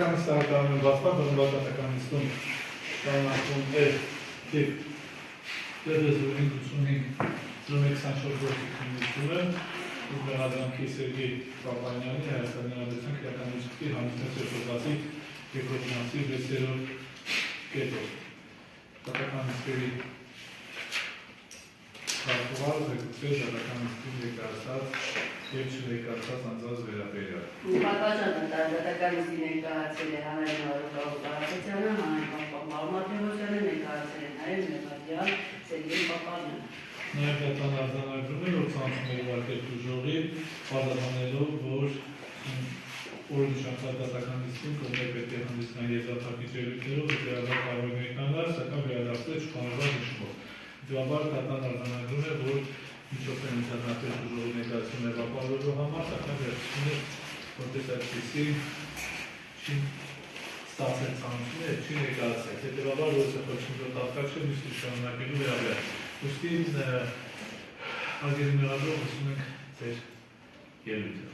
Պատասխանատվական ստահականում են բացված, որն պատասխանատվություն շարունակվում է թիվ դեպի 85-01-24 գործիքնությունը, Ուզբերադրանքի Սերգեյ Պապանյանի Հայաստանի Հանրապետության քրեական ինստիտուտի համեստ երկրորդացի երկրորդ մասի 6-րդ կետով։ Պատասխան իսկերի Հարթուվարը զեկուցել դատական ինստիտուտի ներկայացած և չներկայացած անձանց վերաբերյալ։ Պատվաճանը դատական ինստիտուտի ներկայացել է Հանրային Հանրապետությանը, Հանրային Մարմատեոսյանը ներկայացել է նաև Մեհրաբյան Սերգեյ Պապանյանը։ Նաև դատան արձանագրում է, որ ցանցում է ուղարկել դժողի, բացատրելով, որ օրինշանցած դատական ինստիտուտին կողմեր պետք է հանդիսանալ եզրափակիչ ելույթներով, վերադարձ կարող է կանալ, սակայն վերադարձել չփոխանցված նշումով։ Ձևաբար դատան արձանագրում է, որ միջով են ինտերնետի դժողի ներկայացումն ապահովելու համար, սակայն վերջինը որպես այդպիսի չի ստացել ցանցում է, չի ներկայացել։ Հետևաբար որը խոչընդոտ արտաքսը միշտ շարունակելու վերաբերյալ։ Ուստի արգելի մեղադրող ասում ենք ձեր ելույթը։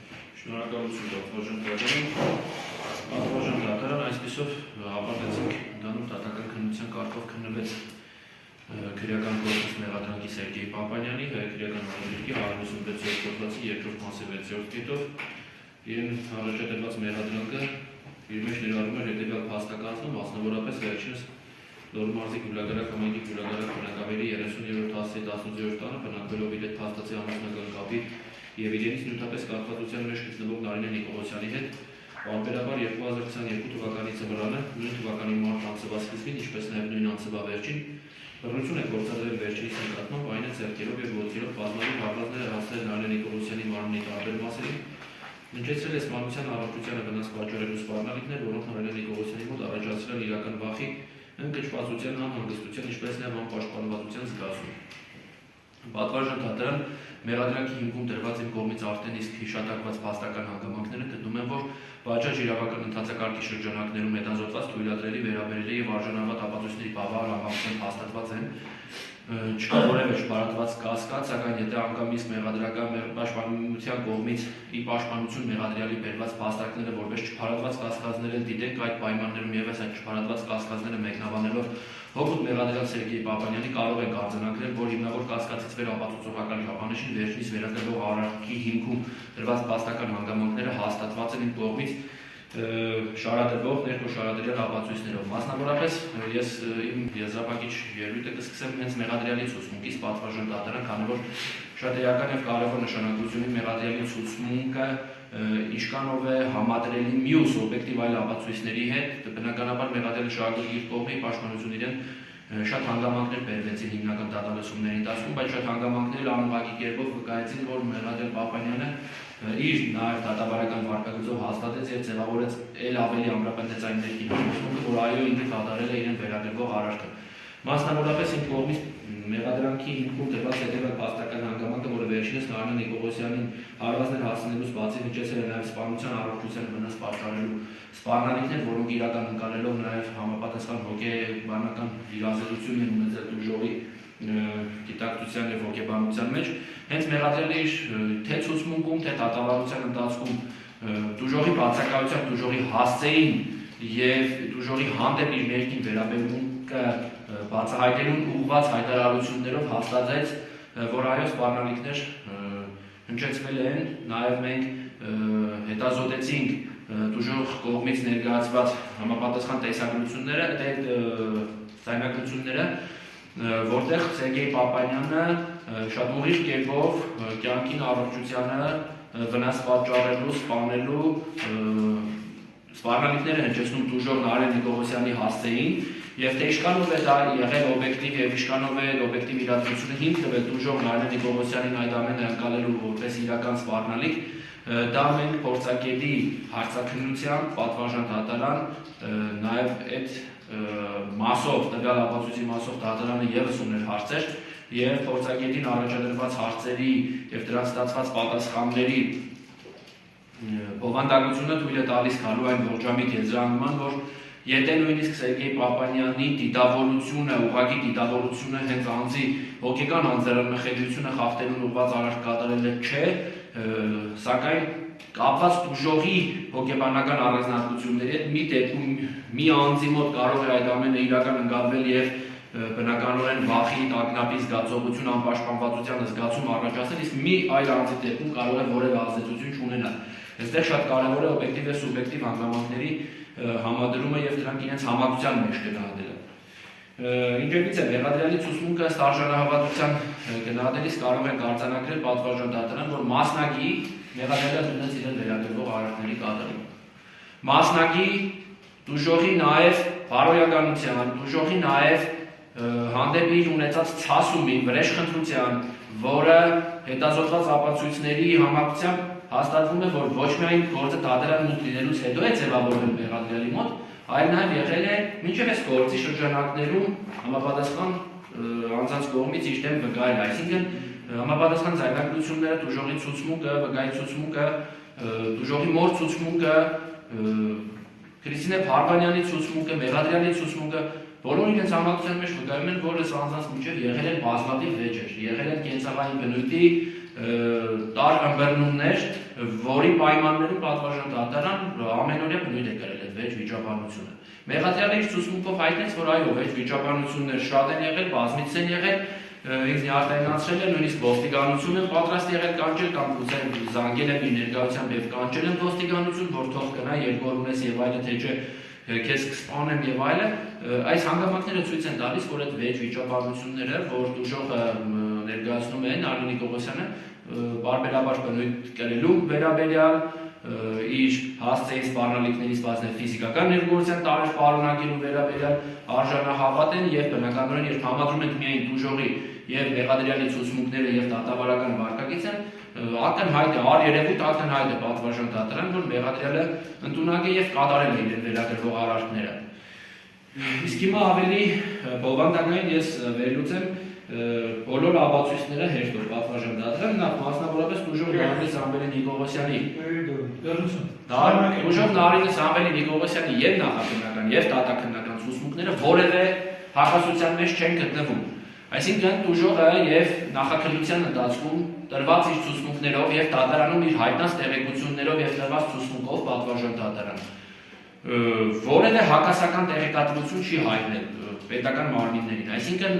Շնորհակալություն պատվաճան դատարան։ Պատվաճան դատարան այսպիսով ավարտեցինք ընդհանուր դատական քննության կարգով քննվեց քրեական գործոս մեղադրանքի Սերգեյ Պապանյանի քրեական օրենսգրքի 156-րդ հոդվածի երկրորդ մասի 6-րդ կետով իրեն առաջադրված մեղադրանքը իր մեջ ներառում էր հետևյալ փաստակազմը, մասնավորապես վերջինս Լոռու մարզի Գյուլագարակ համայնքի Գյուլագարակ բնակավայրի 30-րդ հասցեի 18-րդ տանը բնակվելով իր հետ փաստացի ամուսնական կապի և իրենից նյութապես կապվածության մեջ գտնվող Նարինե Նիկողոսյանի հետ պարբերաբար 2022 թվականի ձմռանը, նույն թվականի մարտ ամսվա սկիզբին, ինչպես նաև նույն ամսվա վերջին բռնություն է գործադրել վերջինիս նկատմամբ, այն է ձեռքերով և ոտքերով բազմաթիվ հատվածներ հասցրել Նարինե Նիկողոսյանի մարմնի տարբեր մասերին, հնչեցրել է սպանության առողջությանը վնաս պատճառելու սպառնալիքներ, որոնք Նարինե Նիկողոսյանի մոտ առաջացրել իրական վախի, ընկճվածության, անհանգստության, ինչպես նաև անպաշտպանվածության զգացում։ Պատվաճան դատարան մեղադրանքի հիմքում դրված իմ կողմից արդեն իսկ հիշատակված փաստական հանգամանքները գտնում են, որ բաժաճ իրավական ընթացակարգի շրջանակներում հետազոտված թույլատրելի վերաբերելի և արժանավատ ապացույցների բավարար համակարգում հաստատված են, չկա որևէ չպարատված կասկած, սակայն եթե անգամից մեղադրական պաշտպանության կողմից ի պաշտպանություն մեղադրյալի բերված փաստարկները որպես չփարատված կասկածներ են դիտենք, այդ պայմաններում ևս այդ չփարատված կասկածները մեկնաբանելով հօգուտ մեղադրյալ Սերգեյ Պապանյանի կարող ենք արձանագրել, որ հիմնավոր կասկածից վեր ապացուցողական չափանիշին վերջինիս վերագրվող արարքի հիմքում դրված փաստական հանգամանքները հաստատված են իմ կողմից շարադրվող ներքոշարադրյալ ապացույցներով։ Մասնավորապես ես իմ եզրափակիչ ելույթը կսկսեմ հենց մեղադրյալի ցուցմունքից պատվաճան դատարան, քանի որ շատ էական և կարևոր նշանակություն ունի մեղադրյալի ցուցմունքը ինչքանով է համադրելի մյուս օբյեկտիվ այլ ապացույցների հետ, բնականաբար մեղադրյալի շահագրգիռ կողմի պաշտպանություն իրեն շատ հանգամանքներ բերվեցին հիմնական դատալսումների ընթացքում, բայց շատ հանգամանքներ անուղղակի կերպով վկայեցին, որ մեղադրյալ Պապանյանը իր նաև դատավարական վարքագծով հաստատեց և ձևավորեց էլ ավելի ամրապնդեց այն ներքին համոզմունքը, որ այո, ինքը կատարել է իրեն վերագրվող արարքը։ Մասնավորապես իմ կողմից մեղադրանքի հիմքում դրված հետևյալ փաստական հանգամանքը, որը վերջինս Նարինե Նիկողոսյանին հարվածներ հասցնելուց բացի հնչեցել է նաև սպանության առողջությանը վնաս պատճառելու սպառնալիքներ, որոնք իրական ընկալելով նաև համապատասխան հոգեբանական իրազեկություն են ունեցել դժողի գիտակցության և հոգեբանության մեջ, հենց մեղադրյալը իր թե ցուցմունքում, թե դատավարության ընթացքում դժողի բացակայության, դժողի հասցեին և դժողի հանդեպ իր ներքին վերաբերմունքը բացահայտելուն ուղղված հայտարարություններով հաստատեց, որ այո սպառնալիքներ հնչեցվել են, նաև մենք հետազոտեցինք դժող կողմից ներկայացված համապատասխան տեսագրությունները, որտեղ Սերգեյ Պապանյանը շատ ուղիղ կերպով կյանքին առողջությանը վնաս պատճառելու, սպանելու սպառնալիքները հնչեցնում դժող Նարինե Նիկողոսյանի հասցեին և թե ինչքանով է դա եղել օբյեկտիվ և ինչքանով է օբյեկտիվ իրադրությունը հիմք տվել դժող Նարինե Նիկողոսյանին այդ ամենը ընկալելու որպես իրական սպառնալիք, դա մենք փորձագետի հարցաքննությամբ պատվաճան դատարան նաև այդ մասով, տվյալ ապացույցի մասով դատարանը ևս ուներ հարցեր և փորձագետին առաջադրված հարցերի և դրանց ստացված պատասխանների բովանդակությունը թույլ է տալիս գալու այն ողջամիտ եզրահանգման, որ եթե նույնիսկ Սերգեյ Պապանյանի դիտավորությունը, ուղղակի դիտավորությունը հենց անձի հոգեկան անձեռնմխելիությունը խախտելուն ուղղված արարք կատարելը չէ, սակայն կապված դուժողի հոգեբանական առանձնահատկությունների հետ մի դեպքում մի անձի մոտ կարող է այդ ամենը իրական ընկալվել եւ բնականորեն վախի, տագնապի զգացողություն, անպաշտպանվածության զգացում առաջացնել, իսկ մի այլ անձի դեպքում կարող է որևէ ազդեցություն չունենալ։ Այստեղ շատ կարևոր է օբյեկտիվ եւ սուբյեկտիվ հանգամանքների համադրումը եւ դրանք իրենց համակցության մեջ գնահատելը։ Ինչպես է մեղադրյալի ցուցմունքը ըստ արժանահավատության գնահատելիս կարող են արձանագրել պատվարժան դատարան, որ մասնակի մեղադրյալը ունեց իրեն վերագրվող արարքների կատարում։ Մասնակի դուժողի նաեւ բարոյականության, դուժողի նաեւ հանդեպ իր ունեցած ցասումի, վրեժխնդրության, որը հետազոտված ապացույցների համակցությամբ հաստատվում է, որ ոչ միայն գործը դատարան մուտք լինելուց հետո է ձևավորվել մեղադրյալի մոտ, այլ նաև եղել է մինչև այս գործի շրջանակներում համապատասխան անձանց կողմից իր դեմ վկայել, այսինքն համապատասխան ձայնագրությունները, դուժողի ցուցմունքը, վկայի ցուցմունքը, դուժողի մոր ցուցմունքը, Քրիստինե Փարվանյանի ցուցմունքը, մեղադրյալի ցուցմունքը բոլորը իրենց համակցության մեջ վկայում են, որ այս անձանց միջև եղել են բազմաթիվ վեճեր, եղել են կենցաղային բնույթի տար ըմբռնումներ, որի պայմաններում պատվարժան դատարան ամենօրյա բնույթ է կրել այդ վեճ վիճաբանությունը։ Մեղադրյալը իր ցուցմունքով հայտնեց, որ այո, վեճ վիճաբանություններ շատ են եղել, բազմից են եղել, ինձ արտահայտացրել է նույնիսկ ոստիկանություն են պատրաստ եղել կանչել կամ գուցե զանգել են իր ներկայությամբ եւ կանչել են ոստիկանություն, որ թող գնա երկու օր ունես եւ այլը, թե չէ քեզ կսպանեմ եւ այլը, այս հանգամանքները ցույց են տալիս, որ այդ վեճ վիճաբանությունները, որ դուժողը ներկայացնում են Արմեն Նիկողոսյանը, բարբերաբար բնույթ կրելու վերաբերյալ իր հասցեի սպառնալիքներից բացնել ֆիզիկական ներգործության տարեր պարունակելու վերաբերյալ արժանահավատ են եւ բնականորեն երբ համադրում ենք միայն դուժողի եւ մեղադրյալի ցուցմունքները եւ դատավարական վարկագիծը, ակնհայտ է, առերևույթ ակնհայտ է պատվարժան դատարան, որ մեղադրյալը ընդունակ է եւ կատարել է իր վերագրվող արարքները։ Իսկ հիմա ավելի բովանդակային ես վերլուծեմ բոլոր ապացույցները հերթով պատվարժան դատարան, նախ մասնավորապես դուժող Նարինե Սամվելի Նիկողոսյանի դուժող Նարինե Սամվելի Նիկողոսյանի եւ նախաքննական եւ դատաքննական ցուցմունքները որևէ հակասության մեջ չեն գտնվում։ Այսինքն դուժողը եւ նախաքննության ընթացքում տրված իր ցուցմունքներով եւ դատարանում իր հայտնած տեղեկություններով եւ տրված ցուցմունքով պատվարժան դատարան որևէ հակասական տեղեկատվություն չի հայտնել պետական մարմիններին, այսինքն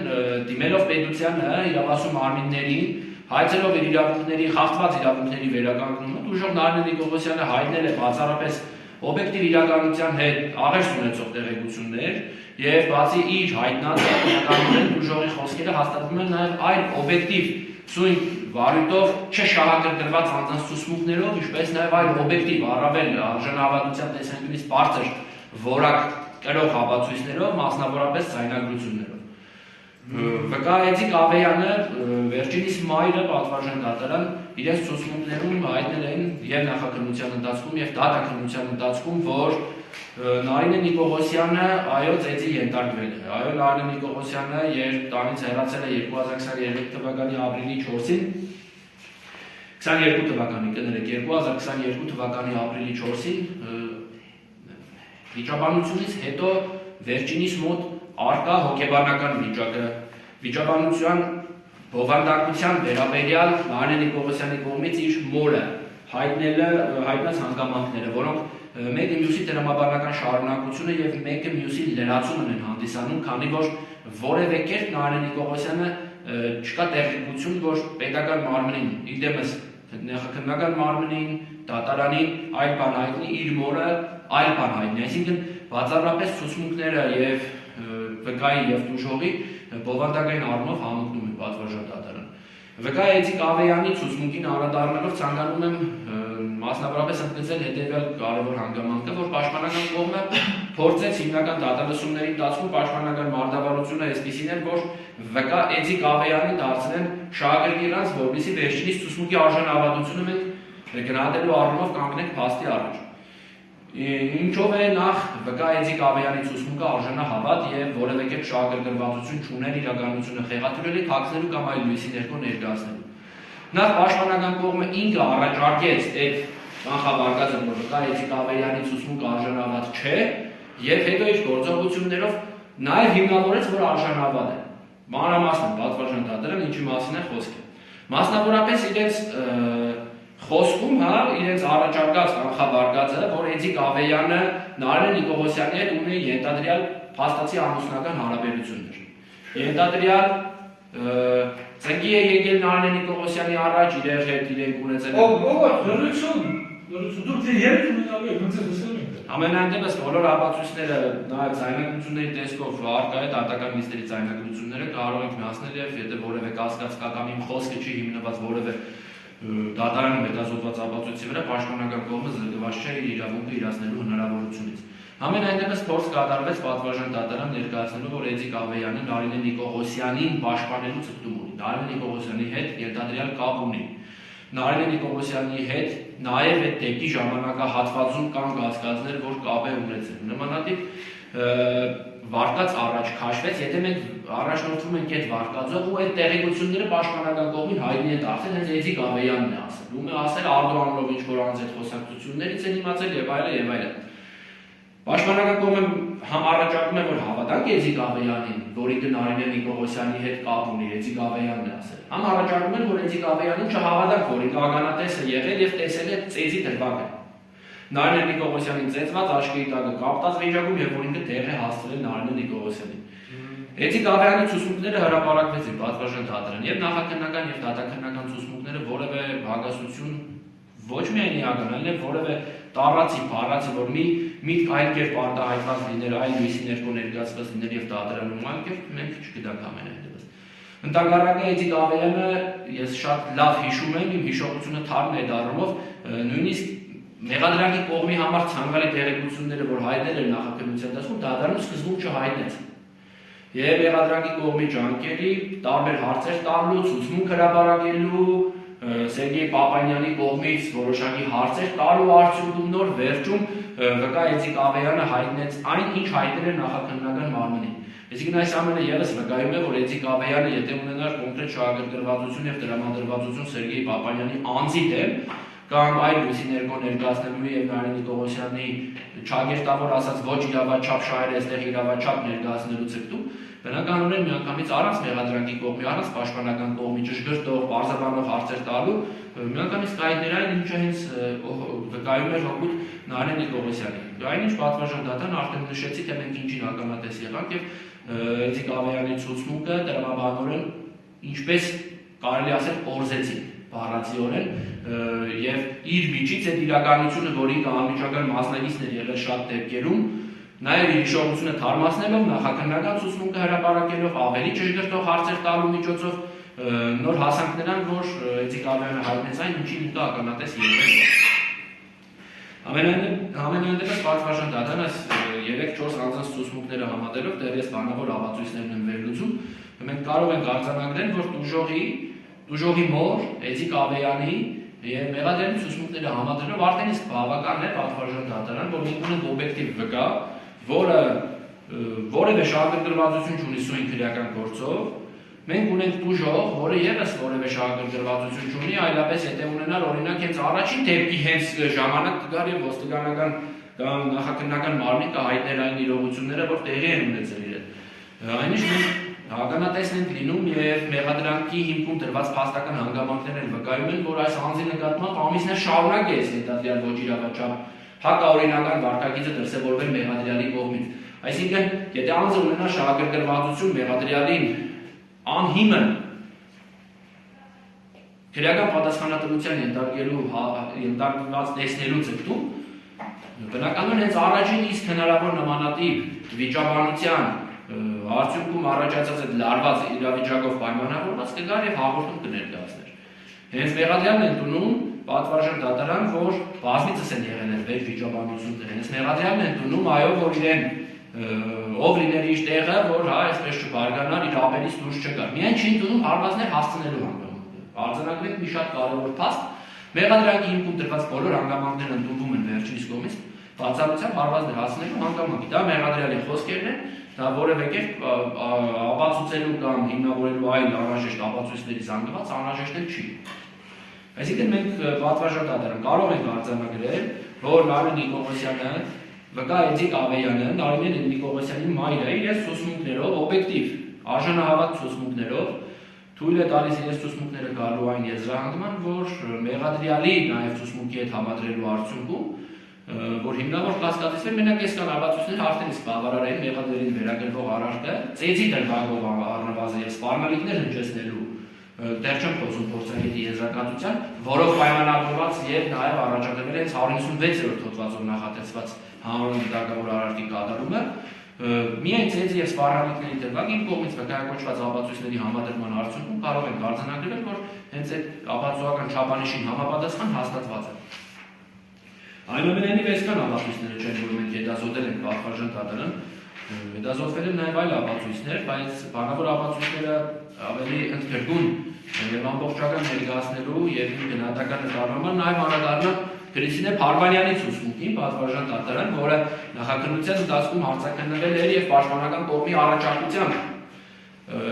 դիմելով պետությանը իրավասու մարմիններին, հայցելով իր իրավունքների, խախտված իրավունքների վերականգնումը, դուժող Նարինե Նիկողոսյանը հայտնել է բացառապես օբյեկտիվ իրականության հետ աղերս ունեցող տեղեկություններ եւ բացի իր հայտնած իրականորեն դուժողի խոսքերը հաստատվում են նաեւ այլ օբյեկտիվ սույն վարույթով չշահագրգռված անձանց ցուցմունքներով, ինչպես նաեւ այլ օբյեկտիվ առավել արժանահավատության տեսանկյունից բարձր որակ կրող ապացույցներով, մասնավորապես ձայնագրություններով։ Վկայեցիկ Ավեյանը վերջինիս մայրը պատվարժան դատարան իրենց ցուցմունքներում հայտնել են եւ նախաքննության ընթացքում եւ դատաքննության ընթացքում, որ Նարինե Նիկողոսյանը այո ծեծի ենթարկվել է։ Այո, Նարինե Նիկողոսյանը երբ տանից հեռացել է 2023 թվականի ապրիլի 4-ին 22 թվականի կներեք 2022 թվականի ապրիլի 4-ին վիճաբանությունից հետո վերջինիս մոտ արկա հոգեբանական վիճակը, վիճաբանության բովանդակության վերաբերյալ Նարինե Նիկողոսյանի կողմից իր մորը հայտնած հանգամանքները, որոնք մեկը մյուսի տրամաբանական շարունակությունը եւ մեկը մյուսի լրացումն են հանդիսանում, քանի որ որևէ կերպ Նարինե Նիկողոսյանը չկա տեղեկություն, որ պետական մարմնին, իդեմս նախաքննական մարմնին, դատարանին այլ բան հայտնի, իր մորը այլ բան հայտնի, այսինքն բացառապես ցուցմունքները եւ վկայի եւ դուժողի բովանդակային առումով համընկնում են պատվարժան դատարան։ Վկայեցիկ Ավեյանի ցուցմունքին անդրադառնալով ցանկանում եմ մասնավորապես ընդգծել հետեւյալ կարևոր հանգամանքը, որ պաշտպանական կողմը փորձեց հիմնական դատալսումների ընթացքում պաշտպանական մարտավարությունը այսպիսին էր, որ վկայեցիկ Ավեյանին դարձնեն շահագրգիռած, որպեսզի վերջինիս ցուցմունքի արժանահավատությունը մենք գնահատելու առումով կանգնենք փաստի առաջ։ Ինչով է նախ վկայեցիկ Ավեյանի ցուցմունքը արժանահավատ եւ որևէ կերպ շահագրգռվածություն չուներ իրականությունը խեղաթյուրելի թաքցնելու կամ այլ լույսի ներքո ներկայացնելու։ Նախ պաշտպանական կողմը ինքը առաջարկեց այդ կանխավարկածը, որ վկայեցիկ Ավեյանի ցուցմունքը արժանահավատ չէ, եւ հետո իր գործողություններով նաեւ հիմնավորեց, որ արժանահավատ է։ Մանրամասն պատվարժան դատարան ինչի մասին է խոսքը։ Մասնավորապես իրենց խոսքում հա իրենց առաջարկած կանխավարկածը, որ Էդիկ Ավեյանը Նարինե Նիկողոսյանի հետ ունի ենթադրյալ փաստացի ամուսնական հարաբերություններ։ Ենթադրյալ ծնկի է եկել Նարինե Նիկողոսյանի առաջ իրեր հետ իրենք ունեցել։ Դուք թե երեք ունենալու եք, ոնց է խոսում եք։ Ամենայնդեպս բոլոր ապացույցները նաև ձայնագրությունների տեսքով առկա է դատական նիստերի ձայնագրությունները կարող ենք միացնել եւ եթե որևէ կասկածական իմ խոսքը չի հիմնված որևէ դատարանում հետազոտված ապացույցի վրա պաշտպանական կողմը զրկված չէ իր իրավունքը իրացնելու հնարավորությունից։ Ամենայնդեպս փորձ կատարվեց պատվարժան դատարան ներկայացնելու, որ Էդիկ Ավեյանը Նարինե Նիկողոսյանին պաշտպանելու ցկտում ունի։ Նարինե Նիկողոսյանի հետ ենթադրյալ կապ ունի։ Նարինե Նիկողոսյանի հետ նաև այդ դեպքի ժամանակահատվածում կան կասկածներ, որ կապ է ունեցել։ Նմանատիպ վարկած առաջ քաշվեց, եթե մենք առաջնորդվում ենք այդ վարկածով ու այդ տեղեկությունները պաշտպանական կողմին հայտնի է դարձել, հենց Էդիկ Ավեյանն է ասել։ Ում է ասել Արտո անունով ինչ-որ անձ այդ խոսակցություններից են իմացել եւ այլն եւ այլն։ Պաշտպանական կողմը առաջարկում է, որ հավատանք Էդիկ Ավեյանին, որի Նարինե Նիկողոսյանի հետ կապ ունի, Էդիկ Ավեյանն է ասել։ Համ առաջարկում են, որ Էդիկ Ավեյանին չհավատանք, որ ականատես է եղել եւ տեսել է ծեզի դրվագը։ Նարինե Նիկողոսյանին ծեծված աչքի տակը կապտած վիճակում եւ որ ինքը դեր է հասցրել Նարինե Նիկողոսյանին։ Էդիկ Ավեյանի ցուցմունքները հրապարակվեցին պատվարժան դատարան եւ նախաքննական եւ դատաքննական ցուցմունքները որևէ բաղասություն ոչ միայն իական, այլև որևէ տարածի, բառացի, որ մի միտք այլ կերպ արտահայտված լիներ, այլ լույսի ներքո ներկայացված լիներ եւ դատարանում այլ կերպ մենք չգիտենք ամենայնպես։ Ընդհանրապես Էդիկ Ավեյանը ես շատ լավ հիշում եմ, իմ հիշողությունը թարմ է դառնալով նույնիսկ մեղադրանքի կողմի համար ցանկալի տեղեկությունները, որ հայտնել էր նախաքննության դաշտում, դատարանում սկզբում չհայտնեց։ Եվ մեղադրանքի կողմի ջանքերի տարբեր հարցեր տալու, ցուցմունք հրապարակելու, Սերգեյ Պապանյանի կողմից որոշակի հարցեր տալու արդյունքում նոր վերջում վկա Էդիկ Ավեյանը հայտնեց այն, ինչ հայտնել էր նախաքննական մարմնին։ Այսինքն այս ամենը եւս վկայում է, որ Էդիկ Ավեյանը, եթե ունենար կոնկրետ շահագրգռվածություն եւ տրամադրվածություն Սերգեյ Պապանյանի անձի դեմ, կամ այլ լույսի ներքո ներկայացնելու եւ Նարինե Նիկողոսյանի ճագերտավոր ասած ոչ իրավաչափ շահեր այստեղ իրավաչափ ներկայացնելու ցկտում, բնականորեն միանգամից առանց մեղադրանքի կողմի, առանց պաշտպանական կողմի ճշգրտող, բարձրաբանող հարցեր տալու, միանգամից կայքներ այն, ինչը հենց վկայում էր հօգուտ Նարինե Նիկողոսյանի։ Այնինչ պատվարժան դատարան արդեն նշեցի, թե մենք ինչին ականատես եղանք եւ Էդիկ Ավեյանի ցուցմունքը տրամաբանորեն ինչպես կարելի ասել օրզեցին բառացիորեն եւ իր միջից այդ իրականությունը, որին անմիջական մասնակիցներ եղել շատ դեպքերում, նաեւ իր հիշողությունը թարմացնելով նախաքննական ցուցմունքը հրապարակելով ավելի ճշգրտող հարցեր տալու միջոցով նոր հասանք նրան, որ Էդիկ Ավեյանը հայտնեց այն, ինչին ինքը ականատես եղել է։ Ամենայնպես պատվարժան դատարանը 3-4 անձանց ցուցմունքները համատելով դեռևս բանավոր ապացույցներն են վերլուծում, մենք կարող ենք արձանագրել, որ Տուժողի մոր Էդիկ Ավեյանի եւ մեղադրանքի ցուցմունքները համադրելով արդեն իսկ բավական է պատվարժան դատարան, որ մենք ունենք օբյեկտիվ վկա, որը որևէ շահագրգռվածություն չունի սույն քրեական գործով, մենք ունենք տուժող, որը եւս որևէ շահագրգռվածություն չունի, այլապես եթե ունենար օրինակ հենց առաջին դեպքի հենց ժամանակ կգար եւ ոստիկանական կամ նախաքննական մարմին կհայտներ այն իրողությունները, որ տեղի են ունեցել իրեն։ Այնինչ մենք ականատեսն են լինում եւ մեղադրանքի հիմքում դրված փաստական հանգամանքներ են վկայում են, որ այս անձի նկատմամբ ամիսներ շարունակ է հետադարձյալ ոչ իրավաչափ հակաօրինական վարքագիծը դրսևորվել մեղադրյալի կողմից։ Այսինքն, եթե անձը ունենա շահագրգռվածություն մեղադրյալին անհիմն քրեական պատասխանատվության ենթարկված տեսնելու ցկտում, բնականաբար հենց առաջին իսկ հնարավոր նմանատիպ վիճաբանության արդյունքում առաջացած այդ լարված իրավիճակով պայմանավորված կգար եւ հաղորդում կներկայացներ։ Հենց մեղադրյալն են տունում պատվարժան դատարան, որ բազմիցս են եղել այդ վեճ վիճաբանությունները։ Հենց մեղադրյալն են տունում, այո, որ իրեն ով լիներ իր տեղը, որ հա այսպես չբարգանար, իր ապերից դուրս չգար։ Միայն չի տունում հարվածներ հասցնելու հանգամանքը։ Արձանագրենք մի շատ կարևոր փաստ։ Մեղադրանքի հիմքում դրված բոլոր հանգամանքներն ընդունվում են վերջինիս կողմից բացառությամբ հարվածներ հասցնելու հանգամանքի։ Դա մեղադրյալի խոսքերն են, դա որևէ կերպ ապացուցելու կամ հիմնավորելու այլ անհրաժեշտ ապացույցների զանգված անհրաժեշտ չի։ Այսինքն մենք պատվարժան դատարան կարող ենք արձանագրել, որ Նարինե Նիկողոսյանը վկա Էդիկ Ավեյանը Նարինե Նիկողոսյանի մայրը իրենց ցուցմունքներով օբյեկտիվ արժանահավատ ցուցմունքներով թույլ է տալիս իրենց ցուցմունքները գալու այն եզրահանգման, որ մեղադրյալի նաև ցուցմունքի հետ համադրելու արդյունքում, որ հիմնավոր կասկածից է մենակ այս կան ապացույցները արդեն իսկ բավարար են մեղադրելին վերագրվող արարքը, ծեծի դրվագով առնվազն եւ սպառնալիքներ հնչեցնելու դեռ չեմ խոսում փորձագետի եզրակացության, որով պայմանավորված եւ նաեւ առաջադրվել է 156-րդ հոդվածով նախատեսված հանրային դիտակավոր արարքի կատարումը, միայն ծեծի եւ սպառնալիքների դրվագ իմ կողմից վկայակոչված ապացույցների համադրման արդյունքում կարող ենք արձանագրել, որ հենց այդ ապացուցողական չափանիշին համապատասխան հաստատված է։ Այնուամենայնիվ այսքան ապացույցները չեն, որ մենք հետազոտել ենք պատվարժան դատարան, հետազոտվել են նաև այլ ապացույցներ, բայց բանավոր ապացույցները ավելի ընդգրկուն եւ ամբողջական ներկայացնելու եւ գնահատական նկարման նաև անդրադառնալ Քրիստինե Փարվանյանի ցուցմունքին պատվարժան դատարան, որը նախաքննության ընթացքում հարցաքննվել էր եւ պաշտպանական կողմի առաջարկությամբ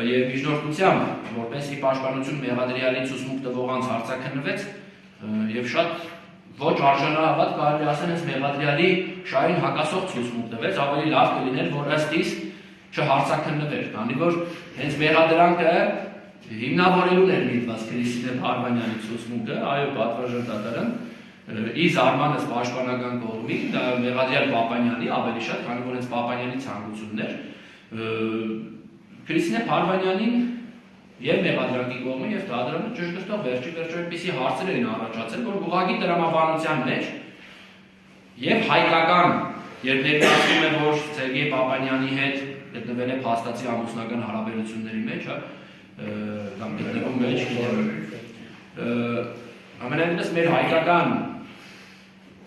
եւ միջնորդությամբ, որպեսզի պաշտպանություն մեղադրյալի ցուցմունք տվողանց հարցաքննվեց եւ շատ ոչ արժանահավատ կարելի ասել հենց մեղադրյալի շահին հակասող ցուցմունք տվեց, ավելի լավ կլիներ, որ ըստ իս չհարցաքննվեր, քանի որ հենց մեղադրանքը հիմնավորելուն էր միտված Քրիստինե Փարվանյանի ցուցմունքը, այո, պատվարժան դատարան, ի զարմանս պաշտպանական կողմի, դա մեղադրյալ Պապանյանի ավելի շատ, քանի որ հենց Պապանյանի ցանկությունն էր, Քրիստինե Փարվանյանին եւ մեղադրանքի կողմը եւ դատարանը ճշգրտող վերջի վերջո այնպիսի հարցեր էին առաջացել, որ ուղղակի տրամաբանության մեջ եւ հայկական, երբ ներկայացնում է, որ Սերգեյ Պապանյանի հետ գտնվել է փաստացի ամուսնական հարաբերությունների մեջ, կամ գտնվում մեջ, ամենայնպես մեր հայկական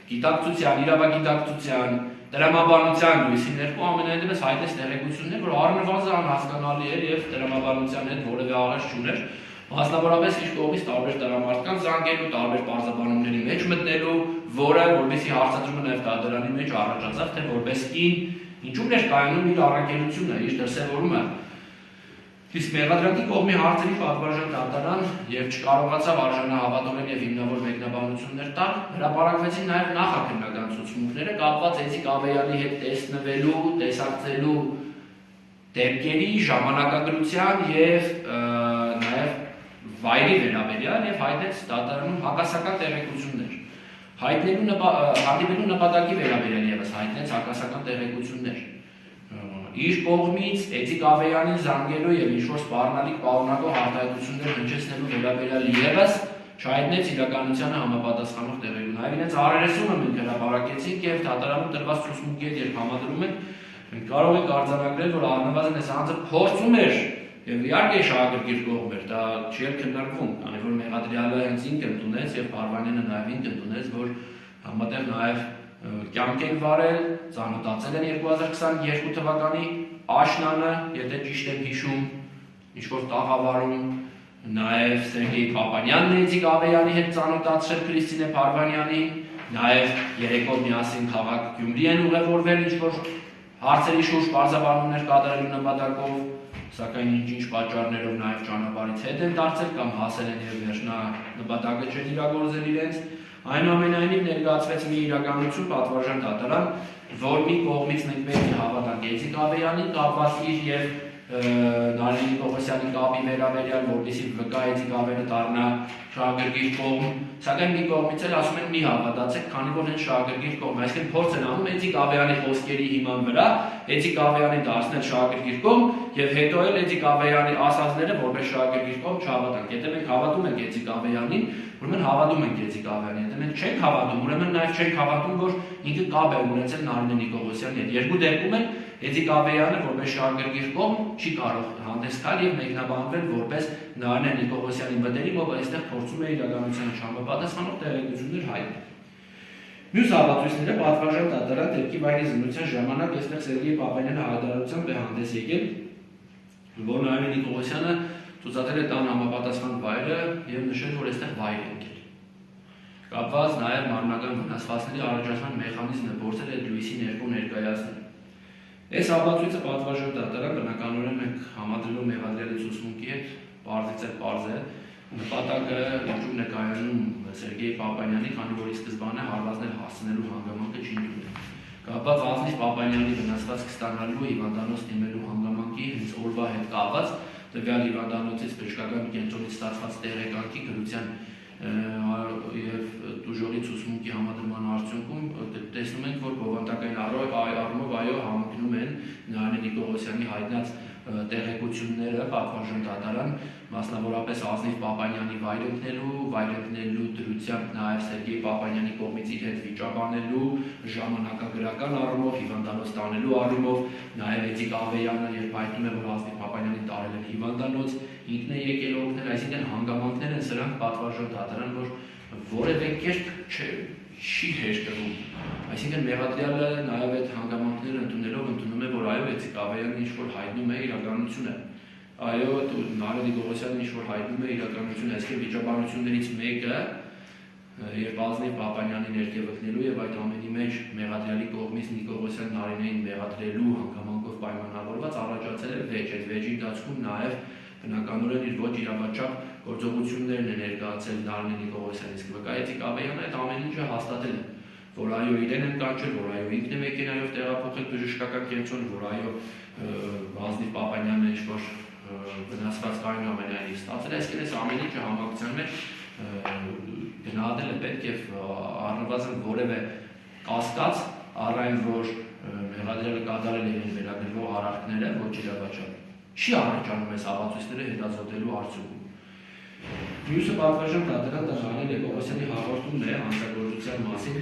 գիտակցության, իրավագիտակցության, տրամաբանության լույսի ներքո ամենայնպես հայտնեց տեղեկություններ, որ առնվազն անհասկանալի էր եւ տրամաբանության հետ որևէ աղերս չուներ, մասնավորապես իր կողմից տարբեր տրամարդկանց զանգելու, տարբեր պարզաբանումների մեջ մտնելու, որը որպեսզի հարցադրումը նաեւ դատարանի մեջ առաջացավ, թե որպես կին ինչու էր կայանում իր առաքելությունը, իր դրսևորումը։ Իսկ մեղադրանքի կողմի հարցերի պատվարժան դատարան եւ չկարողացավ արժանահավատորեն եւ հիմնավոր մեկնաբանություններ տալ, հրապարակվեցին նաեւ նախաքննական ցուցմունքները կապված Էծիկ Ավեյանի հետ տեսնվելու, տեսակցելու դեպքերի ժամանակագրության եւ նաեւ վայրի վերաբերյալ եւ հայտնեց դատարանում հակասական տեղեկություններ։ Հանդիպելու նպատակի վերաբերյալ եւս հայտնեց հակասական տեղեկություններ։ Իր կողմից Էծիկ Ավեյանին զանգելու եւ ինչ-որ սպառնալիք պարունակող արտահայտություններ հնչեցնելու վերաբերյալ եւս չհայտնեց իրականությանը համապատասխանող տեղերում։ Նաեւ իրենց առերեսումը մենք հրապարակեցինք եւ դատարանում տրված ցուցմունքի հետ երբ համադրում ենք, մենք կարող ենք արձանագրել, որ առնվազն այս անձը փորձում էր եւ իհարկե շահագրգիռ կողմ էր, դա չի քննարկվում, քանի որ մեղադրյալը հենց ինքն ընդունեց եւ Փարվանյանը նաեւ ինքն ընդունեց, որ համատեղ նաեւ կյանք են վարել, ծանոթացել են 2022 թվականի աշնանը, եթե ճիշտ եմ հիշում, ինչ-որ տաղավարում, նաև Սերգեյ Պապանյանն է Էծիկ Ավեյանի հետ ծանոթացրել Քրիստինե Փարվանյանին, նաև երեկո միասին քաղաք Գյումրի են ուղևորվել ինչ-որ հարցերի շուրջ պարզաբանումներ կատարելու նպատակով, սակայն ինչ-ինչ պատճառներով նաև ճանապարհից հետ են դարձել կամ հասել են եւ վերջնա նպատակը չեն իրագործել իրենց։ Այնուամենայնիվ ներկայացվեց մի իրականություն պատվարժան դատարան, որ մի կողմից մենք պետք է հավատանք Էծիկ Ավեյանին կապված իր եւ Նարինի Պողոսյանի կապի վերաբերյալ, որպեսզի վկա Էծիկ Ավեյանը դառնա շահագրգիռ կողմ, սակայն մի կողմից էլ ասում են մի հավատացեք, քանի որ հենց շահագրգիռ կողմ, այսինքն փորձ են անում Էծիկ Ավեյանի խոսքերի հիման վրա Էծիկ Ավեյանին դարձնել շահագրգիռ կողմ եւ հետո էլ Էծիկ Ավեյանի ասածները որպես շահագրգիռ կողմ չհավատանք։ Եթե մենք հավատում ենք Էծիկ Ավեյանին, ուրեմն հավատում ենք Էծիկ Ավեյանին, եթե մենք չենք հավատում, ուրեմն նաեւ չենք հավատում, որ ինքը կապ է ունեցել Նարինե Նիկողոսյանի հետ։ Երկու դեպքում էլ Էծիկ Ավեյանը որպես շահագրգիռ կողմ չի կարող հանդես գալ եւ մեկնաբանվել որպես Նարինե Նիկողոսյանի մտերիմ, ով այստեղ փորձում է իրականությանը չհամապատասխանող տեղեկություններ հայտնել։ Մյուս ապացույցները պատվարժան դատարան դեպքի վայրի զննության ժամանակ այստեղ Սերգեյ Պապանյանը հայտարարությամբ է հանդես եկել, որ Նարինե Նիկողոսյանը ցուցադրել է տան համապատասխան վայրը եւ նշել, որ այստեղ վայր է ընկել։ Կապված նաեւ մարմնական վնասվածքների առաջացման մեխանիզմը փորձել է լույսի ներքո ներկայացնել։ Այս ապացույցը պատվարժան դատարան բնականորեն մենք համադրելու մեղադրյալի ցուցմունքի հետ բարձից է պարզ է նպատակը ինչու ներկայանում Սերգեյ Պապանյանի, քանի որ ի սկզբանե հարվածներ հասցնելու հանգամանքը չի եղել։ Կապված ազնիվ Պապանյանի վնասվածք ստանալու հիվանդանոց դիմելու հանգամանքի հենց օրվա հետ կապված տվյալ հիվանդանոցից բժշկական կենտրոնից ստացված տեղեկանքի գրության եւ դուժորի ցուցմունքի համադրման արդյունքում տեսնում ենք, որ բովանդակային առումով այո համընկնում են Նարինե Նիկողոսյանի հայտնած տեղեկությունները պատվարժան դատարան, մասնավորապես Ազնիվ Պապանյանի վայրենքնելու դրությամբ նաև Սերգեյ Պապանյանի կողմից իր հետ վիճաբանելու, ժամանակագրական առումով, հիվանդանոց տանելու առումով, նաև Էդիկ Ավեյանը, երբ հայտնում է, որ Ազնիվ Պապանյանին տարել են հիվանդանոց, ինքն է եկել օգնել, այսինքն հանգամանքներ են սրանք պատվարժան դատարան, որ որևէ կերպ չի հեշտվում։ Այսինքն մեղադրյալը նաև այդ հանգամանքները ընդունելով ընդունում է, որ այո, Էդիկ Ավեյանը ինչ-որ հայտնում է իրականություն է։ Այո, Նարինե Նիկողոսյանը ինչ-որ հայտնում է իրականություն է, այսինքն վիճաբանություններից մեկը, երբ Ազնիվ Պապանյանին ներքևակնելու եւ այդ ամենի մեջ մեղադրյալի կողմից Նիկողոսյան Նարինեին մեղադրելու հանգամանքով պայմանավորված առաջացել է վեճ, այդ վեճի ընթացքում նաև բնականորեն իր ոչ իրավաչափ գործողություններն է ներկայացել Նարինե Նիկողոսյանի, իսկ վկա Էդիկ Ավեյանը այդ ամեն ինչը հաստատել է, որ այո իրեն են կանչել, որ այո ինքն է մեքենայով տեղափոխել բժշկական կենտրոն, որ այո Ազնիվ Պապանյանը ինչ-որ վնասված կային ամենայնիվ ստացել է, այսինքն այս ամեն ինչը համակցության մեջ գնահատել է պետք եւ առնվազն որևէ կասկած առ այն, որ մեղադրյալը կատարել է իրեն վերագրվող արարքները ոչ իրավաչափ չի առաջանում այս աղացույցները հետազոտելու արդյունքում։ Մյուսը պատվարժան դատարան Նարինե Նիկողոսյանի հաղորդումն է հանցագործության մասին։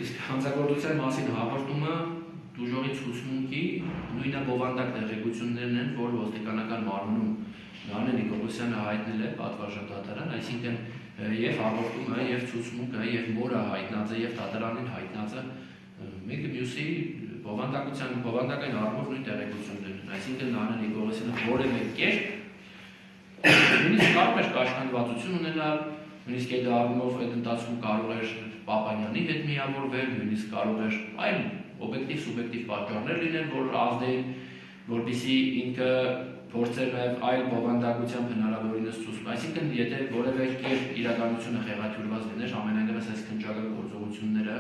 Իսկ հանցագործության մասին հաղորդումը դուժորի ցուցմունքի նույնը բովանդակ տեղեկություններն են, որ ոստիկանական մարմնում Նարինե Նիկողոսյանը հայտնել է պատվարժան դատարան, այսինքն եւ հաղորդումը, եւ ցուցմունքը, եւ մորը հայտնածը, եւ դատարանին հայտնածը մեկը մյուսի բովանդակային առումով նույն տեղեկություններն են, այսինքն Նարինե Նիկողոսյանը որևէ կերպ նույնիսկ կարող էր կաշկանդվածություն ունենալ, նույնիսկ այդ առումով այդ ընթացքում կարող էր Պապանյանի հետ միավորվել, նույնիսկ կարող էր այլ օբյեկտիվ, սուբյեկտիվ պատճառներ լինեն, որ ազդեին, որպեսզի ինքը փորձեր նաև այլ բովանդակությամբ հնարավորինս ցույց, այսինքն եթե որևէ կերպ իրականությունը խեղաթյուրված լիներ, ամենայնևս այս քննչական գործողությունները,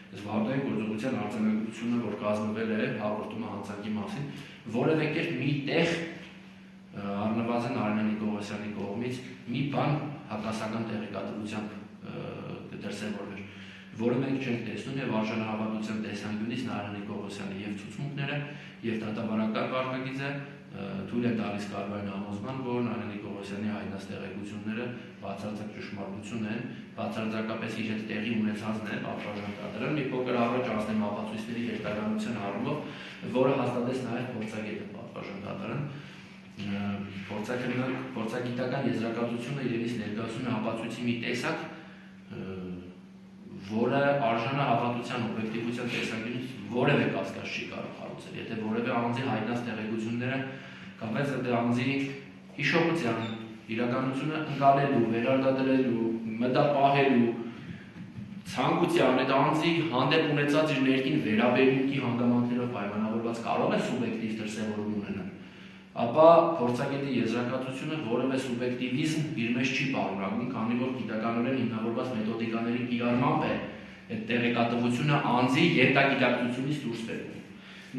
այս վարդային գործողության արձանագրությունը, որ կազմվել է հաղորդումը հանցանքի մասին, որևէ կերպ մի տեղ առնվազն Նարինե Նիկողոսյանի կողմից մի բան հակասական տեղեկատվությամբ կդրսևորվեր, որը մենք չենք տեսնում եւ արժանահավատության տեսանկյունից Նարինե Նիկողոսյանի եւ ցուցմունքները եւ դատավարական վարքագիծը թույլ է տալիս կառավարության համոզման, որ Նարինե Նիկողոսյանի հայտնած տեղեկությունները բացարձակ ճշմարտություն են, բացարձակապես իր հետ տեղի ունեցածն է պատվարժան դատարան, մի փոքր առաջ անցնեմ ապացույցների երթականության առումով, որը հաստատեց նաեւ փորձագետը պատվարժան դատարան, փորձագիտական եզրակացությունը իրենից ներկայացնում է ապացույցի մի տեսակ, որը արժանահավատության օբյեկտիվության տեսանկյունից որևէ կասկած չի կարող հարուցել, եթե որևէ անձի հայտնած տեղեկությունները կապված այդ անձի հիշողության, իրականությունը ընկալելու, վերարտադրելու, մտապահելու, ցանկության այդ անձի հանդեպ ունեցած իր ներքին վերաբերմունքի հանգամանքներով պայմանավորված կարող է սուբյեկտիվ դրսևորում ունենալ, ապա փորձագետի եզրակացությունը որևէ սուբյեկտիվիզմ իր մեջ չի պարունակում, քանի որ գիտականորեն հիմնավորված մեթոդիկաների կիրառմամբ է այդ տեղեկատվությունը անձի յետագիտակցությունից դուրս բերվում։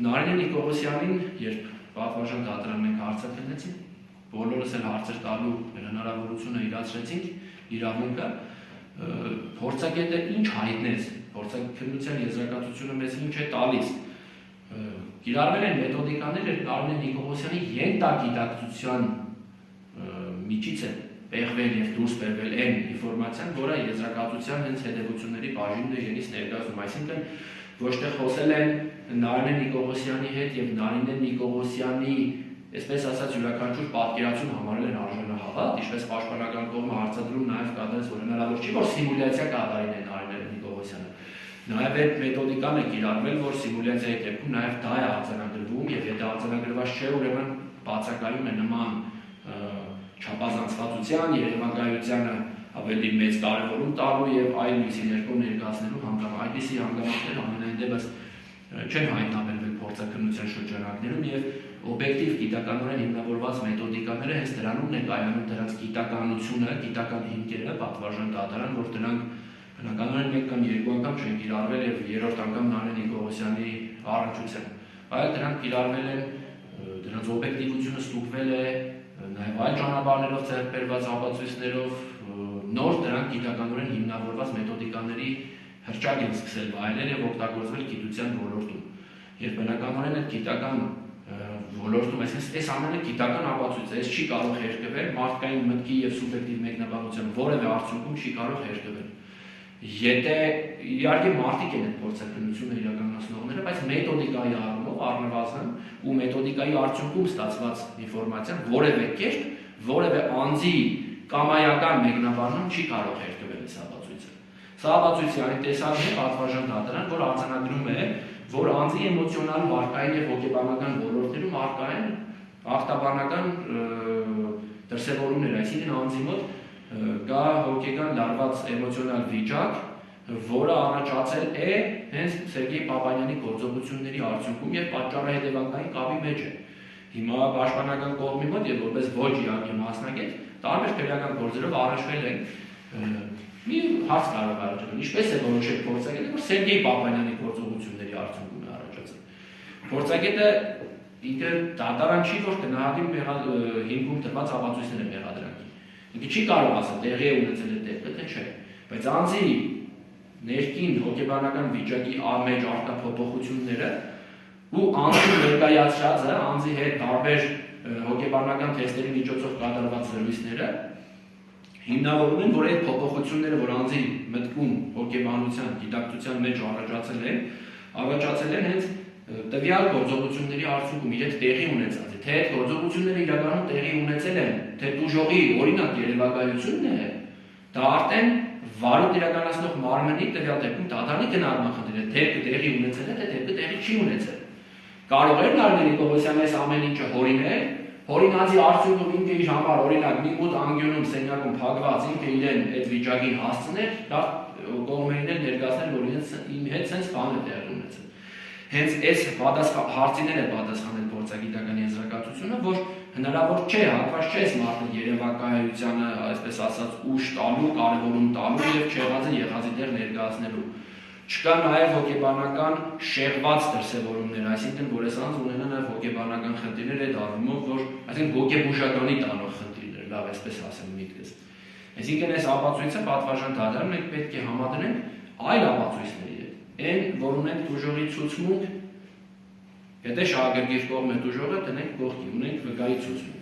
Նարինե Նիկողոսյանին, երբ պատվարժան դատարան մենք հարցակնեցինք, բոլորս էլ հարցեր տալու հնարավորությունը իրացրեցինք, իրավունքը, փորձագետը ինչ հայտնեց, փորձաքննության եզրակացությունը մեզ ինչ է տալիս, կիրառվել են մեթոդիկաներ, երբ Նարինե Նիկողոսյանի յետագիտակցության միջից է պեղվել եւ դուրս բերվել այն ինֆորմացիան, որը եզրակացության հենց հետևությունների բաժինն է իրենից ներկայացնում, այսինքն ոչ թե խոսել են Նարինե Նիկողոսյանի հետ եւ Նարինե Նիկողոսյանի, այսպես ասած, յուրաքանչյուր պատկերացում համարել են արժանահավատ, ինչպես պաշտպանական կողմը հարցադրում նաեւ կատարեց, որ հնարավոր չի, որ սիմուլյացիա կատարին է Նարինե Նիկողոսյանը։ Նաև այդ մեթոդիկան է կիրառվել, որ սիմուլյացիայի դեպքում նաև դա է արձանագրվում եւ եթե արձանագրված չէ, ուրեմն բացակայում է նման չափազանցվածության, երևակայությանը ավելի մեծ կարևորում տալու եւ այլ միսի ներկո ներկայացնելու հանգամանք։ Այդպիսի հանգամանքներ ամենայն դեպս չեն հայտնաբերվել փորձաքննության շրջանակներում եւ օբյեկտիվ գիտականորեն հիմնավորված մեթոդիկաները հենց դրանում են կայանում դրանց գիտականությունը, գիտական հիմքերը, պատվարժան դատարան, որ դրանք բնականորեն մեկ կամ երկու անգամ չեն կիրառվել եւ երրորդ անգամ Նարինե Նիկողոսյանի առնչությամբ, այլ դրանք կիրառվել են դրանց օբյեկտիվությունը ստուգվել է նաև այլ ճանապարհներով ձեռք բերված ապացույցներով, նոր դրանք գիտականորեն հիմնավորված մեթոդիկաների հրճակ են սկսել վայելել եւ օգտագործվել գիտության ոլորտում։ Եվ բնականորեն այդ գիտական ոլորտում, այսինքն այս ամենը գիտական ապացույց է, այս չի կարող հերկվել մարդկային մտքի եւ սուբյեկտիվ մեկնաբանության որևէ արդյունքում չի կարող հերկվել։ Եթե իհարկե մարդիկ են այդ փորձակնությունը իրականացնողները, բայց մեթոդիկայի առումով առնվազն ու մեթոդիկայի արդյունքում ստացված ինֆորմացիան որևէ կերպ, որևէ անձի կամայական մեկնաբանում չի կարող հերկվել այս ապացույցը։ Սա ապացույցի այն տեսակն է պատվարժան դատարան, որ արձանագրում է, որ անձի էմոցիոնալ, վարկային եւ հոգեբանական ոլորտներում առկա են ախտաբանական դրսևորումներ, այսինքն անձի մոտ կա հոգեկան լարված էմոցիոնալ վիճակ, որը առաջացել է հենց Սերգեյ Պապանյանի գործողությունների արդյունքում եւ պատճառը հետևանքային կապի մեջ է։ Հիմա պաշտպանական կողմի մոտ եւ որպես ոչ իհարկե մասնագետ տարբեր քրեական գործերով առաջվել են մի հարց կարող առաջացնել, ինչպես է որոշել փորձագետը, որ Սերգեյ Պապանյանի գործողությունների արդյունքում է առաջացել։ Փորձագետը ինքը դատարան չի, որ գնահատի հիմքում տրված ապացույցները մեղադրանքի։ Ինքը չի կարող ասել տեղի է ունեցել է դեպքը, թե չէ, բայց անձի ներքին հոգեբանական վիճակի մեջ առկա փոփոխությունները ու անձի ներկայացրածը, անձի հետ տարբեր հոգեբանական թեստերի միջոցով կատարված զրույցները հիմնավորում են, որ այդ փոփոխությունները, որ անձի մտքում հոգեբանության, գիտակցության մեջ առաջացել են հենց տվյալ գործողությունների արդյունքում իր տեղի ունեցած է, թե այդ գործողությունները իրականում տեղի ունեցել են, թե տուժողի օրինակ երևակայությունն է, դա արդեն վարույթ իրականացնող մարմնի տվյալ դեպքում դատարանի գնահատման խնդիր է, թե տեղի ունեցել է, թե դեպքը տեղի չի ունեցել։ Կարող էր Նարինե Նիկողոսյանը այս ամեն ինչը հորինել, հորինածի արդյունքում ինքը իր համար օրինակ մի մոտ անգյունում սենյակում փակված ինքը իրեն այդ վիճակին հասցներ, դա կողմերին ներկայացնել, որ իր հետ sense բան է տեղի ունեցել։ Հենց այս հարցին է պատասխանել փորձագիտական եզրակացությունը, որ հնարավոր չէ, հակված չէ այս մարդու երևակայությանը, այսպես ասած, ուժ տալու, կարևորում տալու եւ չեղածը եղածի դեր ներկայացնելու։ Չկա նաեւ հոգեբանական շեղված դրսևորումներ, այսինքն որ այս անձը ունենա նաեւ հոգեբանական խնդիրներ այդ առումով, որ այսինքն հոգեբուժականի տանող խնդիրներ, լավ, այսպես ասեմ միտքս։ Այսինքն այս ապացույցը պատվարժան դատարանում մենք պետք է համադրենք այլ ապացույցների հետ։ Այն, որ ունենք տուժողի ցուցմունք, եթե շահագրգիռ կողմը տուժողը տնենք կողքի, ունենք վկայի ցուցմունք։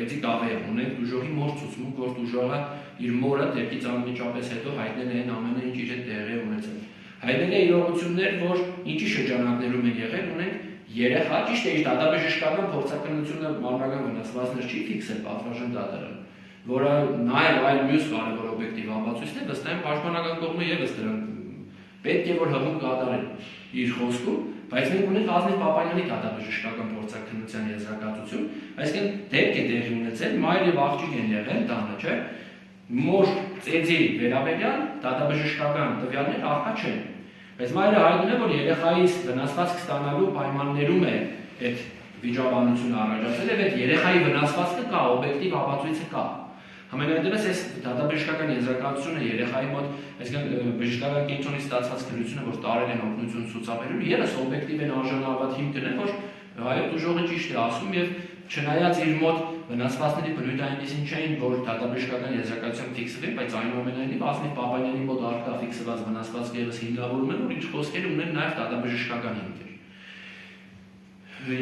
Էդի կավեյ ունենք տուժողի մոր ցուցմունք, որ տուժողը իր մորը դեպքից անմիջապես հետո հայտնել է այն ամենը, ինչ իր հետ տեղի ունեցել։ Հայտնել է իրողություններ, որ ինչի շրջանակներում են եղել, ունենք երեխա, ճիշտ է, իր դատաբժշկական փորձակնությունը մարմնական վնասվածքներ չի ֆիքսել պատվարժան դատարանը, որը նաև այլ մյուս կարևոր օբյեկտիվ ապացույցն է, վստահ եմ պաշտպանական կողմը եւս դրան պետք է որ հղում կատարել իր խոսքում, բայց մենք ունենք Ազնիվ Պապանյանի դատաբժշկական փորձակնության եզրակացություն, այսինքն դեպք է տեղի ունեցել, մայր եւ աղջիկ են եղել տանը, չէ՞։ Մոր ծեծի վերաբերյալ դատաբժշկական տվյալներ առկա չեն։ Բայց մայրը հայտնում է, որ երեխայից վնասվածք ստանալու պայմաններում է այդ վիճաբանությունը առաջացել եւ այդ երեխայի վնասվածքը կա, օբյեկտիվ ապացույցը կա։ Համենայնդեպս այս դատաբժշկական եզրակացությունը երեխայի մոտ, այսինքն բժշկական կենտրոնից ստացված քննությունը, որ տարել են օգնություն ցուցաբերելու, եւս օբյեկտիվ են արժանավորված հիմքն է, որ այո, դժողը ճիշտ է ասում եւ չնայած իր մոտ վնասվածքների բնույթը այնպեսին չէին, որ դատաբժշկական եզրակացությամբ ֆիքսվեն, բայց այնուամենայնիվ Ազնիվ Պապանյանի մոտ առկա ֆիքսված վնասվածքը եւս հիմնավորում են, որ իր խոսքերը ունեն նաեւ դատաբժշկական հիմքեր։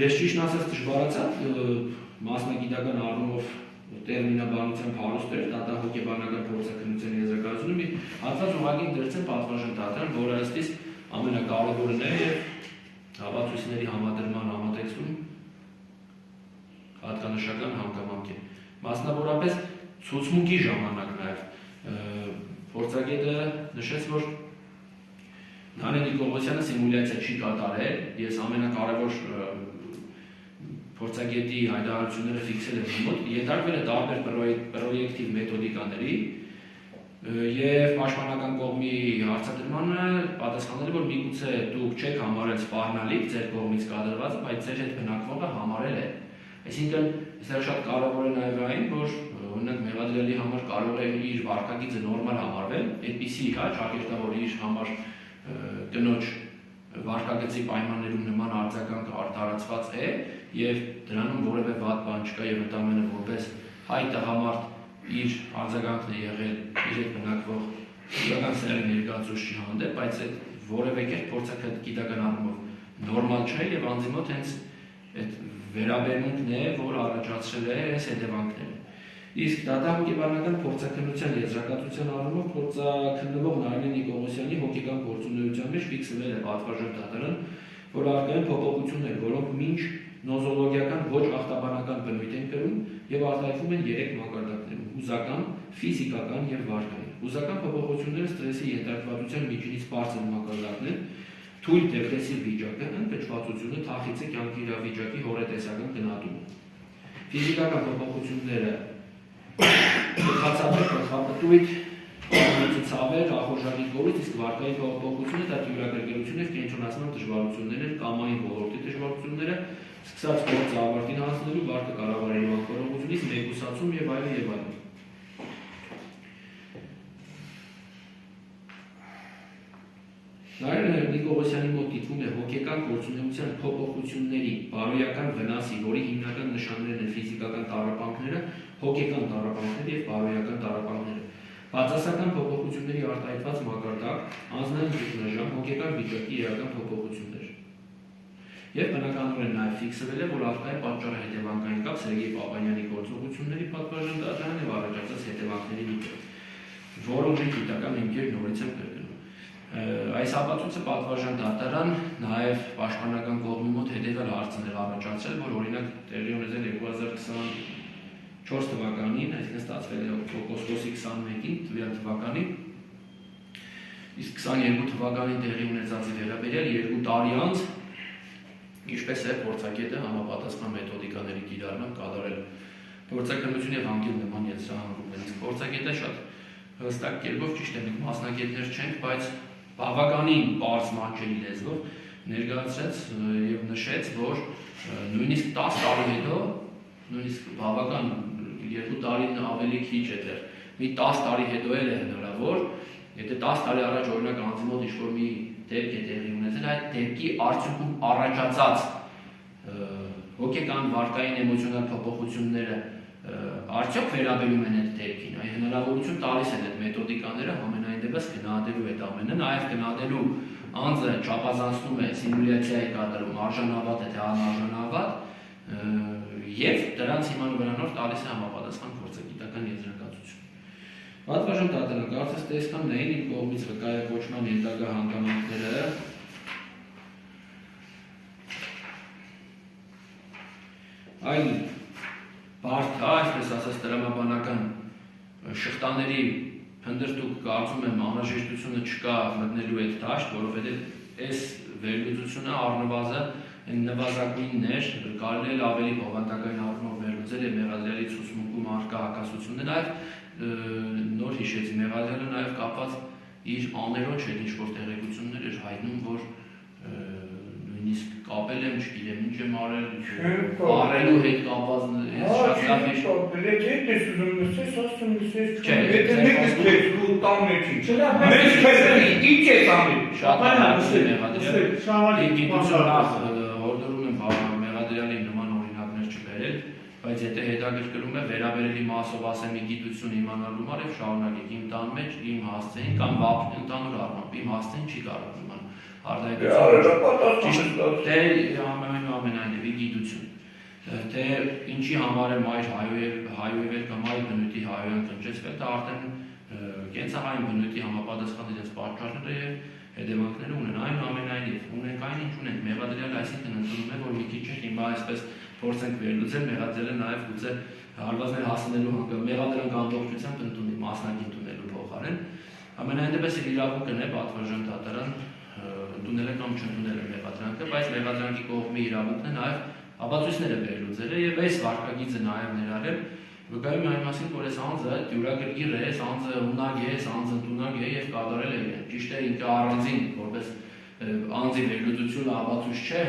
Ես ճիշտ ասած դժվարացա մասնագիտական առումով տերմինաբանությամբ հարուստ էր դատահոգեբանական փորձակնության եզրակացությունը մի հատված ուղղակի դրեցեն պատվարժան դատարան, որը ըստիս ամենակարևորն է եւ հավատությունների համադրման համատեքստում հատկանշական հանգամանք է։ Մասնավորապես ցուցմունքի ժամանակ նաեւ փորձագետը նշեց, որ Նարինե Նիկողոսյանը սիմուլյացիա չի կատարել, ես ամենակարևոր փորձագետի հայտարարությունները ֆիքսել եմ մոտ, ենթարկվել է տարբեր պրոյեկտիվ մեթոդիկաների եւ պաշտպանական կողմի հարցադրմանը պատասխանել է, որ միգուցե դուք չեք համարել սպառնալիք ձեր կողմից կատարվածը, բայց ձեր հետ բնակվողը համարել է։ Այսինքն, սա շատ կարևոր է նաեւ այն, որ օրինակ մեղադրյալի համար կարող է իր վարքագիծը նորմալ համարվել, այդպիսի, հա, ճակերտավոր իր համար կնոջ վարկագծի պայմաններում նման արձագանք տարածված է եւ դրանում որևէ վատ բան չկա եւ ընդամենը որպես հայ տղամարդ իր արձագանքն է եղել իր հետ բնակվող իրական սեռի ներկայացուցիչի հանդեպ, բայց այդ որևէ կերպ փորձագիտական առումով նորմալ չէ եւ անձի մոտ հենց այդ վերաբերմունքն է, որ առաջացրել է այս հետևանքները։ Իսկ դատահոգեբանական փորձաքննության եզրակացության առումով փորձաքննվող Նարինե Նիկողոսյանի հոգեկան գործունեության մեջ ֆիքսվել է պատվարժան դատարան, որ առկա են փոփոխություններ, որոնք մինչ նոզոլոգիական ոչ ախտաբանական բնույթ են կրում եւ արտահայտվում են 3 մակարդակներում՝ հուզական, ֆիզիկական եւ վարկային։ Հուզական փոփոխությունները ստրեսի ենթարկվածության միջինից բարձր մակարդակն են, թույլ դեպրեսիվ վիճակը, ընկճվածությունը, թախիծը, կյանքի իրավիճակի հորետեսական գնահատումը։ Ֆիզիկական փոփոխությունները բացատրել խապտույտ, ցավեր, ախորժանի կորույց, իսկ վարկային փոփոխությունը դա դյուրագրգռություն եւ կենտրոնացման դժվարություններ են, կամային ոլորտի դժվարությունները, սկսած գործը ավարտին հասնելու վարկը կառավարելու անկարողությունից, մեկուսացում եւ այլն եւ այլն։ Նարինե Նիկողոսյանի մոտ դիտվում է հոգեկան գործունեության փոփոխությունների բարոյական վնասի, որի հիմնական նշաններն են ֆիզիկական տառապանքները, հոգեկան տառապանքները եւ բարոյական տառապանքները։ Բացասական փոփոխությունների արտահայտված մակարդակ, անձնային ճգնաժամ, հոգեկան վիճակի իրական փոփոխություններ։ Եվ բնականորեն նաև ֆիքսվել է, որ առկա է պատճառահետևանքային կապ Սերգեյ Պապանյանի գործողությունների պատվարժան դատարան եւ առաջացած հետևանքների միջեւ, որոնց գիտական հիմքեր նորից են կրկնում։ Այս ապացույցը պատվարժան դատարան նաև պաշտպանական կողմի մոտ հետևյալ հարցներ առաջացրել, որ օրինակ տեղի ունեցել 2024 թվականին, այսինքն ստացվել է օգոստոսի 21-ին տվյալ թվականին, իսկ 22 թվականին տեղի ունեցածի վերաբերյալ 2 տարի անց ինչպես է փորձագետը համապատասխան մեթոդիկաների կիրառմամբ կատարել փորձաքննություն եւ հանգել նման եզրահանգումներից։ Փորձագետը շատ հստակ կերպով ճիշտ է, մենք մասնագետներ չենք, բայց բավականին պարզ մանչելի լեզվով ներկայացրեց եւ նշեց, որ նույնիսկ 10 տարի հետո, նույնիսկ բավական 2 տարին ավելի քիչ է դեռ, մի 10 տարի հետո էլ է հնարավոր, եթե 10 տարի առաջ օրինակ անձի մոտ ինչ-որ մի դեպք է տեղի ունեցել, այդ դեպքի արդյունքում առաջացած հոգեկան վարկային էմոցիոնալ փոփոխությունները արդյոք վերաբերում են այդ դեպքին, այ հնարավորություն տալիս են այդ մեթոդիկաները համենայն դեպս գնահատելու այդ ամենը, նաև գնահատելու անձը չափազանցնում է սիմուլյացիայի կատարում արժանավատ է թե անարժանավատ եւ դրանց հիման վրանով տալիս է համապատասխան փորձագիտական եզրակացություն։ Պատվարժան դատարան կարծես տեսքանն էին իմ կողմից վկայակոչման ենթակա հանգամանքները այլ բարդ է, այսպես ասած տրամաբանական շղթաների հնդրտուկ կարծում եմ անհրաժեշտությունը չկա մտնելու այդ դաշտ, որովհետև այս վերլուծությունը առնվազն նվազագույնն էր, կարելի է ավելի բովանդակային առումով վերլուծել եւ մեղադրյալի ցուցմունքում առկա հակասությունը, նաեւ նոր հիշեցի մեղադրյալը նաեւ կապված իր աներոջ հետ ինչ-որ տեղեկություններ էր հայտնում, որ նույնիսկ կապել եմ, չգիտեմ ինչ եմ արել, առելու հետ կապված շատ լավ է։ Եթե ուզում լսես, ասում լսես, եթե մեկս քեզ ու տան մեջի։ Մեծ քեզ ինչ է տանի։ Շատ լավ է մեղադրյալ։ Գիտություն նախ հորդորում եմ մեղադրյալի նման օրինակներ չբերել, բայց եթե հետաքրքրում է վերաբերելի մասով ասեմ մի գիտություն իմանալու համար եւ շարունակեք իմ տան մեջ իմ հասցեին կամ վապ ընդհանուր առմամբ իմ հասցեին չի կարող իմանալ թե ամենայնիվ գիտություն, թե ինչի համար է մայր հայոյվել կամ այլ բնույթի հայոյան կնճեցվել, դա արդեն կենցաղային բնույթի համապատասխան իրենց պատճառները եւ հետևանքները ունեն, այնուամենայնիվ ունենք այն ինչ ունենք, մեղադրյալը այսինքն ընդունում է, որ մի քիչ հիմա այսպես փորձենք վերլուծել, մեղադրյալը նաեւ գուցե հարվածներ հասնելու մեղադրանք ամբողջությամբ ընդունի, մասնակի ընդունելու փոխարեն, ամենայն դեպս իրավունքն է պատվարժան դատարան ընդունել է կամ չընդունել է մեղադրանքը, բայց մեղադրանքի կողմի իրավունքն է նաև ապացույցները վերլուծել է եւ այս վարկագիծը նաև ներառել վկայում է այն մասին, որ այս անձը դյուրագրգիռ է, այս անձը ունակ է, այս անձը ընդունակ է եւ կատարել է իրեն։ Ճիշտ է, ինքը առանձին որպես անձի վերլուծությունը ապացույց չէ,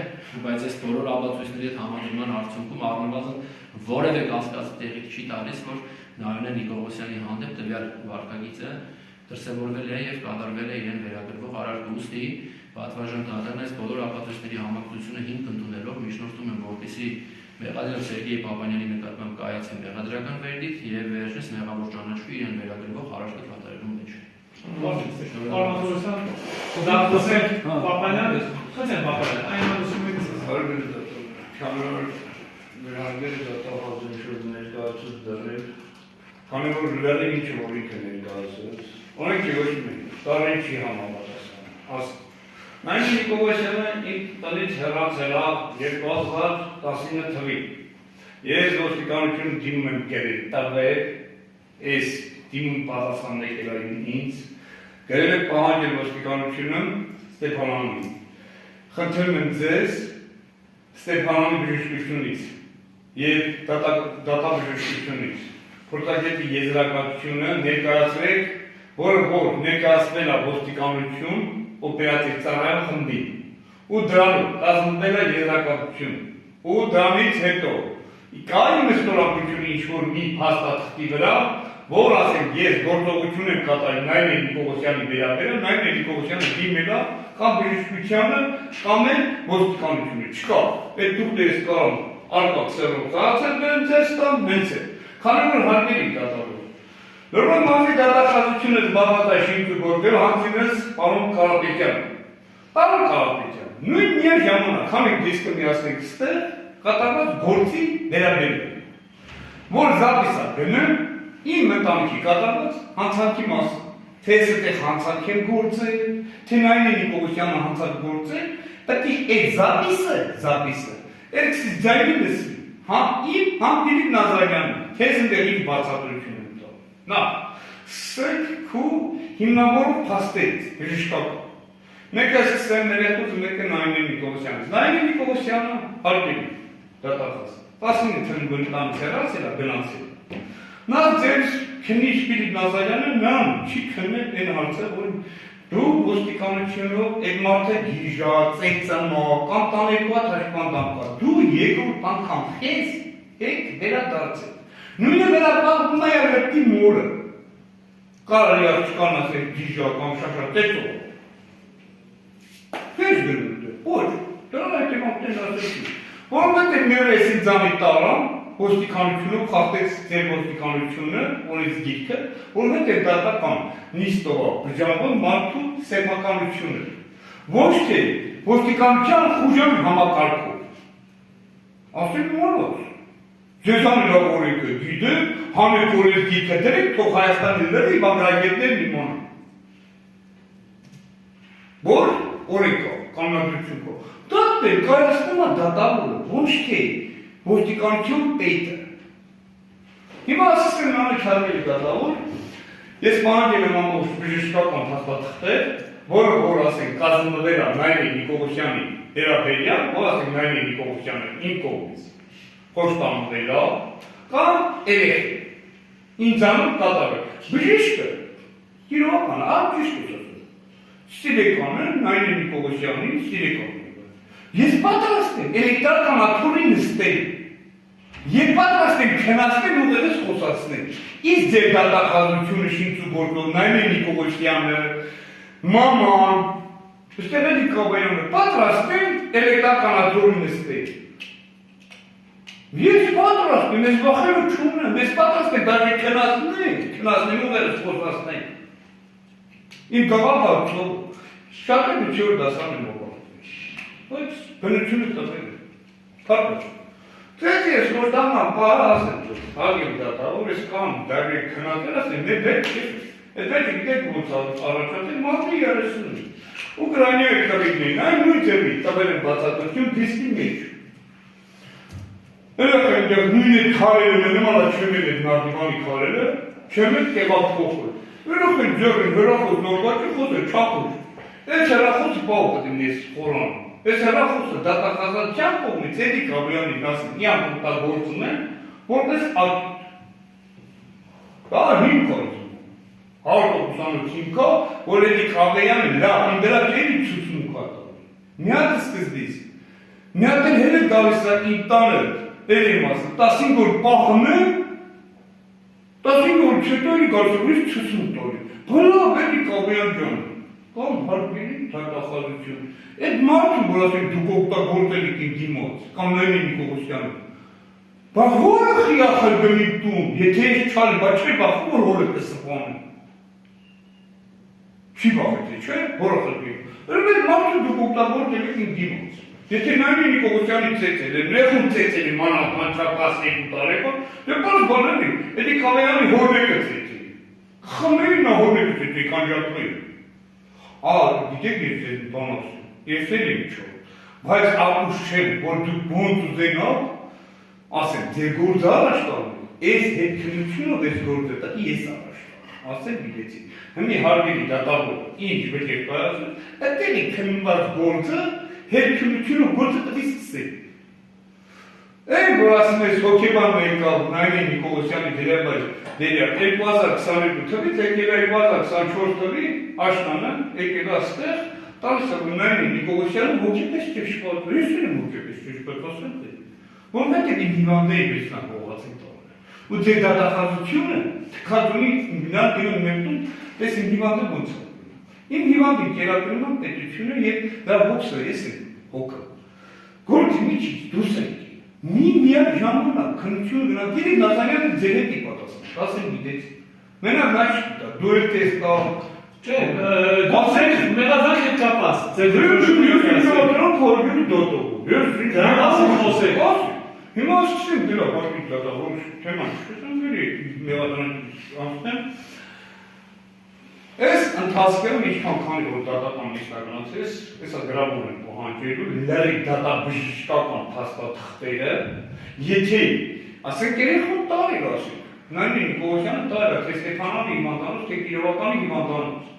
բայց այս բոլոր ապացույցների հետ համադրման արդյունքում առնվազն որևէ կասկածի տեղիք չի տալիս, որ Նարինե Նիկողոսյանի հանդեպ տվյալ վարկագիծը դրսևորվել է եւ կատարվել է իրեն վերագրվող արարք, ուստի Պատվաժան դատարանն այս բոլոր ապացույցների համակցությունը հիմք ընդունելով միջնորդում եմ, որպեսզի մեղադիր Սերգեյ Պապանյանի նկատմամբ կայացվի մեղադրական վերդիկտ եւ վերջինս մեղավոր ճանաչվի իրեն վերագրվող հարաշտ կատարելու մեջ։ Պարոն Դավթոսյան, Պապանյան, խնդրեմ Պապանյան, այն անուսումից Քանոր վերհանգերը դատապարտել շուրջ ներկայացած դրել, քանի որ լրել ինչ որ ինքը ներկայացած, օրենքի ոչ մի տարին չի համապատասխան։ Նայնի Նիկողոսյանը իմ տնից հեռացել է 2019 թվականին։ Ես ոստիկանություն դիմում եմ գերել տվել, ես դիմում պատասխան եկել ինձ, գրել է պահանջել ոստիկանությունը Ստեփանյանին։ Խնդրում եմ ձեզ Ստեփանյանի բժշկությունից եւ դատաբժշկությունից փորձագետի եզրակացությունը ներկայացրեք, որը ներկայացվել է ոստիկանություն օպերատիվ ծառայության խմբին ու դրանով կազմվել է եզրակացություն ու դրանից հետո կա իմ ստորագրությունը ինչ-որ մի փաստաթղթի վրա, որ ասենք ես գործողություն եմ կատարել Նայիրի Նիկողոսյանի վերաբերյալ, Նայիրի Նիկողոսյանը դիմել է կամ բժշկությանը կամ էլ ոստիկանությունը չկա, այդ դուք դες կարող արկակ սերով ծածել բերեմ ձեզ տան մենց է, քանի որ հարկերի դատավորում։ Նորմալ մարզի դատախազությունը զբաղված է շինքը գործել հանձինես պարոն Կարապետյան։ Պարոն Կարապետյան, նույն միայն ժամանակ, քանի դիսկը միացնենք ստեղ, կատարված գործի վերաբերյալ, որ զապիս է գնում իմ ընտանիքի կատարված հանցանքի մասը, թե ես այդտեղ հանցանք եմ գործել, թե Նայիրի Նիկողոսյանը հանցանք գործել, պետք է այդ զապիսը, երկսից ձայնի լսի, իմ Ֆիլիպ Նազարյանը, քեզ ընդեղ իմ բացատրություն եմ տալ։ Նախ, սրեք քու հիմնավորող փաստերից, բժշկական։ Մեկը սկսեմ ներեխուց, մեկը Նայիրի Նիկողոսյանից։ Նայիրի Նիկողոսյանը հարկելի, դատախազ, 19 թվականին տանից հեռացել է, գնացել է։ Նա ձեր քննիչ Ֆիլիպ Նազարյանը նրան չի քննել այն հարցը, որ դու ոստիկանությունով այդ մարդը գիժա, ծեծնա, կամ տաներկուատ հաշվանդամ կա, դու երկրորդ անգամ ես եք վերադարձել։ Նույնը վերապահվում է երրորդի մորը, կարելի աղջկան ասել գիժա կամ շաշա ծեծող։ Քեզ գնում դե, ոչ, դրան այդ եմակտեն ասեցի, որովհետև մեր էսի ձանի տարան, ոստիկանությունով խախտեց ձեր ոստիկանությունը, որից գիրքը, որովհետև դատական նիստովա բջանվող մարդու սեփականությունը, ոչ թե ոստիկանության խուժան համակարգով։ Ասել մոնոց, ձեզան լավ օրենքը գիտեք, հանեք օրենք գիրքը դրեք, թող Հայաստանի լրի բագրագետներն իմանան։ Որ օրենքա, կանոնադրություն կա, դատել կայացնում է դատավորը, ոչ թե ոստիկանություն պետը։ Հիմա ասում եմ անեք հարմելի դատավոր, ես պահանջել եմ ամբողջ բժշկական փաստաթղթեր, որը որ ասենք կազմվել է Նայիրի Նիկողոսյանի վերաբերյալ, որ ասենք Նայիրի Նիկողոսյանը իմ կողմից խոշտանգվել է, կամ երեխեք, ինձանով կատարել։ Բժիշկը, իրողական, ճիշտ է ասում, սիրեկանը Նայիրի Նիկողոսյանի սիրեկանը։ Ես պատրաստ եմ էլեկտրական աթոռի նստել, եւ պատրաստ եմ քննարկել ուղերձ խոսացնել։ Իսկ ձեր դատախազությունը շինծու գործող Նայիրի Նիկողոսյանը, մաման, Ստեփանի Կոբայանը պատրաստ են էլեկտրական աթոռի նստել։ Ես պատրաստ եմ, ես վախենու չունեմ, ես պատրաստ եմ դաժե քննարկել ուղերձ խոսացնել։ Իմ գաղափարը շատ է միջոր դասան եմ ողա։ Բայց բնությունը տվել է, կապը։ Թեթ ես որ դաման պահա ասեմ, հագեմ դատավոր ես կամ դարի քնատել ասեմ, մեր բերք չես, այդ բերք գիտեք ոնց առաջատել մարդի 30 Ուկրաինայի կավիգնին, այն նույն ձևի տվել են բացատրություն դիսկի մեջ։ Երեխեն դեղ նույն է քարերը նման է չեմել այդ նարդիմանի քարերը, չեմել կեղավ փոխել։ Երեխեն ձեղին հրախոս նորվաճը խոսը չախոս։ Այս հրախոսը պահու կտիմ ես խորան։ Այս հրախոսը դատախազատյան կողմից էդի Կաբյանին ասում, մի անգործում են, որպես ակիտ։ Դա հիմք արություն։ 128 հիմքա, որ էդի Կաբյանը լավ դրա ջերի ցուցում կատարել։ Մի հատ սկզբից։ Մի հատ էլ հենց գալիս է իմ տանը, դերի մասը, 15 օր պահում է, 15 օր չտորի գալիս ցուցում տորի։ Բլա էդի Կաբյան ջան։ կամ հարգելի դատախազություն։ Այդ մարդը, որ ասենք դուք օգտագործել եք իմ դիմաց, կամ Նայնին Նիկողոսյանը, բա որը խիախր գնի տուն, եթե ես չալի, բա չէ բախում, որ հորը կսպանում։ Չի բախեցի, չէ, որը խրգի։ Այդ մարդը դուք օգտագործել եք իմ դիմաց։ Եթե Նայնին Նիկողոսյանի ծեցել է, նեղում ծեցել է մանավանչապաս 2 տարեկան, դե պարզ բանել է, էդի Կալայանի հորմեկը ծեցել է։ Խմերին նա հորմեկը ծեցել է, կանջատվել է։ Գիտեք ես ձեզ բան ասում, ես էլ եմ չոր, բայց ապուշ չեմ, որ դուք բոնց ուզենալ, ասեմ, ձեր գործը առաջ տալու, ես հետքնությունով ես գործը տա, ես առաջ տալու, ասեմ գիտեցի, հմի հարգելի դատավոր, ինչ պետք է կայացում, այդտեղ է քննված գործը, հետքնությունով գործը տվի սկսել։ Այն որ ասում ես հոգեբան մեկալ Նայնին Նիկողոսյանի դերաբար 2022 թվից եկել 2024 թվի աշնանը եկել աստեղ տալիս է որ Նայնին Նիկողոսյանը հոգեպես ճշմարտ ես եմ հոգեպես ճշմարտ ասեմ թե որ մենք էլ հիվանդների բեսնան կողացին տալը ու ձեր դատախազությունը քադունի մնալ գնում մեկտուն պես իմ հիվանդը ոնց է իմ հիվանդի կերակրում եմ պետությունը և դա հոգսը ես եմ հոգը գործի միջից դուս եք մի միակ ժամանակ քննություն գնալ, դիրեք Նազարյանը ձեր հետ պատասխան, ասեմ գիտեց, մենակ նա չգիտա, դու էլ տես տալ, չէ, մեղազանք հետ կապած, ձեր դրոն փորգյունի դոտողու, խոսեք, հիմա ասկսեմ դրա պաշպիտ դատավոր թեման, չկսեմ վերի մեղազանք անցնեմ, ես ընթացքերում ինչքան քանի որ դատական իսկականացես, եսա գրավում են պոհանջելու, լերի դատաբժշկական փաստաթղթերը, եթե, ասենք երեխոն տարիր ասենք, Նայնին Նիկողոսյանը տարիր, թե Ստեփանովի հիվանդանոց, թե Կիրովականի հիվանդանոց,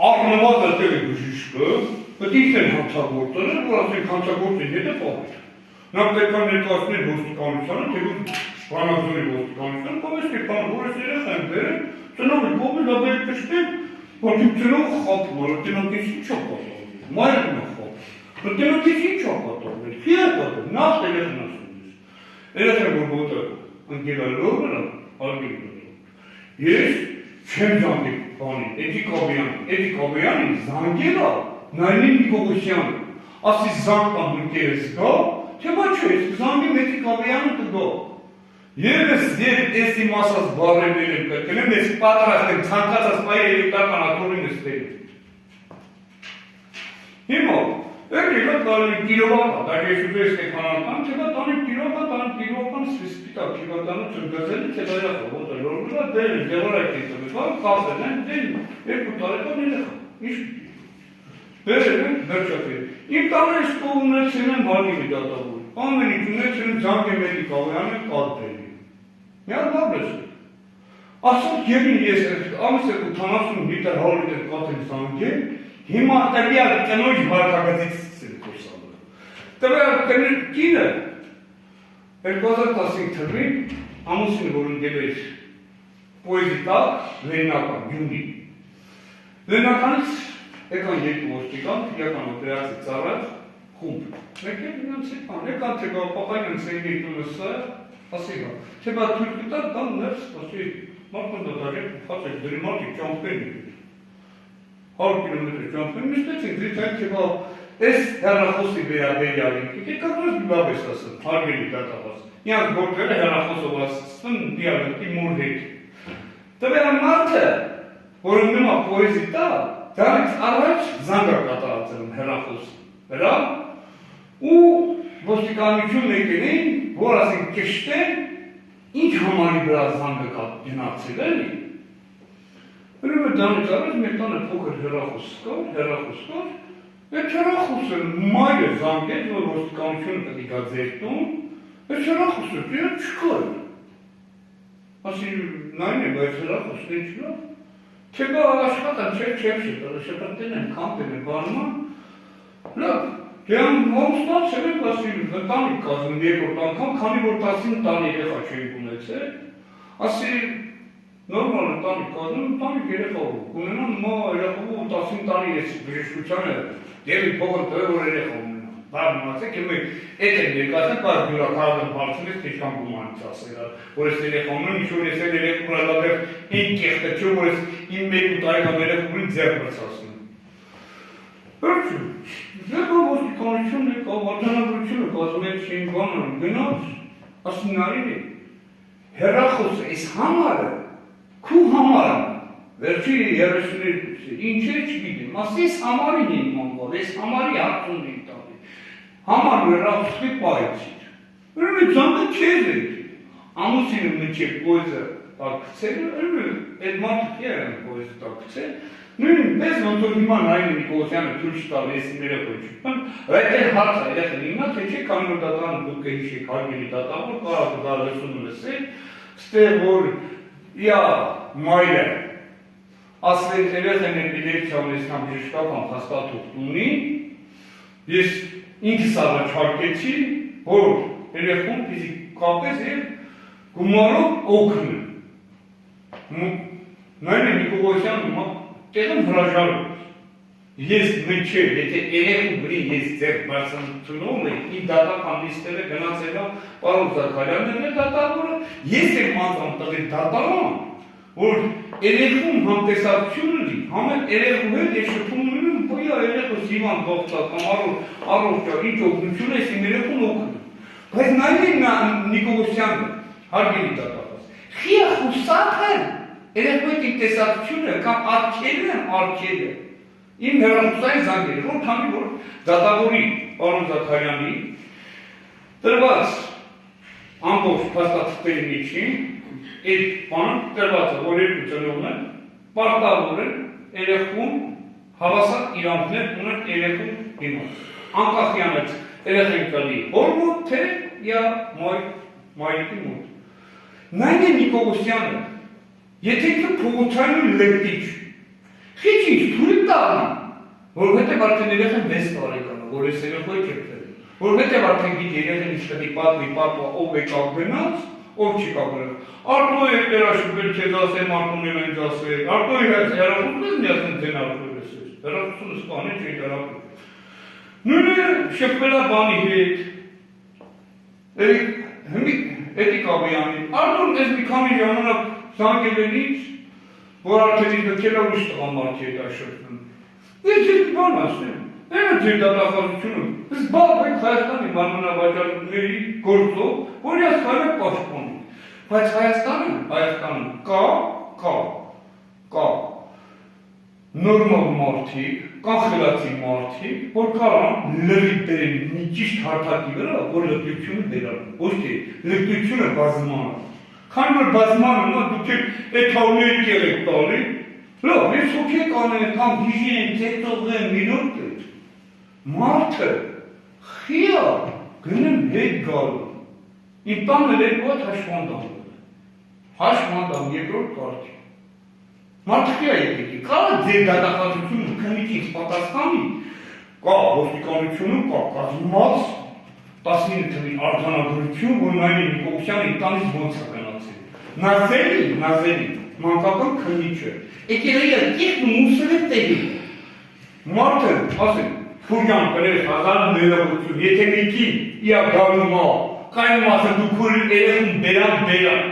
առնված դատել է բժիշկը, պետք է հանցագործները, որ ասենք հանցագործին հետ է պահել, նա պետք է ներկայացնել ոստիկանությանը, թե Շպանազորի ոստիկանությանը, կամ է Ստեփանով, որ ես երեխա եմ բերել, ծնողի կողմը լաբել կշտեմ, որ դուք ծնող խապում, որ տնոքից ինչ չա կատարվել, մայրն է խապում, որ տնոքից ինչ չա կատարվել, չի է կատարվել, նախ երեխան ասում ես, երեխան որ ոտը ընկելալով նրան, արգել նրան, ես չեմ զանգել բանին, Էդի Կաբեյանին զանգել է Նայնին Նիկողոսյանը, ասի զանգ կամ ընկերս գա, թե բա չէ, զանգեմ Էդի Կաբեյանը կգա, Ես ես իմ ասած բարերներ եմ կրկնեմ, ես պատրաստ եմ ցանկացած պայ էլեկտրական աթոռին նստելու։ Հիմա, եկել է տանի Կիրովակա, դա ես ուզում Ստեփանական, թե դա տանի Կիրովական սպիտակ հիվանդանոցը գծել է, թե դա երախա, ոտը լորգուլա դել է, դեղորայք է ծվեցվան, կասել են, դել, 2 տարեկան երախա, ինչ բերել են, վերջակել։ Իմ տանը ես կողմնեցին եմ հարգելի դատավոր, ամենից ունեցին զանգեմ Էդի Կաբեյանը կարգել։ Միան լավ ես, ասոք գերին ես ամիս եք 80 լիտր 100 լիտր կաթել զանգել, հիմա տվյալ կնոջ վարկագծից սկսել կուրսալը։ Տվյալ կինը 2015 թվին ամուսինը որ ընկել էր պոեզի տակ Լեննական, Գյումրի։ Լեննականից եկան 2 ոստիկան, իրական օպերացիա ծառայ խումբ։ Եկել նրանց հետ բան, եկան թե պապային ընցեին տունսը ասիգա, թե բա թուրքտա դան ներս, ասի մարդն դա դարեք փածել դրի մարդիկ ճամփեն 100 կիլոմետր ճամփեն նստեցին դիթայ թե բա էս հեռախոսի վերաբերյալին դե կակրոս լավ ես ասում հարգելի դատախազ իրանք գործերը հեռախոսով ասում դիալոգի մոր հետ տվյալ մարդը որ նույնա պոեզի տա դրանից առաջ զանգա կատարածում հեռախոս վրա ու ոստիկանություն եկել որ ասենք կշտեն ինչ համարի վրա զանգը գնացել էլի ուրեմն դրանից առաջ մեր տանը փոքր հեռախոս կար այդ հեռախոսը մայրը զանգեց որ ոստիկանությունը պետք է գա ձեր տուն այդ հեռախոսը դեռ չկար ասի նայն է բայց հեռախոսն ինչ լավ թե բա աշխատան չէ շփրտեն են կամպեն են բանում լավ Դեան ոնցնացել եք ասի ընտանիք կազմում երկրորդ անգամ, քանի որ 10 տարի երեխա չենք ունեցել, ասի նորմալ ընտանիք կազմում, ընտանիք երեխա ունենան, մա երեխա 10 տարի ես բժշկությանը դեպի փոքր տեղ որ երեխա ունենան։ Բավ մնացեք, եմ էդ են ներկայացնել, բայց բյուրաքարատն բարձրից ինչքան գումանից ասել, որ ես երեխա ունեմ, ինչ որ ես երեխա ունալավեր 5 կեղտը չէ, որ ես իմ 1 տարեկան երեխա ունի ձեռքս ասում։ Վերջում, դեպը ոստիկանությունն է, կամ արձանագրությունը կազմեցին բանան գնաց, ասին նարին է, հեռախոսը, այս համարը, քու համարը, վերջի 32-ը, ինչ է չգիտեմ, ասի այս համարին են մանվել, այս համարի հարցումն են տալի, համարն հեռախոսի պայեցիր, ուրում է ծանքը չեզ է, ամուսինը մնչև կոյզը տակցել, ուրում է այդ մարդիկ են կոյզը տակցել, նույն մեզ ոնց որ հիմա նայում Նիկոլոսյանը թույլ չտալ ես ներեխոյ չպան, այդ հարց է երեխն հիմա թե չէ քանի որ դատան դուք հիշեք հարգելի դատավոր կարող դա լսում լսել, ստեղ որ իա մայրը ասել երեխան էպիլեպսիան եսնամ բժշկական հաստատող ունի, ես ինքս առաջարկեցի, որ երեխուն ֆիզիկապես եւ գումարով օգնում։ Նայում Նիկոլոսյանը տեղում հրաժարում ես մնչև, եթե երեխու գրի ես ձեր բարձանությունում է, իմ դատական լիստերը գնացել եմ պարոն Զաքարյանն է դատավորը, ես եմ անդամ տղի դատարան, որ երեխում համտեսակցությունը լի, համեն երեխու հետ ես շփում ունեմ, պոյա երեխու սիվան ողջա կամ առողջա, ինչ օգնություն ես իմ երեխուն օգնում, բայց նայում Նիկոլոսյանը, հարգելի դատավորս, խիա խուսակ են, երեխու հետ իմ տեսակցությունը կամ արգելը, իմ հեռախոսային զանգերը, որ քանի որ դատավորի պարոն Զաքարյանի տրված ամբողջ փաստաթղթերի միջին այդ բանը տրված է, որ երկու ծնողն են, պարտավոր են երեխուն հավասար իրավունքներ ունեն երեխուն դիմաց։ Անկախ յանից երեխան կլի հոր մոտ թե յա մայրիկի մոտ։ Նայեն Նիկոլոսյանը, եթե ինքը փողոցային լեկտիչ Քիչ թույլ տալի, որովհետև արդեն երեխան 6 տարեկան է, որ ես երեխայի չեպել, որովհետև արդեն գիտ երեխան իշխանի պատմի պապա ով է կապ գնաց, ով չի կապ գնաց, արդո է տերաշուպել չեզ ասեմ, արդոն եմ ինձ ասել, արդո է հեռախոսն ես միասին ձեն արդոյր ես ես, հեռախոսն սպան է չէի հեռախոս, նույն է շպվելա բանի հետ, հետի կավիանին, արդոն ես մի քանի ժամանակ զանգելենից, որ արդեն ինքը կելա ուրիշ տղամարդի հետ աշխրտում։ Ես ես բան ասեմ, Այն ձեր դատախազությունը, զբաղ եք Հայաստանի մանրավաճառությունների գործով, որ ես կարել պաշտպանում։ Բայց Հայաստանում կա նորմալ մարդիկ, կանխելացի մարդիկ, որ կարան լրիվ բերեն մի ճիշտ հարթակի վրա, որ լրտությունը բերան, ոչ թե լրտությունը բազմանը։ Քանի որ բազմանը դուք այդ հավները կերեք տալի, լավ, ես հոգեք անեն, կամ հիժեն, ծետողեն, մինոտ է, մարդը, խիա, գնեմ հետ գալու, իմ տանը լերկու այդ հաշվանդամ երկրորդ կարգի, մարդը կիա ետիքի, կա ձեր դատախազությունը քնիչից պատասխանի, կա ոստիկանությունը, կա կազմած, 19 թվի արձանագրություն, որ նայնի Նիկոլոսյանը ինտանից ոնց է գնացել, նազելի, մանկական քնիչը, եկելեյը կիղն ու մուսր է տեղի, մարդը, ասեմ, Ֆուրյան կրեր հազարը ներողություն, եթե միկի իա գարումա, կայնում ասեմ դու քուրի երեղում բերան,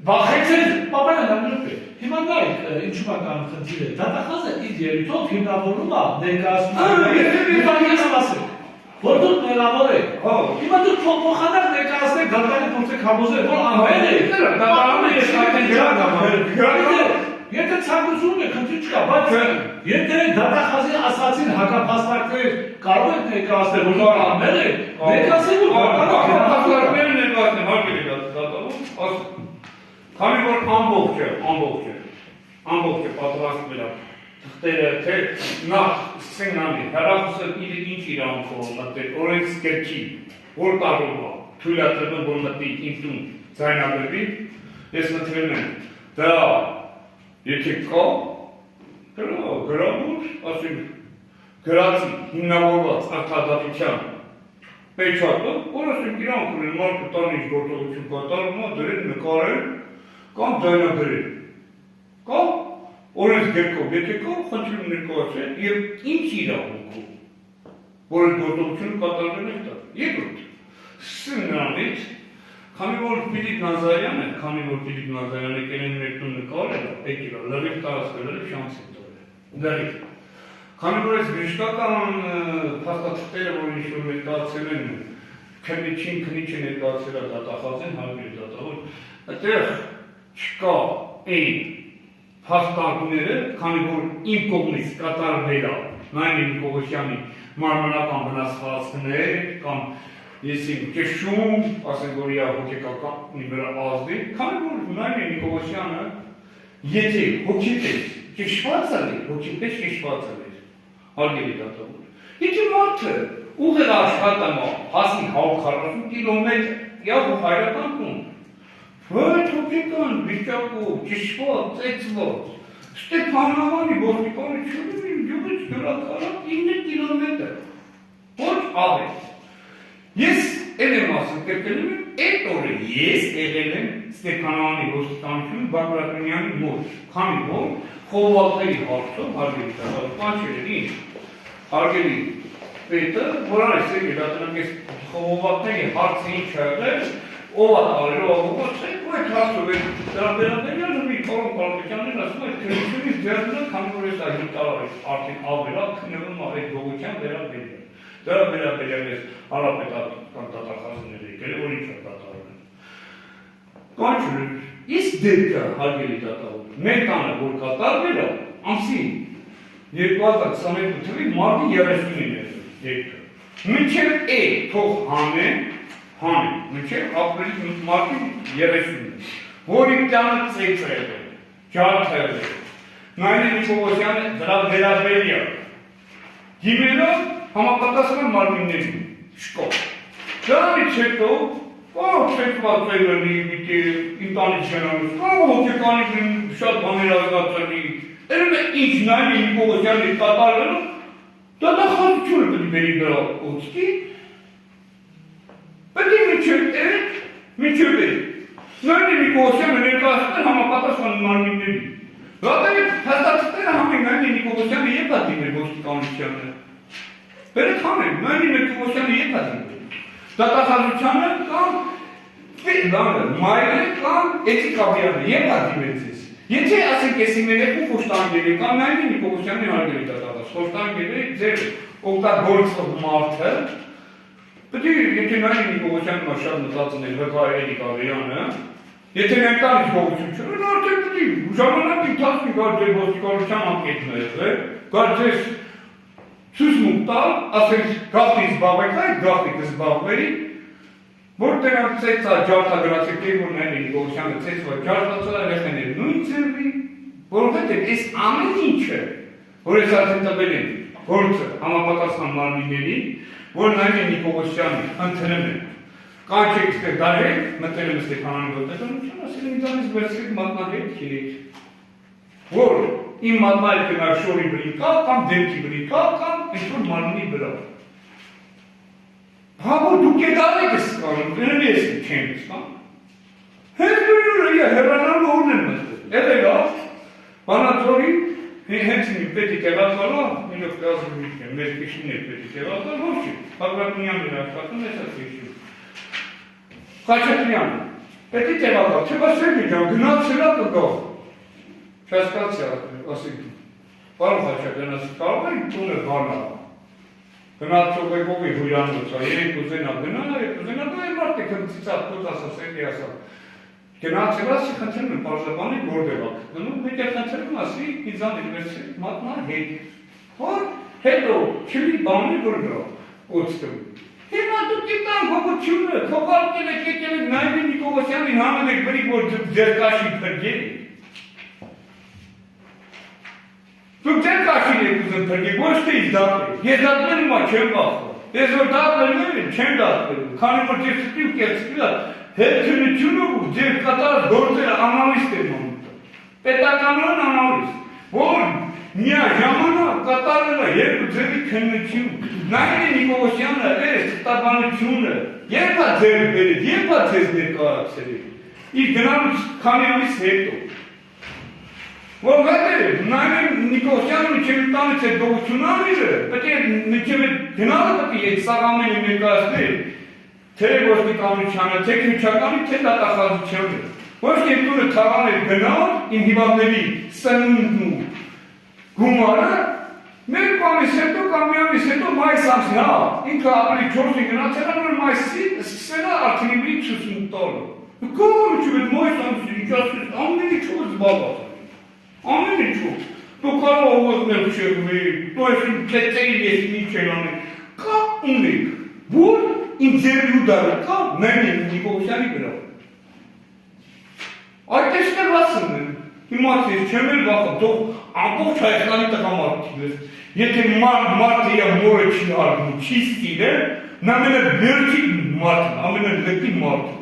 բախեցել, Պապայանը նամնուկ է, հիմա նայք ինչու մական խնդիր է, դատախազը իր երիտով հիմնավորում է ներկայացնում, որ դուք ներավոր եք, հիմա դուք փոխանակ ներկայացնեք դատարանի փորձեք համոզել, որ ամեն է, դատարանը ես արդեն գրական Եթե ցանկությունում եք, խնդիր չկա, բայց եթե դատախազի ասացին հակափաստարկներ կարող եք ներկայացնել, որ ամեն է, ներկայացել ու հակափաստարկներ ներկայացնեմ, հարկելի դատավոր, քանի որ ամբողջ է պատրաստվել է թղթերը, թե նախ սկսենանի, հեռախոսը ինչ իրանքով մտել, օրենքս կերքի, որ տարում է, թույլատրվում որ մտի իմ տուն ձայնագրվի, ես մտվել եմ, դա եթե կա, գրավոր, ասում, գրացի, հիմնավորված արտադատության պեչատը, որ ասում, իրանք ունեն մարդը տան ինչ գործողություն կատարում է, դրել, նկարել, կամ ձայնագրել, կա, օրենս գերքով, եթե կա, խնդրում ներկայացել և ինչ իրավունքով, որ այդ գործողությունը կատարվել է դա, երկրորդ, սկսում նրանից, Քանի որ Ֆիլիպ Նազարյանը կերեն մեկնում նկարել է, եկել է, լրիվ տարածքը, լրիվ շանց է տորել, լրիվ։ քանի որ այս բժշկական փաստաթղթերը, որ ինչ-որ ներկայացել են, քնիչը ներկայացել է դատախազին, հարգելի դատավոր, այդտեղ չկա այն փաստարկները, քանի որ իմ կողմից կատարվել է Նայնի Նիկողոսյանի մարմնական վնասվածքներ կամ ես իմ ճշում, ասենք որ իա հոգեկանի վրա ազդի, քանի որ Նայնի Նիկողոսյանը եթե հոգեպես ճշված է, հոգեպես ճշված է, հարգելի դատավոր, եթե մարդը ուղղել աշխատում է հասնի 140 կիլոմետր, իա հայրական տուն, Այդ հոգեկան վիճակով, ճշված, ծեծված, Ստեփանավանի ոստիկանը չունի իմ գյուղից գրակարակ 9 կիլոմետր, ոչ ավել։ Ես եմ ասում կրկնում եմ, այդ օրը ես եղել եմ Ստեփանավանի ոստիկանություն Բագրատունյանի մոտ, քանի որ խողովակների հարցով, հարգելի դատավոր, կանչել էր ինձ, հարգելի պետը, որ այս եկել այս խողովակների հարցը ինչ եղել, ով է տարել, ով է ու այդ հարցով է դրա վերաբերյալ մի կողմ կարգականներ ասում այդ քննությունից ձեռնը, քանի որ ես այդ տարած արդեն ավելա քննվում է այդ գողության վերաբերյալ։ Դրա վերաբերյալ ես հարապետական դատախազները եկել, որ ինչ է կատարվում։ Կանչում ես դեպքը հարգելի դատավոր, մեր տանը որ կատարվել է, ամսին 2022 թվականի մարտի 30-ին է դեպքը։ Մինչև այդ թող հանեն, մինչև ապրիլի մարտի 30-ին, որ իմ տանը ծեծել է, ջարդել է, Նայնի Նիկողոսյանը դրա վերաբերյալ, դիմելով համապատասխան մարմիններին, շկով։ Դրանից հետո, կարող չեկված վերնի ինտանից շենանուց, կարող հոգեկանի շատ բաներ ազգացանի, երբ է ինչ Նայնի Նիկողոսյանի կատարվելով, դատախազությունը պետք է բերի դրա օծքի, պետք է մինչև Նայնի Նիկողոսյանը ներկայացնել համապատասխան մարմինների։ Ռադերի հաստատները համեն Նայնի Նիկողոսյանը եկա դիմել ոստիկանությանը։ Բերեք համեն, Նայնի Նիկողոսյանը եկա դիմել։ Դատախազությանը կամ մայրը կամ էթիկաբյանը եկա դիմել ձեզ։ Եթե ասենք ես իմ երեքու խոշտանգել եք, կամ Նայնի Նիկողոսյանի հարգելի դատախազ, խոշտանգել եք ձեր օգտագործող մարդը, պետք է եթե Նայնի Նիկողոսյանը շատ մտածնել վկայելի Կավեյանը, եթե մենք տանից գողություն չունեն, արդեն պետք է ժամանակ ընթացքի գար ձեր ոստիկանության անկետն է, գար ձեզ ցույց տալ, ասենք գաղտնի զբաղվեք, այդ գաղտնի կզբաղվեի, որ դրանք ծեծա ջարդագրացեք, որ Նայնի Նիկողոսյանը ծեծվա ջարդացել երեխաներ նույն ձևի, որովհետև այս ամեն ինչը, որ ես արդեն տվել եմ գործը համապատասխան մարմինների, որ Նայնի Նիկողոսյանը ընդունում է կանչեք ստեղ դարեք, մտել եմ Ստեփանանի ոստիկանություն, ասել եմ ինձանից վերցրեք մատնահետ քիրեք, որ իմ մատնահետը շորի վրի կա, կամ դեմքի վրի կա, կամ ինչ-որ մարմնի վրա։ Հա որ դուք եք արեք սկանում, դրեմ ես չեմ սկան։ Հետ դուրը հեռանալու օրն եմ մտել, եղել ա, բանատորի, հենց մի պետի կեղածալա, մինով կազում իմ, մեր կիշիներ պետի կեղածալ, ոչ չի, Բագրատունյանն աշխատում ես ասեշում։ Խաչատրյանը, պետի տեղակալ, չէ բասերնի ջան, գնացելա կգավ, չասկացյա, ասենք, պարոն Խաչատրյան, ասենք, կարող է տունը բանա, գնացող եկովի հույրանոցա, երեք ուզենա գնանա, երեք ուզենա, դա է մարդ է կնցիցատ, կոտ ասասելի ասա, գնացելա, ասի խնդրում եմ պարզաբանի գորդեղակ, գնում մեկ է խնդրում, ասի, ինձան էլ վերցրեք, մատնա հետ, որ հետո չլի բանի որ գրա, օծտում, Հիմա դուք իտան հոգությունը, խողարկել եք եկել եք Նայնի Նիկողոսյանին հանել եք բրիկ, որ ձեր կաշի փրկել եք։ Դուք ձեր կաշին եք ուզում փրկել, ոչ թե ինձ դատել։ Ես դատվել հիմա չեմ բախվում։ Ես որ դատվել եմ, չեմ դատվել։ Քանի որ ձեր ստի ու կերծվիլա, հետքնությունը ու ձեր կատարած գործերը անալիստ են անում։ Պետականորեն անալիստ, որ միա ժամանակ կատարվել է երկու ձևի քննություն։ Նայնի Նիկողոսյանը այս տաբանությունը երբ է ձեր բերել, երբ է ձեզ ներկայացել իր գնալուց քանի ամիս հետո։ Որովհետև Նայնի Նիկողոսյանը մինչև տանից այդ գողություն անելը, պետք է մինչև այդ գնալը պետք է այդ սաղամենը ներկայացնել, թե ոստիկանությանը, թե քննչականի, թե դատախազությանը։ Ոչ թե տունը թաղանել գնալ, իմ հիվանդների սնունդն ու գումարը Մեր բանից հետո կամ միամից հետո մայիս ամսին, հա, ինքը ավելի 4-ին գնացել են, որ մայիսի սկսել է արդյունի ցույցում տալը։ Կողմը չուղետ մայիս ամսին, ինչ ասել, ամեն ինչով զբաղված է։ Ամեն ինչով։ Դու կարող ուղղել չեղվի, դու ես իմ կետերի ես ինչ են անել։ Կա ունեք, որ իմ ձերելու դարը կա, մեն եմ Նիկողոսյանի վրա։ Այդ էստեղ ասում եմ, հիմա ես չեմ էլ վախը, թող ամբողջ Հայաստանի տղամարդիկ ես, եթե մարդը և մորը չի արվում, չի ստիրել, նա ամենավերջի մարդն, ամենալեպի մարդն,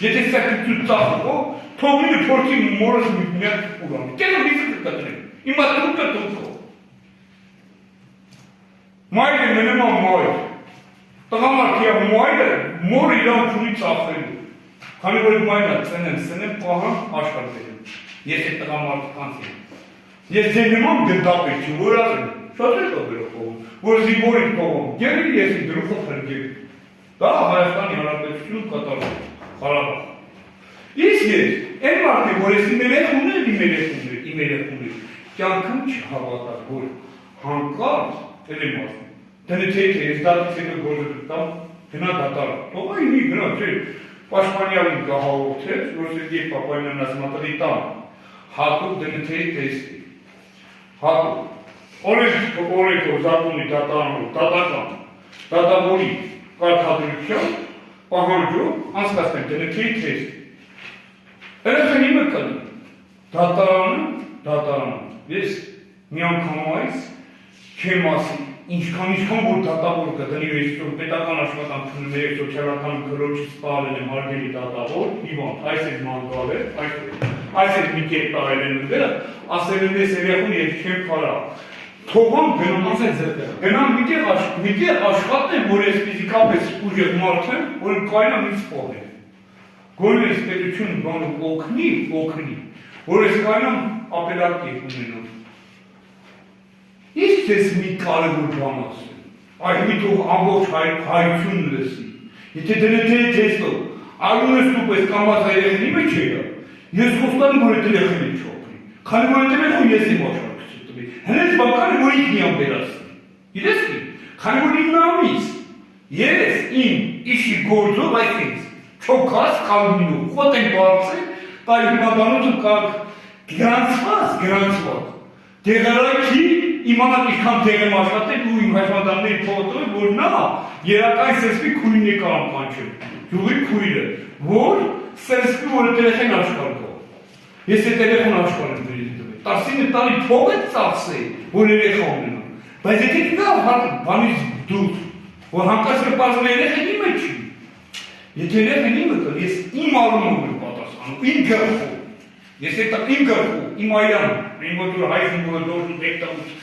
եթե սակություն ծախով, թողնի փորձի մորս միակ ուրան, կենը միզը կկտրեմ, հիմա թուկը թուկով։ Մայրը մնում եմ մայր, տղամարդի և մայրը մորը իրան չունի ծախելու, քանի որ մայրը ծնեմ պահան աշխարհվելում, ես է տղամարդի կանցին։ Ես ձեր նման գնդապեր չի, որ ասեմ, շատ է տողերով կողում, որ զիբորին կողում, գերի ես իմ դրուխով խրգել։ Դա Հայաստանի Հանրապետություն կատարում, Ղարաբաղ։ Իսկ ես, այն մարդը, որ ես իմ երեխուներ, կյանքում չհավատար, որ հանկարծ, էլ եմ ասում, դնը թե ես դատից հետո գործը տամ, գնա դատարա, թողա իմի գնա, չէ, պաշտպանյալին կահաղորդեց, որ Սերգեյ Պապայանն ասմատալի տամ, հատուկ դնը թե տեսի, հատուկ, օրենքով զատունի դատական, դատավորի կարգադրության, պահանջով, անցկացնեմ դնը թե տեսի, երեխեն իմը կլի, դատարանը, ես մի անգամայից չեմ ասի, ինչքան որ դատավոր կդնի այսօր պետական աշխատանքն է սոցիալական քրոջից սպառել եմ հարգելի դատավոր, հիվանդ, այս է մանգալը, այս է մի կերպ տարել են ուտերը, ասել են ես երեխուն ես չեմ քարա։ Թողամ գնամ միտեղ աշխատեմ, որ ես ֆիզիկապես ուժեղ մարդ եմ, որ կայնամ ինձ սպառել։ Գոնե ես պետություն բանում օգնի, որ ես կայնամ ապելակտիվ ունենամ։ Իսկ ես մի կարևոր բան ասեմ, այլ մի թող ամբողջ հայությունն լսի, եթե դնը թե տեսնով, արում ես դուք ես կամաց երեխնի մեջ եղա, ես խոստանում որ այդ երեխնի չոպրի, քանի որ այդ երեխուն ես իմ աշխարհքից տվի, հենց բականը որ ինքնիան վերացնի, գիտես კი, քանի որ իմ նամից, ես իմ իշի գործով այսպես, չոքած կալմինով, խոտ են բարձել, կայ հիմադանոցում կակ գրանցված, դեղարայքի իմանալ ինչքան դեղ եմ աշխատել ու իմ հայրվանդանների փողոցով, որ նա երական սերսպի քույրին է կարամ կանչել, յուղի քույրը, որ սերսպի որ երեխեն աշխարհով։ Ես այդ երեխան աշխարհ եմ դրել տվել, 19 տարի փող է ծախսել, որ երեխա ունենամ, բայց եթե նա բանից դուրս, որ հանկարծ կպարզվի երեխեն իմը չի, եթե երեխեն իմը կլ, ես իմ արումով եմ պատասխանում, իմ գլխով, ես այդ իմ գլխով, իմ այրան, իմ որ հայրն որ դուրս եկտամուց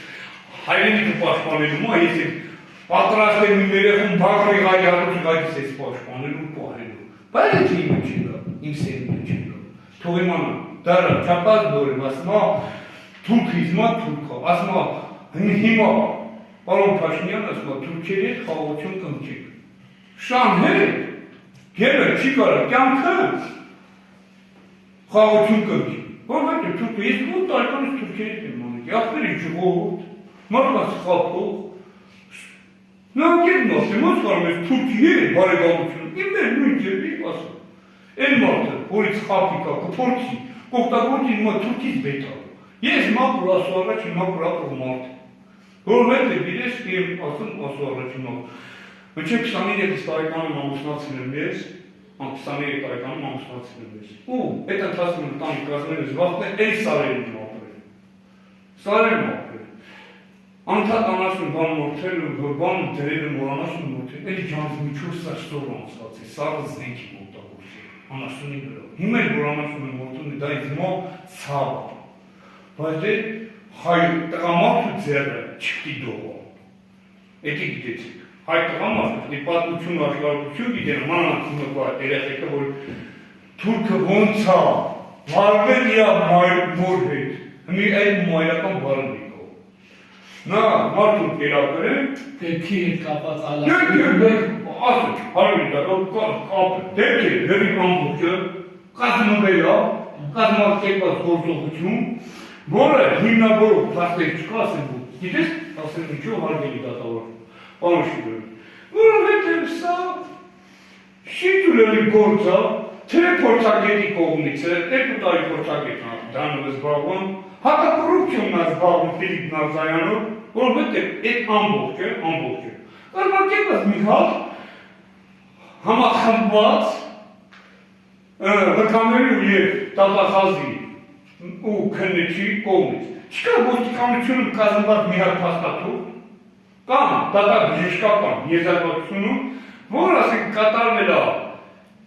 հայրենիքը պաշտպանելու, ես եմ պատրաստ եմ իմ երեխուն բաղրի հայրարություն գայից ես պաշտպանելու պահելու, բայց եթե իմը չի դա, իմ սերունը չի դա, թող իմանա, դարա չապած դորեմ, ասմա թուրքիզմա թուրքա, ասմա հիմա, պարոն Փաշինյան ասմա թուրքերի հետ խաղաղություն կնքեք, շան հետ, գելը չի կարա, կյանքը խաղաղություն կնքի, որ հայտը թուրքը, ես ո տարիկանից թուրքերի հետ եմ մանեք, ախպերի չղողոտ, մարդաս խապող, նա կետն ասեմ, ոնց կարում ես թուրքի հետ բարեկամություն, իմ մեր նույն ձևի ասում, են մարդը, որից խապի կա, կփորձի, կօգտագործի հիմա թուրքից բետալ, ես մապր ասու առաջ մապր ապրող մարդ, որ հետ է գիտես եմ ասում ասու առաջ մապր, մինչև 23 տարեկանում ամուսնացել եմ ես, 23 տարեկանում ամուսնացել եմ ես, ու այդ ընթացքում ընտանիք կազմելուց վաղն է էլ սարերին ապրել, սարերին ապրել, անդհատ անասուն բան մորթել, բան դրել մորանասուն մորթել, էլի ջանց մի 4 սար ստոր անցված է, սարը զենքի մոտավորել, անասունի վրա, հիմա էլ որ անասուն է մորթում, դա ինձ մո ցավ, բայց է հայ տղամարդու ձեռը չպիտի դողա, էդի գիտեցիք, հայ տղամարդու պատմություն աշխարհություն գիտեն, մանանցումը բա երեխեքը, որ թուրքը ոնց է, վարվել իր մոր հետ, մի այդ մայրական բարն է, նա մարդուն կերակրել, դեպքի հետ կապած ասում, հարվի դարով կապ, դեպքի հերի ամբուջը, կազմվել է, կազմակերպած գործողություն, որը հիմնավորող փաստեր չկա, ասեմ, Գիտես, ասեմ ինչու հարգելի դատավոր, պարոն Շուկյան, որովհետև սա շիթուլերի գործը, թե փորձագետի կողմից է, 2 տարի փորձագետն դրանով է զբաղվում, հակակոռուպցիոնն է զբաղվում Ֆիլիպ Նազարյանով, որովհետև այդ ամբողջ է։ Կազմակերպված մի հատ համախմբված վկաների և տատախազի ու քննիչի կողմից։ Չկա ոստիկանությունում կազմված մի հատ փաստաթուղթ, կամ դատաբժշկական եզրակացությունում, որ ասենք կատարվել է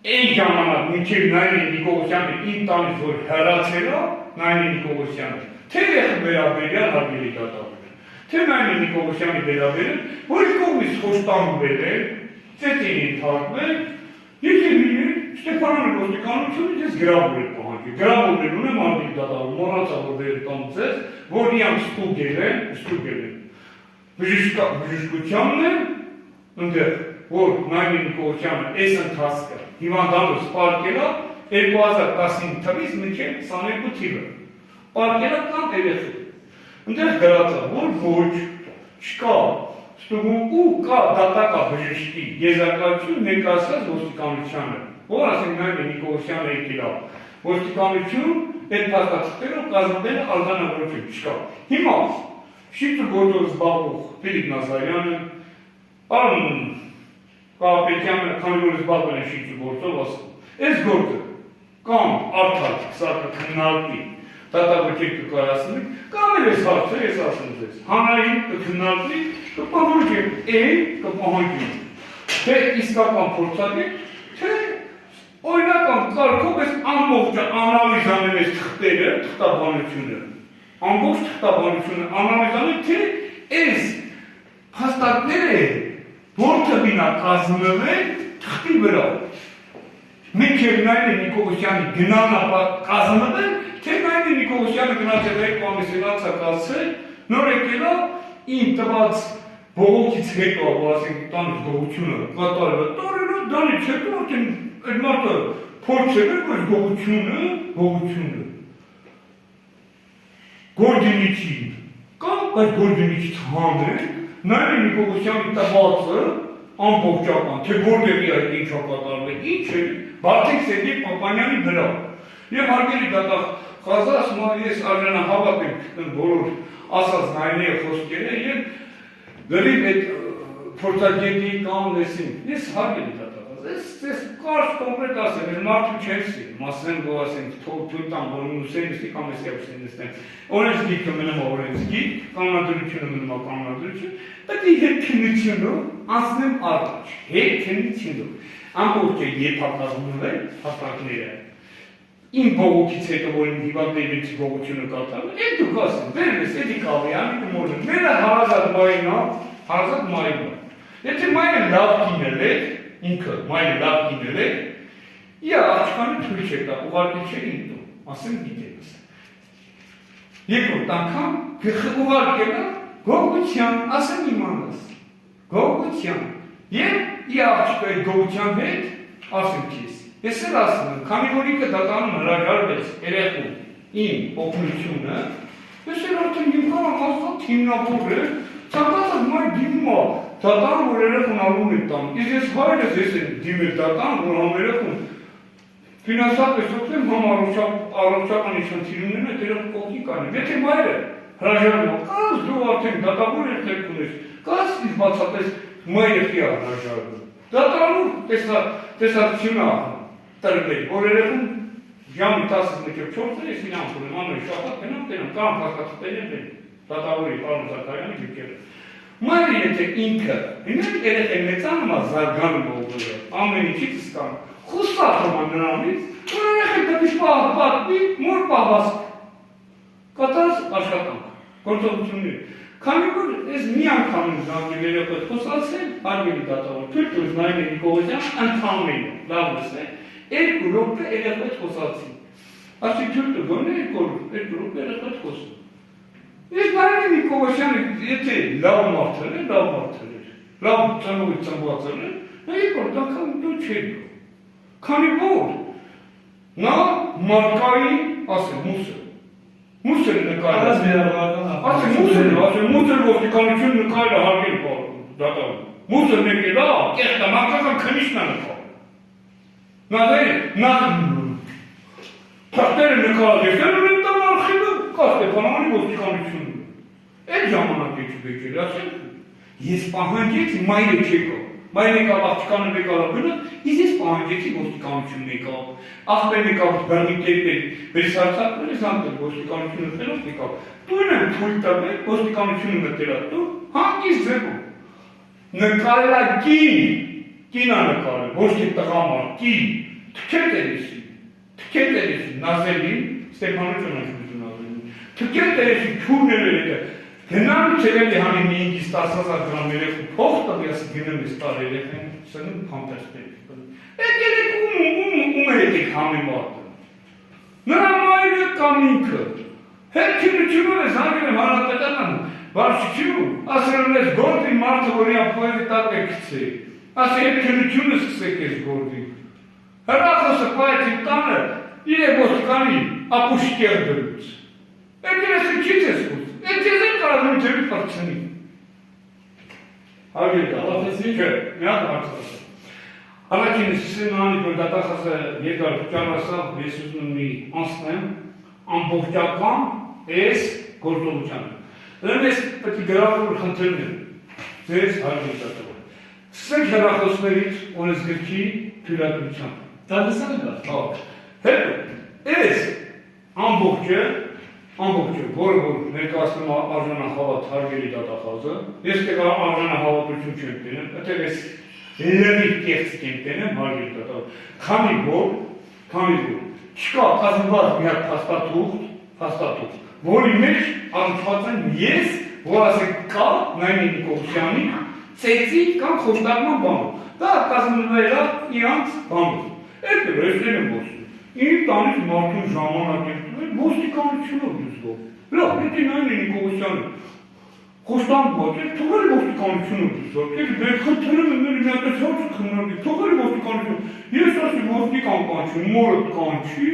այն ժամանակ մինչև Նայիրի Նիկողոսյանը իմ տանից որ հեռացել է Նայիրի Նիկողոսյանը, թե վերաբերյալ հարգելի դատավոր, թե Նայիրի Նիկողոսյանի վերաբերյալ, որի կողմից խոշտանգվել է, ծեծին ենթարկվել, եթե լինի Ստեփանոն ոստիկանությունից ես գրավոր եմ պահանջի, գրավորել ունեմ հարգելի դատավոր, մոռացա որ վերտամծեց, որ իրանք ստուգել են, բժշկությանն է, ընդեղ, որ Նայիրի Նիկողոսյանը այս ընթացքը հիվանդանոց պարկել է 2015 թվականից մինչև 22 թիվը, պարկել է կամ երեխեք, ընդեղ գրած է, որ ոչ, չկա, ստուգում ու կա դատակաբժշկի եզրակացություն ներկայացրած ոստիկանությանը, որ ասենք Նայիրի Նիկողոսյանը եկել է ոստիկանություն, այդ փաստաթղթերով կազմվել է արձանագրություն, չկա։ Հիմա շիթ գործով զբաղվող Ֆիլիպ Նազարյանը, պարոն Կարապետյանը, քանի որ զբաղվել են շիթ գործով, ասում, այս գործը կամ արդար սա կքննարկվի, դատաբժշկի կկայացնի, կամ էլ այս հարցը ես ասում ձեզ, հանրային կքննարկվի, կպահանջի, թե իսկական փորձագետ, թե օրինական կարգով այս ամբողջը անալիզանել այս թղթերը, թղթաբանությունը, ամբողջ թղթաբանությունը անալիզանել, թե այս փաստարկները որ թվին է կազմվել թղթի վրա, մինչև Նայիրի Նիկողոսյանի գնանապա կազմվել, թե Նայիրի Նիկողոսյանը գնացել է կոմիսիոնացիա կացել, նոր եկել է իմ տված բողոքից հետո, որ ասենք տանից գողությունը կատարվել, տարել դանից հետո արդեն այդ մարդը փորձել է, որ գողությունը գործինիչի կամ այդ գործինիչից հանել, Նայիրի Նիկողոսյանի տվածը ամբողջական, թե որտեղի այդ ինչա կատարվել, ինչ է, Բարդիկ Սերգեյ Պապանյանի վրա։ Եվ հարգելի դատախազ, ասում ես արժանահավատ եմ բոլոր ասած Նայիրի խոսքերը եւ դրիվ այդ փորձագետի կամ լեսին։ Ես հարգելի դատախազ, ես կարճ կոնկրետ ասեմ, ես մարդու չեմ սիրում, ասեմ, որ ասենք թույլ տամ, որ ուսենիստի կամ ես ուսենիստեմ։ Օրենս գիտքը մնում է օրենս գիտ, կանոնադրությունը մնում է կանոնադրություն, բայց հետ քննությունով անցնեմ առաջ, հետ քննությունով։ Ամբողջը եփակազդում են հաստատները։ Իմ բողոքից հետո որ իմ հիվանդներից բողոքությունը կատարվել, այդ դուք ասեմ, վերնես, էդի կավյանի կմորը, մերը հարազատ մայրն է։ Եթե մայրը լավ կինել է, ինքը մայրը լավ կինել է, իա աղջկանը թույլ չէ տա, ուղարկել չէ ինտում, ասեմ գիտելս։ Երկրորդ անգամ ուղարկել է գողության, ասեմ իմանաս, գողության։ Եվ իա աղջկը այդ գողության հետ ասեմ քեզ, ես էլ ասում եմ, քանի որ ինքը դատանում հրաժարվեց երեխու իմ օգնությունը, ես էլ արդեն իմ կարող ասած հիմնավորել, ցանկացած մայր դիմում է, դատան որ երեխուն ալուն է տան, իսկ ես հայրս ես եմ դիմել դատան, որ համ երեխուն ֆինանսապես օգնեմ, համ առողջական իշխանություններն է դերով կողքի կանեմ, եթե մայրը հրաժարվում է, կաս դու արդեն դատավոր երթեք ունես, կաս իսկ բացապես մայրը խիա հրաժարվում, դատանում տեսակցությունը տրվել, որ երեխուն ժամի 10-ից մինչև 4-ը ես իրան ունեմ, ամեն շաբաթ գնամ, կամ փաստաթղթեր են դատավորի պարոն Զաքարյանի գրքերը։ Մայրը եթե ինքը, ինքն երեխան մեծանում է զարգանում ողորը, ամեն ինչից սկան, խուսափում է նրանից, որ երեխան դեպի պատվի, մոր պահվածք, կատարած աշխատանք, գործողություններ։ Քանի որ ես մի անգամ զանգել երեխոտ խոսացել, հարգելի դատավոր, թույլ տուր Նայիրի Նիկողոսյան ընդհանրին, լավ լսեք, 2 րոպե երեխոտ խոսացի։ Ասի թույլ տուր, գոնե 2 րոպե երեխոտ խոսում։ Ես Նայիրի Նիկողոսյանը, եթե լավ մարդեր է, լավ ծնողի ծնված է, նա երկրորդ անգամ դու չէր գո։ Քանի որ նա մարդկային, ասեմ, մուսը, Մուսել նկարել։ Առանց վերաբերական Ասե մուսել ոստիկանություն նկարել հարգել դատավոր։ Մուսել եկել է, կեղտը մանկական քնիշն է նկարել։ Նա թղթերը նկարել եկել ու նետան արխիվը կա Ստեփանովանի ոստիկանությունը։ Այդ ժամանակ եկել, ասել, ես պահանջեցի մայրը չեկա։ Մայրը եկավ աղջկանը եկավ գնաց, ես պահանջեցի ոստիկանությունն եկավ։ Աղբեն եկավ բեռնի տեպել, վերսարցակվել ես անտել ոստիկանությունը խելով եկավ։ Դույն եմ թույլ տվել, ոստիկանությունը մտելա դու, հանգիս ձևով։ Նկարելա կին ա նկարել, ոչ թե տղամար, կին, թքետ երեսին, նազելին, Ստեփանոջն անջություն նազելին, թքետ երեսին, քուրներ էր Գնալու չեղել է հանի մի 5-10,000 գրամ երեխու փող տղ ես գնում ես տար երեխեն, սնում պամպերսպեր։ Էդ երեխում ում է ետեք համեմատը։ Նրա մայրը կամ ինքը։ Հետքինությունով ես հանգել եմ հանրապետական վարչություն, ասել ես գործի մարդը, որի ապոյևի տակ է կցե։ Ասել հետքինությունը սկսեք ես գործի։ Հրախոսը պայեցի տանը, իրեք ոստիկանի ապուշ կեղ դրուց։ Էդ երեսը չից ես գործ։ Այդ ես են կարանում ձևի պարցնի։ Հարգել կալավեցի, չէ, մի հատ հարցասը։ Առաջին սիսեն անի, որ դատախասը երկար ճարասավ, ես ուզնում մի անցնեմ, ամբողջական ես գործողությանը։ Դրեմ ես պետք է գրավոր խնդրն եմ, ձեզ հարգել դատավոր։ Սկսենք հեռախոսներից ունես գրքի թույլատրության։ Դա լսան է Հետո, ես ամբողջը, որը որ ներկայացնում է արժանահավատ հարգելի դատախազը, ես կգա արժանահավատություն չեմ տենեմ, այդեղ ես լրիվ կեղծ չեմ տենեմ հարգելի դատախազ, քանի որ չկա կազմված մի հատ փաստաթուղթ, որի մեջ առնչված եմ ես, որ ասեք կա Նայմի Նիկողոսյանի ծեծի կամ խոշտակման բանով, դա կազմվել է իրանց բանով, այդ ռեստեն եմ ոսում, իմ տանից մարդուն ժամանակ եմ ոստիկանությունով դուսվող։ Լավ, եթե Նայմի Նիկողոսյանը խոշտանք բաց է, թողել ոստիկանությունով դուսվող, դեր խնդրում եմ մեր միատես հարցը քննարկի, թողել ոստիկանություն, ես ասի ոստիկան կանչի, մորդ կանչի,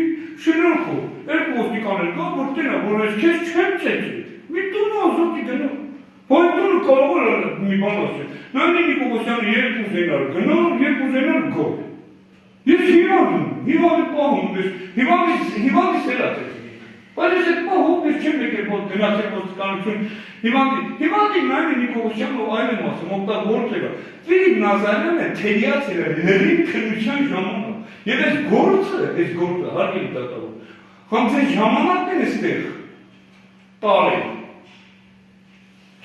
շնորհքով, երբ ոստիկանել կա, որ տենա, որ ես քեզ չեմ ծեծել, մի տունը ազատի գնա, բայց տունը կարող է մի բան ասել, Նայմի Նիկողոսյանը երբ ուզենար գնա, երբ ուզենար գա։ Ես հիվանդի պահում ես, հիվանդի սելացեցի։ Բայց ես այդ պահում ես չեմ եկել գնացել ոստիկանություն, հիվանդի Նայմի Նիկողոսյանը այլ եմ ասում, օգտագործելը։ Ֆիլիպ Նազարյանը թերիացել է լրիվ քննության ժամանակ։ Եվ այս գործը, հարգելի դատավոր, խամ ձեր ժամանակն են էստեղ տարել։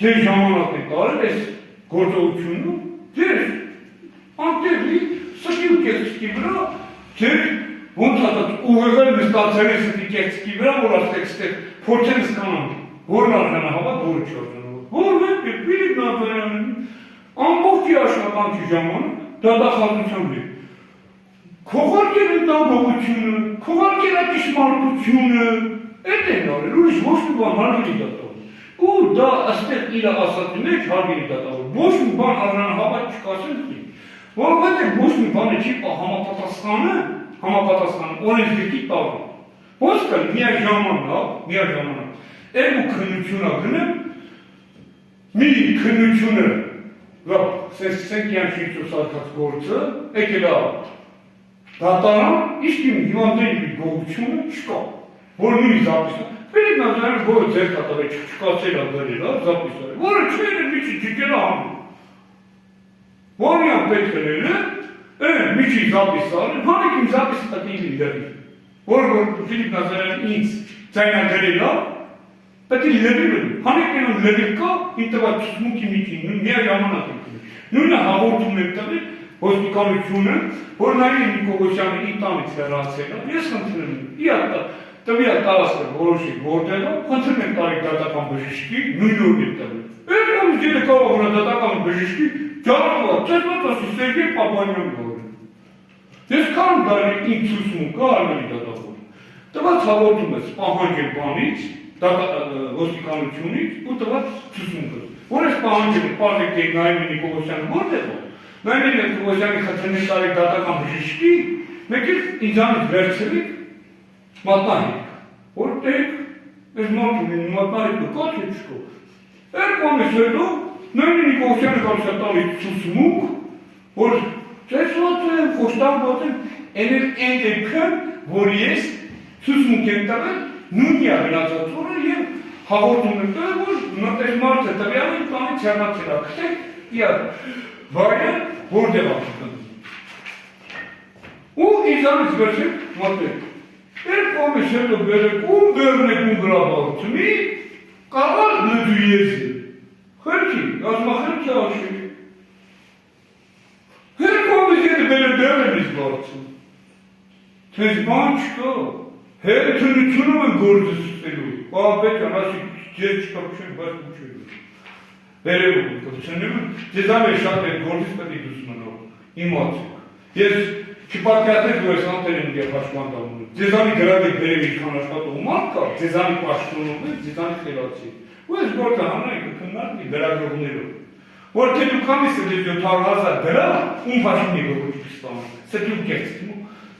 Ձեր ժամանակն է տարել այս գործողությունը, ձեր անտեղի սկի ու կեղծքի վրա, ձեր ոնց ասած ուղեղել նստացել է սկի կեղծքի վրա, որ ասեք ստեղ փորձեն սկանան, որն արժանահավատ, որը չարժանահավատ։ Որ Ֆիլիպ Նազարյանը ամբողջի աշխատանքի ժամանակ դատախազության վրա քողարկել են տանգողությունը, քողարկել է ճշմարտությունը, այդ են արել, ուրիշ ոչ մի բան հարգելի դատավոր։ Ու դա այստեղ իր ասածի մեջ հարգելի դատավոր, ոչ մի բան արժանահավատ չկասել չի, որովհետև ոչ մի բանը չի համապատասխանը, օրենսգրքի տալու։ Ոնց կա միայն ժամանակ, երկու քննություն ագնեմ, մի քննությունը, լավ, սկսենք յանքի սարքած գործը, եկել է դատարան, իսկ իմ հիվանդների գողությունը չկա, որ նույն զապիսը, Ֆիլիպ Նազարյանը, որը ձեր կատավե չկացել է գրել, զապիսը, որը չէր է միջի ջիկել է հանում։ Որիան պետք է լել է, միջի զապիս արել, հանեք իմ զապիսը տակին լրի, որ Ֆիլիպ Նազարյանը ինձ ձայնագրել է, պետք է լրի բնի, հանեք նրան լրի կա, իմ տված չսմուքի միջին, միա ժամանակ եմ կրի, նույնը հաղորդում եմ տվել, ոստիկանությունը, որ Նայմի Նիկողոսյանը իմ տանից հեռացել է, ես խնդրում եմ, տվյալ տարածքը որոշի գործել է, խնդրում եմ տարիք դատական բժշկի, նույն օրն եմ տվել։ Երբ ջերը կարող վրա դատական բժշկի, ջարդուա, ծեզված ասի Սերգեյ Պապանյան գորը։ Ես քան դարի իմ ցուցմունքը արմելի դատավոր։ Տված հաղորդում ես պահանջել բանից, ոստիկանությունից ու տված ցուցմունքը։ Որ ես պահանջել եմ, պարզեք եք Նայմի Նիկողոսյանը որտեղ է։ Նայմի Նիկողոսյանի խնդրում եմ տարիք դատական բժշկի, մեկ էլ ինձանից վերցրեք մատնահետք, որտեղ Ես մարդում են մատնարիքը կաչ է չկո։ Կամիս հետո, նույնի Նիկողոսյանը կամիս է տալի ծուսմուկ, որ ծեսված եմ, խոշտանված եմ, էնել են դեպքն, որ ես ծուսմուկ եմ տվել, նույնի ագնացած որը և հաղորդում եմ տվել, որ այս մարդը տվյալ եմ կանից հեռնացել ակտեք, իար վայրը, որտեղ ակտում։ Ու իզանից վերջեք, մատեք, կամիս հետո բերեք ում բերնեք ում գրաբաղությունի, կաղալ նդու եզի, խելքի, գազմախելքի աշիկ։ Կամիս հետը բերեն ես բարձում, թեզ բան չկա, թնությունում են գործը սստելու, պահապետյան ասի ձեր չկապչեն, բայց կուչելու։ Բերևում կպցնում են, ձեզան է շատ է գործից պետի դուսմանով, իմացեք։ Ես չպատկյատեք, որ ես անտեր եմ և հաշման դամունում, ձեզանի գրավ եք բերև իքան աշխատող մարդ կա, ձեզանի պաշտոնում եք, ձեզանի խելացի։ Ու ես գործը հանայք կնարդի գրագրողներով։ Որ թե դու կամիս է դեզ 700,000 գրավ, ում հաշմին եք ոչ պստանում, սետյում կեղցում։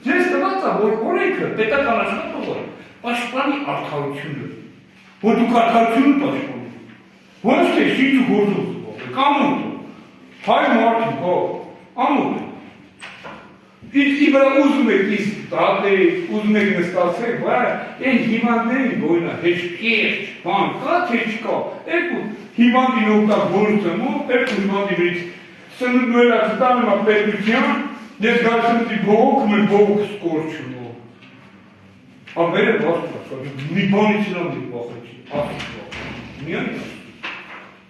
Ձեզ տված է, որ օրենքը պետական աշխատողը պաշտպանի արդարությունը, որ դուք արդարությունը պաշտպանում։ Ոչ թե շիչ ու գործով զբաղվեք, ամոթ, հայ մարդիկ, ամոթ։ Ի վրա ուզում եք իսկ դատեք, ուզում եք նստացեք, բայց են հիմանդներին գոյնա, հեչ կեղջ, բան կա, թե չկա, երկու հիմանդին օգտակ գործում, երկու հիմանդի վրից սնունդու էլ ակտան եմ ապետության, ես գարսնտի բողոքում եմ բողոք սկորչում։ Աբեր է բաստված, մի բանից իրան եք բախեցի, ասուց բախեցի, միան է ասուց,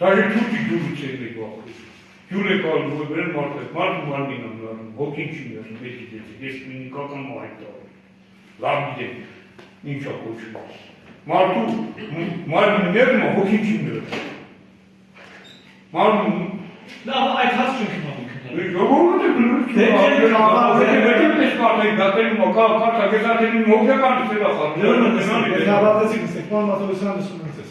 դաժե թուրքի դուրուց եք բախեցի։ Յուր է կալում, որ բերեն մարդու մարմին եմ լարում, հոգին չի մերում, պետք դեցեք, ես մինիկական մահիտ տարում, լավ գիտեմ, ինչա կոչում ես։ Մարդու մարմին մերում, հոգին չի մերում։ Մարմին… Լավ, այդ հաս չունք մամիկ։ Ողորոտ է գլուր ես կարտեք, դատերում կարտագեզատերում հոգյական դսել ախատ։ Նավատեցիք նստեք, ման մաթովիսյան նսում ենք ես։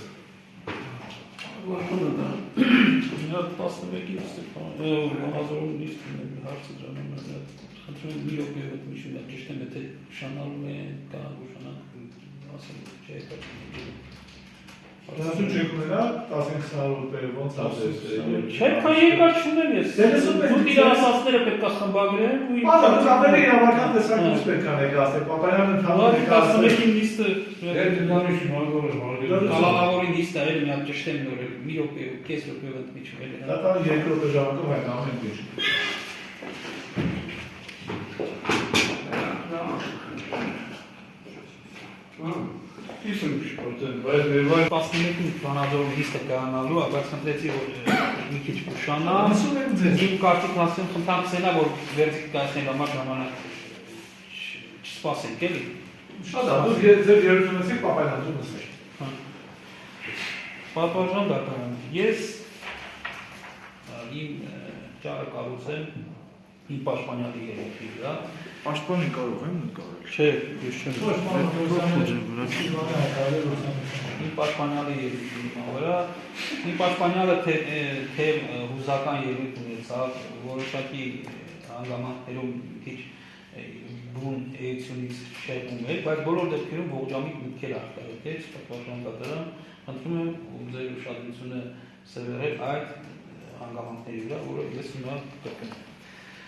Նա 11-ի ազորում նիստ հարցը դրանում է, խնդրում եմ մի րոպե հետ միջում է, ճիշտ եմ, եթե ուշանալու է, կա ուշանալ, ասեմ, չէ, Դասում չեք ունենա, 15-20 րոպե ոնց ասես։ Չէ, քան երկար չունեմ ես։ Դուք իր ասածները պետք է խմբագրեն ու Ալը իրավական տեսակից պետք է ներկայացնեք, Պապայանը ընդհանուր 11-ի նիստը դրանիշ մարգորը կալանավորի նիստը էլ մի հատ ճշտեմ նոր մի րոպե, կես րոպե ընդմիջում էլ։ Դա տան 2 րոպե ժամանակով այն ամեն ինչ։ Իսմ շպորտեն, բայց 11-ին բանազորում նիստը կայանալու, բայց խնդրեցի, որ մի քիչ ուշանա։ Ասում եմ ձեզ։ Իմ կարտիկ հասցեմ խնդանք սենա, որ վերցիկ կայացնել համար ժամանակ չսպասենք, էլի։ Շատ է, դուք ձեր երությունեցիք Պապայանը նստեք։ Պապաժան դատարան, ես իմ ճարը կառուցեմ իմ պաշտպանյալի երեքի վրա։ Պաշտպանին կարող եմ նկարել։ Չէ, ես չեմ։ Իմ պաշտպանյալի երեքի վրա, իմ պաշտպանյալը թե հուզական երեք ունեցավ, որոշակի հանգամանքներում քիչ բուն էությունից շեղում էր, բայց բոլոր դեպքերում ողջամիտ միտքեր արտահայտեց պաշտպան դատարան, խնդրում եմ ձեր ուշադրությունը սևեռել այդ հանգամանքների վրա, որը ես հիմա կրկնեմ։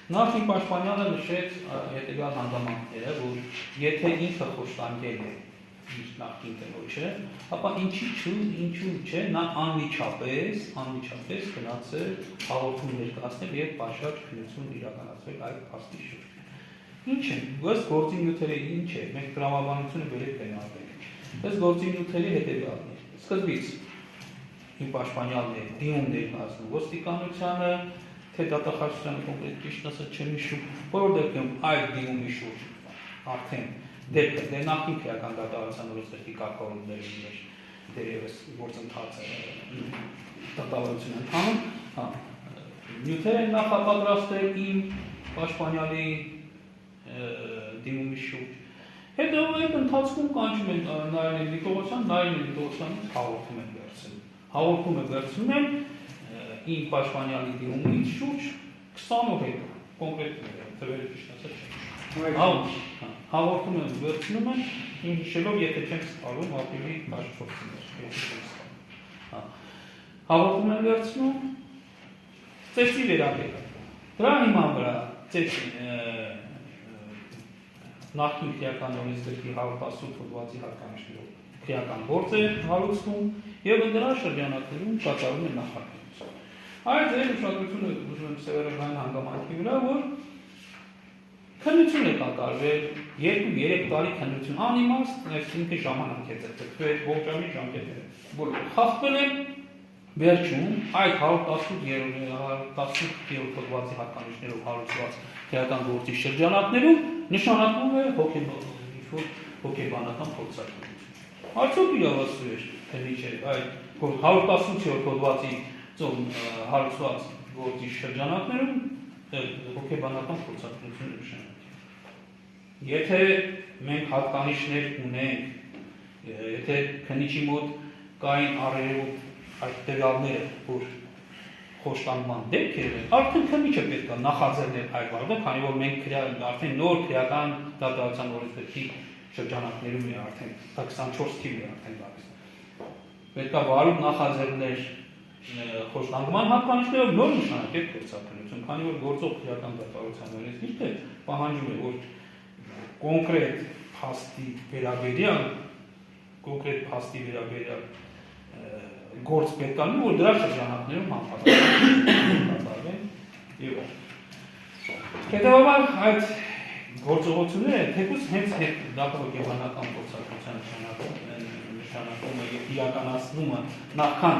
Նախ իմ պաշտպանյալը նշեց հետևյալ հանգամանքները, որ եթե ինքը խոշտանգել է իր նախկին տնօրենը, ապա ինչու չէ, նա անմիջապես գնացել հաղորդում ներկայացնել եւ պաշարժ քննություն իրականացնել այդ փաստի շուրջ։ Ինչ է, ըստ գործի նյութերի ինչ է, մենք տրամաբանությունը բերեք գնահատենք։ Ըստ գործի նյութերի հետևյալն է։ Սկզբից իմ պաշտպանյալն է դիմում ներկայացնում ոստիկանությանը, թե դատախազությունը կոնկրետ ճիշտ ասած չեմ հիշում, բոլոր դեպքերում այդ դիմումի շուրջ արդեն դեպքը դե նախին քրեական դատարանության օրենսգրքի կարգավորումների մեջ դերևս գործընթացը դատավարություն ընթանում, նյութերը նախապատրաստել իմ պաշտպանյալի դիմումի շուրջ։ Հետո այդ ընթացքում կանչում են Նարինե Նիկողոսյանից հաղորդում են վերցնում իմ պաշտպանյալի դիմումից շուրջ 20 օր հետո կոնկրետ թվերը ճիշտ ասած հաղորդում եմ վերցնում եմ, իմ հիշելով, եթե չեմ սպառում, ապրիլի 14-ին էր, հաղորդում եմ վերցնում, ծեծի վերաբերյալ։ Դրա հիման վրա նախկին քրեական օրենսգրքի 118 հոդվածի հատկանիշներով քրեական գործ է հարուցվում եւ դրա շրջանակներում կատարում է նախաքննություն։ Այդ ձեր ուշադրությունը ուզում եմ սերել այն հանգամանքի վրա, որ քննություն է կատարվել 2-3 տարի քննություն անիմաստ, այսինքն ժամանակ է ծրծրվել, ողջամի ժամկետները, որ խախտվել են վերջում այդ 118 հոդվածի հատկանիշներով հարուցված քրեական գործի շրջանակներում նշանակվում է հոգեբանական փորձարկություն։ Արդյոք իրավասու է, թե միջև այդ 118 հոդվածի հարուցված գործի շրջանակներում հոգեբանական փորձարկություն է նշանակվում։ Եթե մենք հատկանիշներ ունենք, եթե քննիչի մոտ կային առերևույթ այդ տվյալները, որ խոշտանգման դեպքեր են, արդեն քննիչը պետք է նախաձեռնել այդ բանը, քանի որ մենք արդեն նոր քրեական դատավարության օրենսգրքի շրջանակներում է արդեն 24 թիվն է արդեն գալիս։ Պետք է վարում նախաձեռնել խոշտանգման հատկանիշներով նոր նշանակել փորձարկություն, քանի որ գործող քրեական դատավարության օրենսգիրքը պահանջում է, որ կոնկրետ փաստի վերաբերյալ գործ պետք է լինի, որ դրա շրջանակներում կատարվեն եւ հետեւաբար այդ գործողությունները թեկուզ հենց հոգեբանական փորձարկության նշանակում է եւ իրականացնումը նախքան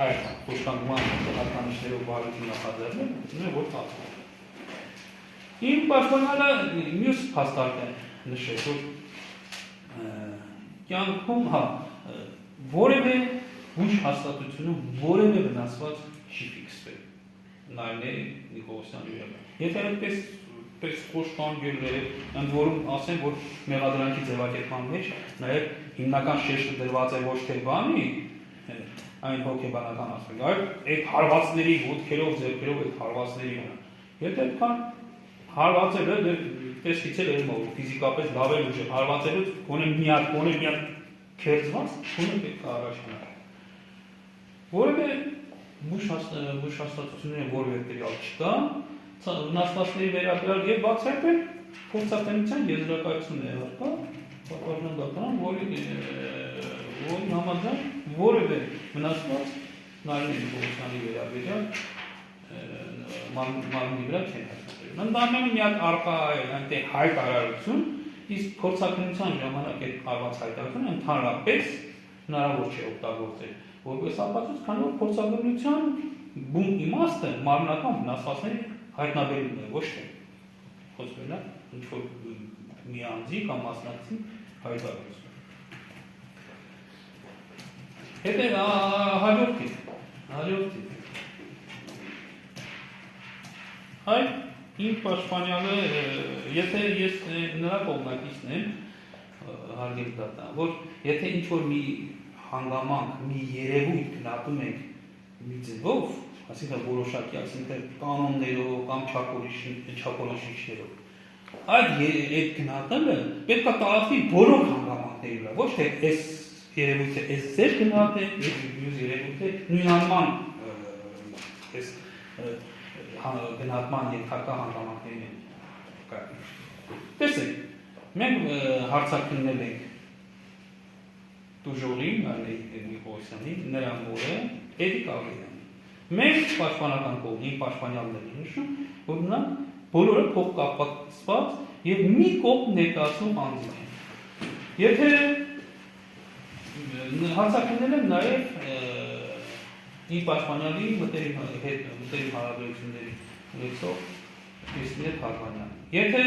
այդ խոշտանգման հատկանիշներով վարույթի նախաձեռնելը որ ծածկում է։ Իմ պաշտպանալը մյուս փաստարկ է նշել, որ կյանքում որևէ Հույժ հաստատությունը որևէ վնասված չի ֆիքսվել Նայնե Նիկոլոսյանի վրա։ Եթե այդպես խոշտանգել է, ընդ որում ասեմ, որ մեղադրանքի ձևակերպման մեջ նաև հիմնական շեշտը դրված է ոչ թե բանի, այն հոգեբանական ասպեկտ, այլ այդ հարվածների ոտքերով, ձեռքերով այդ հարվածների վրա։ Եթե այդքան հարվածելը տեսքիցել է իմով, ֆիզիկապես լավ է ուժը, հարվածելը գոնե մի հատ քերծված, գոնե պետք է առաջանալ։ Որևէ բուժ հաստատությունների որևէ տվյալ չկա, վնասվածքների վերաբերյալ եւ բացարձակ փորձարկության եզրակացություն է արկա, պատվիրման դատարան, որի համաձայն որևէ վնասված Նայնե Նիկոլոսյանի վերաբերյալ մարմնի վրա չեն հաստատվել։ Ընդամենը մի հատ արկա է այնտեղ հայտարարություն, իսկ փորձարկության ժամանակ այդ արված հայտարարությունը ընդհանրապես հնարավոր չէ օգտագործել։ Որպես ապացույց, քանի որ փորձագրության բուն իմաստը մարմնական վնասվածքների հայտնաբերումն է, ոչ թե խոսքն է, ինչ որ մի անձի կամ մասնակցի հայտարարություն։ Հետո հաջորդ տիպ։ Այ իմ պաշտպանյալը, եթե ես նրա կողմնակիցն եմ, հարգելի դատա, որ եթե ինչ որ մի հանգամանք, մի երևույթ գնահատում ենք մի ձևով, այսինքն որոշակի, այսինքն կանոններով կամ չափորոշիչներով, այդ գնահատելը պետք է տարածվի բոլոր հանգամանքների վրա, ոչ թե այս երևույթը այս ձեր գնահատել, մյուս երևույթը նույնանման գնահատման ենթակա հանգամանքներին են կայանում։ Տեսեք, մենք հարցաքննել ենք Տուժորի, Նայնե Նիկոլոսյանի, նրա մորը, Էդիկ Ալիևյանը։ Մենք պաշտպանական կողմն, իմ պաշտպանյալներն նշում, որ նրանք բոլորը փոխկապակցված եւ մի կողմ ներկայացնում անձինք են։ Եթե հարցաքննել եմ նաեւ իմ պաշտպանյալի մտերիմ հարաբերությունների ունեցող Քրիստինե Փարվանյան։ Եթե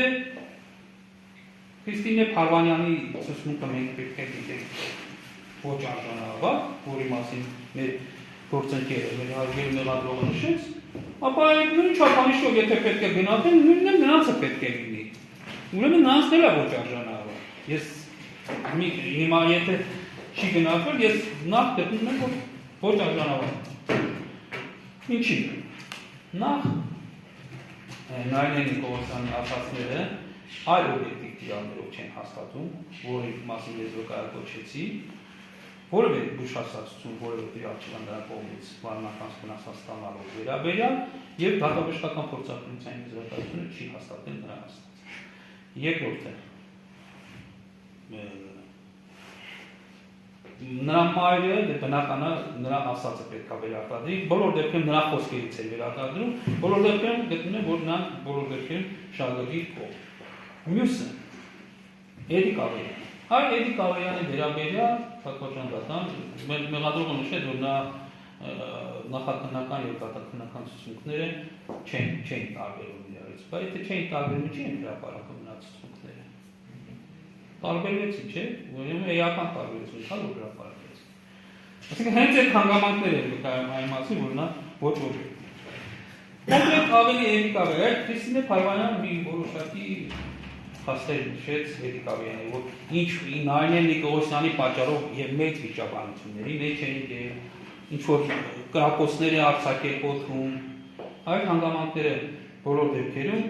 Քրիստինե Փարվանյանի ցուցմունքը մենք պետք է դիտենք ոչ արժանավար, որի մասին մեր գործընկերը, մեր հարգելի մեղադրողը նշեց, ապա նույն չափանիշով եթե պետք է գնահատեն, նույնն է նրանցը պետք է լինի։ Ուրեմն նրանցն էլ է ոչ արժանավար։ Ես հիմա եթե չի գնահատվել, ես նախ գտնում եմ, որ ոչ արժանավար։ Ինչի՞։ Նախ Նայնե Նիկոլոսյանի ասածները այլ օբյեկտիվ տվյալներով չեն հաստատում, որի մասին ես վկայակոչեցի, որևէ զգուշացածություն, որևէ տվյալ չկա նրա կողմից վարմնական վնասված ստանալու վերաբերյալ եւ դատաբժշկական փորձարկումության եզրակացությունը չի հաստատել նրա հաստատ։ Երկրորդը նրա մայրը բնականա նրա ասածը պետք է վերարտադրի, բոլոր դեպքերում նրա խոսքերից է վերարտադրում, բոլոր դեպքերում գտնում եմ, որ նա բոլոր դեպքերում շահագրգիռ կողմ։ Մյուսը Էդիկ Ավելյան։ Այ Էդիկ Ավելյանի վերաբերյալ Թակվաջան դատան մեղադրողը նշեց, որ նա նախաքննական եւ դատաքննական ցուցմունքները չեն տարբերում իրարից, բայց եթե չէին տարբերում, չի են հրապարակում նա ցուցմունքները։ Տարբերվեցի, չէ՞, ուրեմն էական տարբերություն կա, որ հրապարակվեց։ Այսինքն հենց այդ հանգամանքները վկայում այն մասին, որ նա ոչ ոք է։ Կոնկրետ ավելի Էդիկ Ավելյան, Քրիստինե Փարվանյանը մի որոշակի փաստեր նշեց Էդիկ Ավելյանի, որ նայեն Նիկողոսյանի պատճառով եւ մեծ վիճաբանությունների մեջ էին ինչ որ կրակոցների արձակել օդում, այդ հանգամանքները բոլոր դեպքերում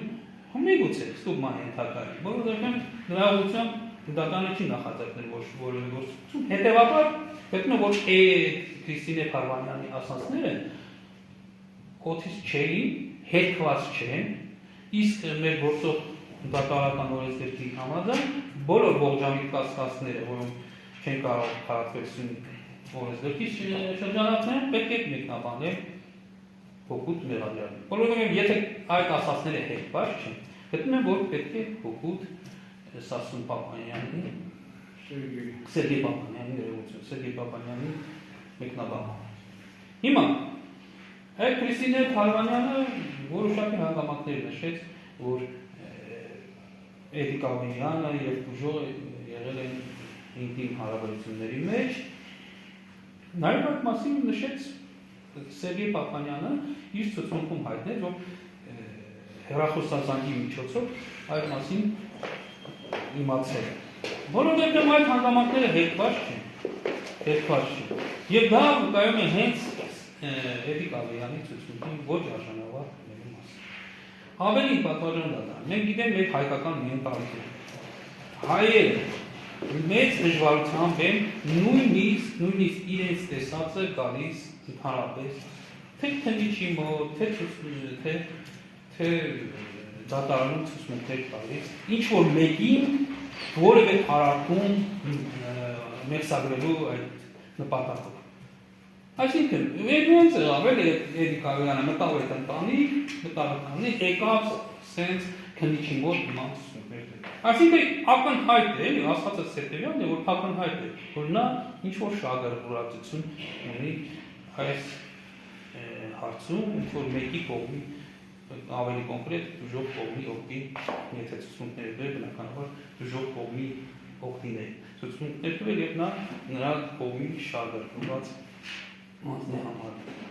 միգուցե ստուգման ենթակայի, բոլոր դեպքերում նրա ուղղությամբ դատանը չի նախաձեռնել որևէ գործողություն, հետևաբար գտնում որ Քրիստինե Փարվանյանի ասածները օդից չէին, հետքված չեն, իսկ մեր գործող դատարանական օրենսգրքի համաձայն բոլոր ողջամիտ կասկածները, որոնք չեն կարող քարակտերություն օրենսգրքից շրջանակներ, պետք է մեկնաբանել հօգուտ մեղադրյալին։ Բոլորովին եթե այդ ասածները հետքված չեն, գտնում եմ, որ պետք է հօգուտ Սասուն Պապանյանի, Սերգեյ Պապանյանի ներողություն, Սերգեյ Պապանյանի մեկնաբանումը։ Հիմա այդ Քրիստինե Փարվանյանը որոշակի հանգամանքներ նշեց, որ Էդիկ Ավելյանը եւ Բուժողը եղել են ինտիմ հարաբերությունների մեջ։ Նաեւ այդ մասին նշեց Սերգեյ Պապանյանը իր ցուցմունքում հայտնեց, որ հեռախոսազանգի միջոցով այդ մասին իմացել է։ Բոլոր դեպքերում այդ հանգամանքները հետքված չեն։ Եվ դա վկայում է հենց Էդիկ Ավելյանի ցուցմունքի ոչ արժանավար լինելու մասին։ Ավելի պատվարժան դատան, մենք գիտենք մեր հայկական մենտալիտետը։ Հայերը մեծ դժվարությամբ են նույնիսկ իրենց տեսածը գալիս ընդհանրապես, թե քննիչի մոտ, թե դատարանում ցուցմունքներ տալիս, ինչ որ մեկին որևէ հարաքում մերսագրելու այդ նպատակով։ Այսինքն, վերջինս եղավ Էդիկ Ավելյանը մտավ այդ ընտանիք, եկավ սենց քննիչի մոտ նման ցուցմունքներ տալիս։ Այսինքն, ակնհայտ է, ասածս հետևյալն է, որ ակնհայտ է, որ նա ինչ որ շահագրգռվածություն ունի այս հարցում, ինչ որ մեկի կողմի ավելի կոնկրետ դժոխ կողմի օգտի, եթե ցուցմունքները դեր բնականաբար դժոխ կողմի օգտին է։ Ցուցմունքներ տվել եւ նրա կողմի շահագրգռված մասն է համարվում։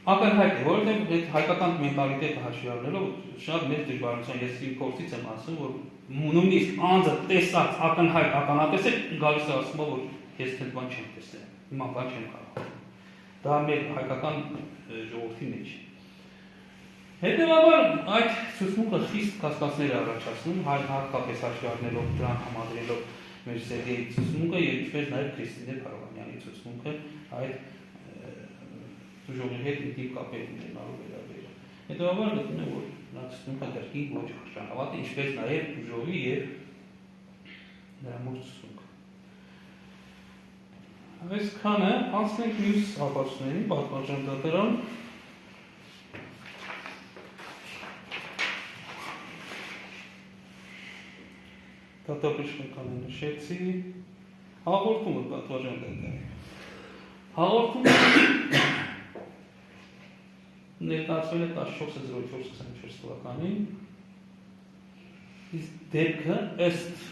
Ակնհայտ է, որովհետեւ այդ հայկական մենտալիտետը հաշվի առնելով շատ մեծ դժվարություն ես իմ փորձից եմ ասում, որ նույնիսկ անձը տեսած ակնհայտ ականատես է գալիս է ասում, որ ես այդ բան չեմ տեսել, հիմա բան չեմ կարող։ Դա մեր հայկական ժողովրդի մեջ է։ Հետևաբար այդ ցուցմունքը խիստ կասկածներ է առաջացնում, հատկապես հաշվի առնելով դրան համադրելով մեր Սերգեյի ցուցմունքը եւ ինչպես նաեւ Քրիստինե Փարվանյանի ցուցմունքը այդ դժողի հետ ինտիմ կապեր ունենալու վերաբերյալ։ Հետևաբար գտնում եմ, որ նա ցուցմունքը դեռ ոչ արժանավատ է, ինչպես նաեւ դժողի եւ նրա մոտ ցուցմունքը։ Այսքանը անցնենք մյուս ապացույցներին, պատմական դատարան։ Դատաբժշկական նշեցի, հաղորդումը պատվարժան դատարանի։ Հաղորդումը ներկայացվել է 14/04/24 թվականին, իսկ դեպքը ըստ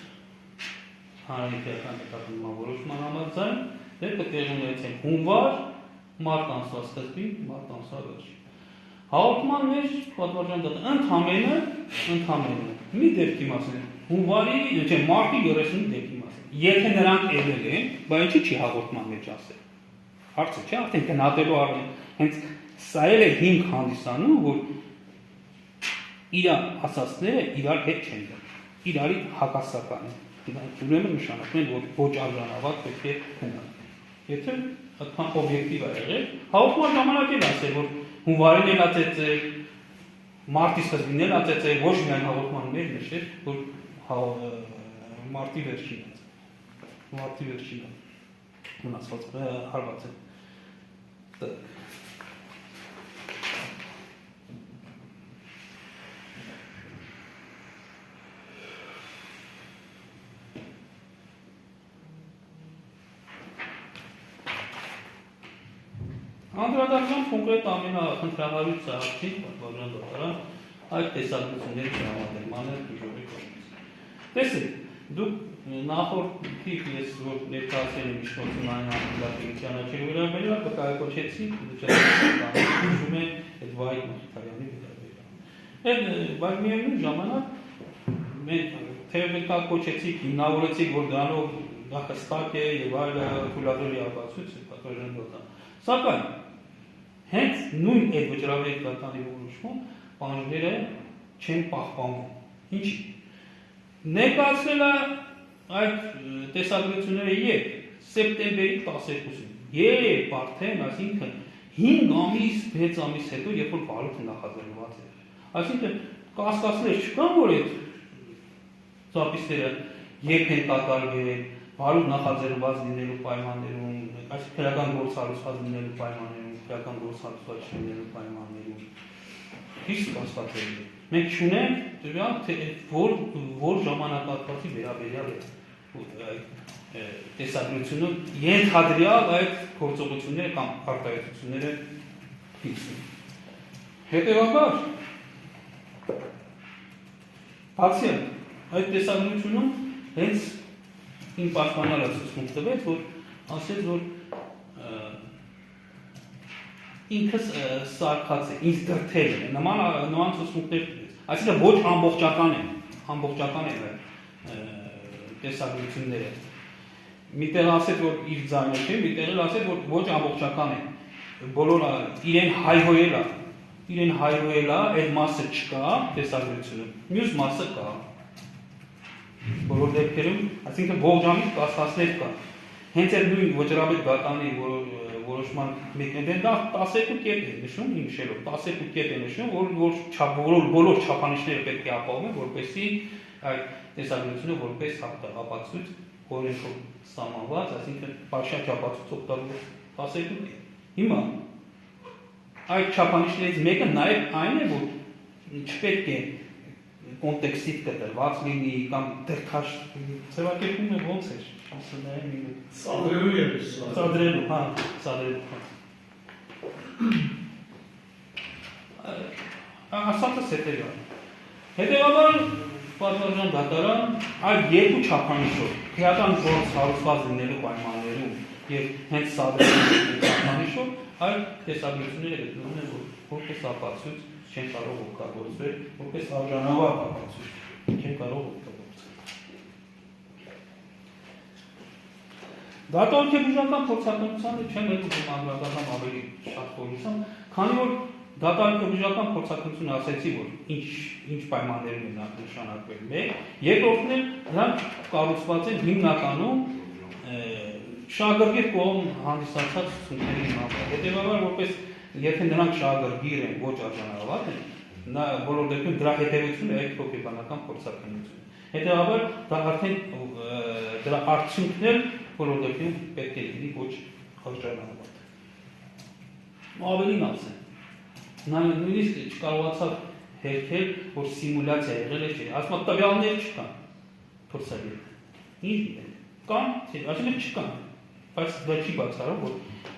հանրապետական դատական որոշման համաձայն դեպքը տեղի ունեցել հունվար, մարտ ամսվա սկզբին, մարտ ամսվա վերջին։ Հաղորդման մեջ պատվարժան դատարանը ընդամենը մի դեպքի մասին հունվարի, մարտի 30 դեպքի մասին։ Եթե նրանք ելել են, բայց ինչի՞ չի հաղորդման մեջ ասել։ Հարցը չէ, արդեն գնահատելու առնի։ Հենց սա էլ է հիմք հանդիսանում, որ իր ասածները իրար հետ չեն գնում, իրարի հակասական են, ուրեմն նշանակում են, որ ոչ արժանավատ պետք է քննարկել։ Եթե այդքան օբյեկտիվ է եղել, հաղորդման ժամանակ էլ ասել, որ հունվարին էլ ածեցել, մարտի սկզբին էլ ածեցել, ոչ միայն հաղորդման մեջ նշել, որ մարտի վերջին մնացված հարված է։ Անդրադարձան կոնկրետ ամենախնդրահարույց ծրագրին, բաժան դատարան, այդ տեսակցությունների տրամադրմանը դժողի կողմից։ Տեսեք, դուք նախորդի ես որ ներկայացել եմ իշխանություն այն անդրադարձությանը չերվերաբերյալ, կկայակոչեցի դժում է այդ Վահիկ Մխիթարյանի վերաբերյալ։ Բայց միևնույն ժամանակ մենք թերվերկակոչեցիք, հիմնավորեցիք, որ դրանով դա հստակ է եւ այլ թույլատրելի ապացույց է բաժան դատարան։ Սակայն հենց նույն այդ վճռավերի կատանի որոշում պահանջները չեն պահպանվում։ Ինչի՞։ Ներկայացրել է այդ տեսագրությունները երբ սեպտեմբերի 12-ին։ Երբ արդեն, այսինքն 5 ամիս, 6 ամիս հետո, երբ որ բարույթը նախաձեռնված էր։ Այսինքն կասկածներ չկան, որ այդ ծափիստերը երբ են կատարվել, բարույթ նախաձեռնված լինելու պայմաններում, այս քրական գործառույթ լինելու պայմաններում, քրական գործառույթ լինելու պայմաններում իսկ կասկածել է։ Մենք չունենք դրանք թե որ ժամանակահատվածի վերաբերյալ է տեսագրությունը ենթադրյալ այդ գործողությունները կամ արտահայտությունները ֆիքսն։ Հետևաբար բացի այդ տեսագրությունում հենց իմ պաշտպանյալը ցույց տվեց, որ ասեց, որ ինքս սարքած է, ինձ դրթել է, նման ցուցմունքներ տվեց։ Այսինքն ոչ ամբողջական են տեսագրությունները։ Միտեղ ասեց, որ իր ձայնը չէ, միտեղ էլ ասեց, որ ոչ ամբողջական են։ Բոլորը իրեն հայհոյել է, այդ մասը չկա տեսագրությունում, մյուս մասը կա։ Բոլոր դեպքերում, այսինքն ողջամիտ կասկածներ կա։ Հենց այդ նույն վճռաբեկ դատանի որոշման մեկնեն դա 12 կետ է նշում, նշելով 12 կետ է նշում, որ բոլոր չափանիշները պետք է ապահովեն, որպեսզի այդ տեսագրությունը որպես ապացույց օրենքով սահմանված, այսինքն պատշաճ ապացույց օգտագործել 12 կետ։ Հիմա այդ չափանիշներից մեկը նաև այն է, որ չպետք է կոնտեքստից կտրված լինի կամ դրքաշ ձևակերպումը ոնց է սադրելու, հա, ասածս հետևյալ։ Հետևաբար պատվարժան դատարան այդ երկու չափանիշով քրեական գործ հարուցված լինելու պայմաններում եւ հենց սադրելու չափանիշով այդ տեսագրությունները գտնվում են որպես ապացույց չեն կարող օգտագործվել, որպես արժանավատ ապացույց չեն կարող օգտագործել։ Դատարկեբուժական փորձակնությանը չեմ եկում անդրադառնամ ավելի շատ խորությամբ, քանի որ դատարկեբուժական փորձակնությունը ասեցի, որ ինչ պայմաններում են նշանակվել մեկ, երկրորդն էլ դրանք կառուցված են հիմնականում շահագրգիռ կողմ հանդիսացած ցուցումների համար։ Հետևաբար որպես եթե նրանք շահագրգիռ են, ոչ արժանավատ են, նա բոլոր դեպքում դրա հետևությունը է հոգեբանական փորձակնություն։ Հետևաբար դա արդեն դրա արդյունքն էլ բոլոր դեպքում պետք է լինի ոչ արժանավատ։ Ավելին ասեմ, նա նույնիսկ չկարողացավ հերքել, որ սիմուլյացիա եղել է, չէ, ասում տվյալներ չկան փորձագետ։ Ինչ են, կան, այսինքն չկան, բայց դա չի բացառում, որ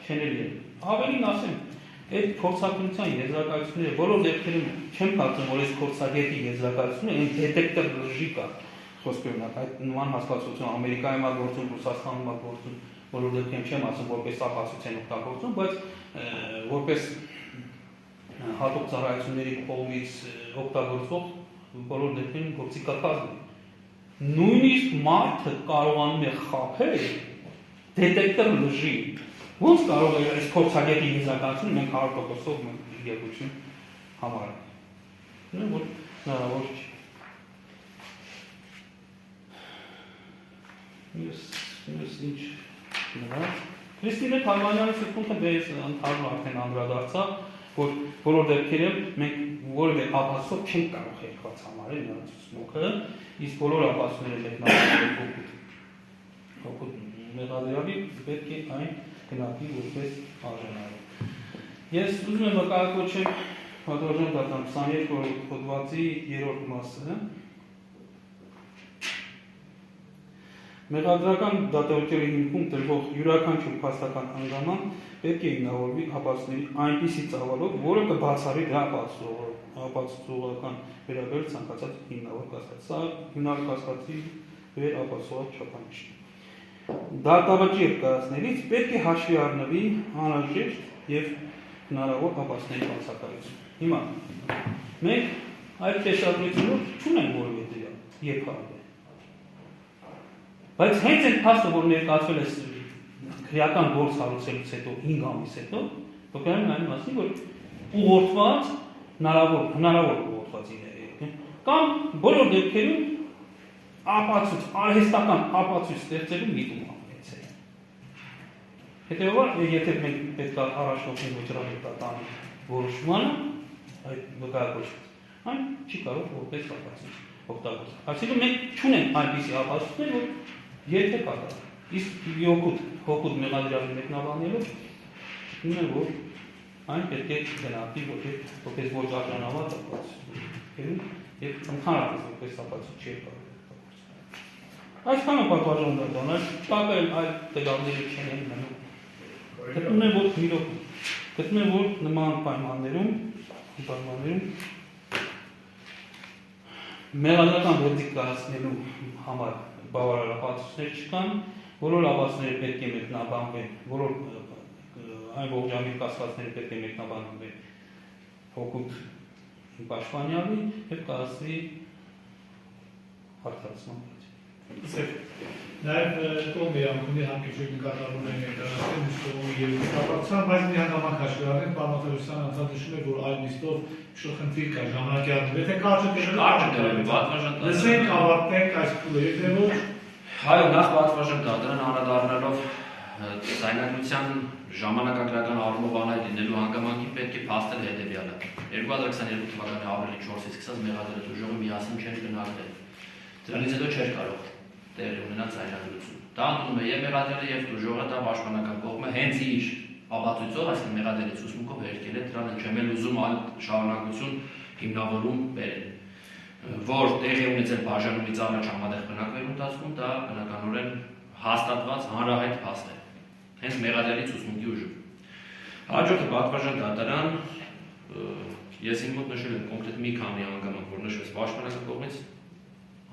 չեն եղել։ Ավելին ասեմ, այդ փորձակնության եզրակացությունները բոլոր դեպքերում չեմ կարծում, որ այս փորձագետի եզրակացությունը այն դետեկտոր լժի կա խոսքերնակ, այդ նման հասկացություն Ամերիկայում է գործում, Ռուսաստանում է գործում, բոլոր դեպքերում չեմ ասում, որպես ապացույց են օգտագործում, բայց որպես հատուկ ծառայությունների կողմից օգտագործող բոլոր դեպքերում գործի կատարվում։ Նույնիսկ մարդը կարողանում է խաբել դետեկտոր լժի։ Ոնց կարող է այս փորձագետի եզրակացությունը մենք 100%-ով իրականություն համարել։ Որ հնարավոր չի։ Ես ինչ գնաց։ Քրիստինե Թալմանյանի սրտունքը դες ընդհանուր արդեն անդրադարձավ, որ բոլոր դեպքերում մենք որևէ ապացույց չենք կարող երկված համարել նրանց ուսմունքը, իսկ բոլոր ապացույցները մեկնաբանել հոգուտ մեղադրյալի պետք է այն գնահատի որպես արժանավոր։ Ես ուզում եմ վկայակոչել պատվարժան դատան 22 հոդվածի 3-րդ մասը։ Մեղադրական դատավորի հիմքում տրվող յուրաքանչյուր փաստական հանգաման պետք է հիմնավորվի ապացույցների այնպիսի ծավալով, որը կբացառի դրա ապացուցողական վերաբերյալ ցանկացած հիմնավոր կասկած։ Սա հիմնավոր կասկածի վեր ապացուցող չափանիշն է։ Դատավճիռ կայացնելիս պետք է հաշվի առնվի անհրաժեշտ եւ հնարավոր ապացույցների բացակայություն։ Հիմա մենք այդ տեսակետներով չունենք որևէ դեպք երբեք։ Բայց հենց այդ փաստը, որ ներկայացվել է քրեական գործ հարուցելուց հետո 5 ամիս հետո, վկայում է այն մասին, որ ուղղորդված հնարավոր ուղղորդվածիներ է, կամ բոլոր դեպքերում ապացույց, արհեստական ապացույց ստեղծելու միտում ամենեցել։ Հետևաբար, եթե մենք պետք է առաջնորդենք ոչռամետական որոշմանը, այդ վկայակոչված, այն չի կարող որպես ապացույց օգտագործել։ Այսինքն մենք չունենք այնպիսի ապացույցներ, որ եթե կատարել։ Իսկ հոգուտ մեղադրյալի մեկնաբանելով ունեն, որ այն պետք է գնահատի որպես ոչ արժանավար ապացույց եւ ընդհանրապես որպես ապացույց չի կարող օգտագործել։ Այսքանը պատվարժան դատան, տակը այդ տվյալները չեն մնում։ Գտնում եմ, որ նման պայմաններում մեղադրական գործիք կայացնելու համար բավարար ապացույցներ չկան, բոլոր ապացույցները պետք է մեկնաբանվեն, բոլոր այն ողջամիտ կասկածները պետք է մեկնաբանվեն հոգուտ պաշտպանյալի եւ կայացվի հարցացման մեջ։ Նաև կողմի անկումի հանգիչույթ նկատառում են ներկայացնել մյուս կողմի երևույթ կապակցությամբ, բայց մի հանգամանք հաշվի առնենք, պարոն Թադևոսյանը անդրադառնում է, որ այդ նիստով շփխնդիր կա ժամանակի առումով։ Եթե կարճ լսենք, ավարտենք այս փուլը, եթե ոչ Հայ նախ պատվարժան դատարան անդրադառնալով զայնագրության ժամանակագրական առումով անհայտ լինելու հանգամանքին պետք է փաստել հետևյալը 2022 թվականի ապրիլի 4-ից սկսած մեղադրված ուժողը միասին չէր գնահատել։ Դրանից հետո չէր կարող տեղի ունենալ զայնագրություն։ Դա ընդունում է եւ մեղադրյալը եւ ուժողը դա պաշտպանական կողմը հենց իր ապացույցով, այսինքն մեղադրյալի ուսմունքով հերքել է, դրան չեմ ուզում այլ շարունակություն հիմնավորում բերել։ Որ տեղի ունեցել բաժանումից առաջ համատեղ բնակվելու ընթացքում դա բնականորեն հաստատված հանրահայտ փաստ է։ Հենց մեղադրյալի ուսմունքի ուժով։ Հաջորդը պատվարժան դատարան ես իմ մոտ նշել եմ կոնկրետ մի քանի հանգամանք, որ նշվեց պաշտպանական կողմից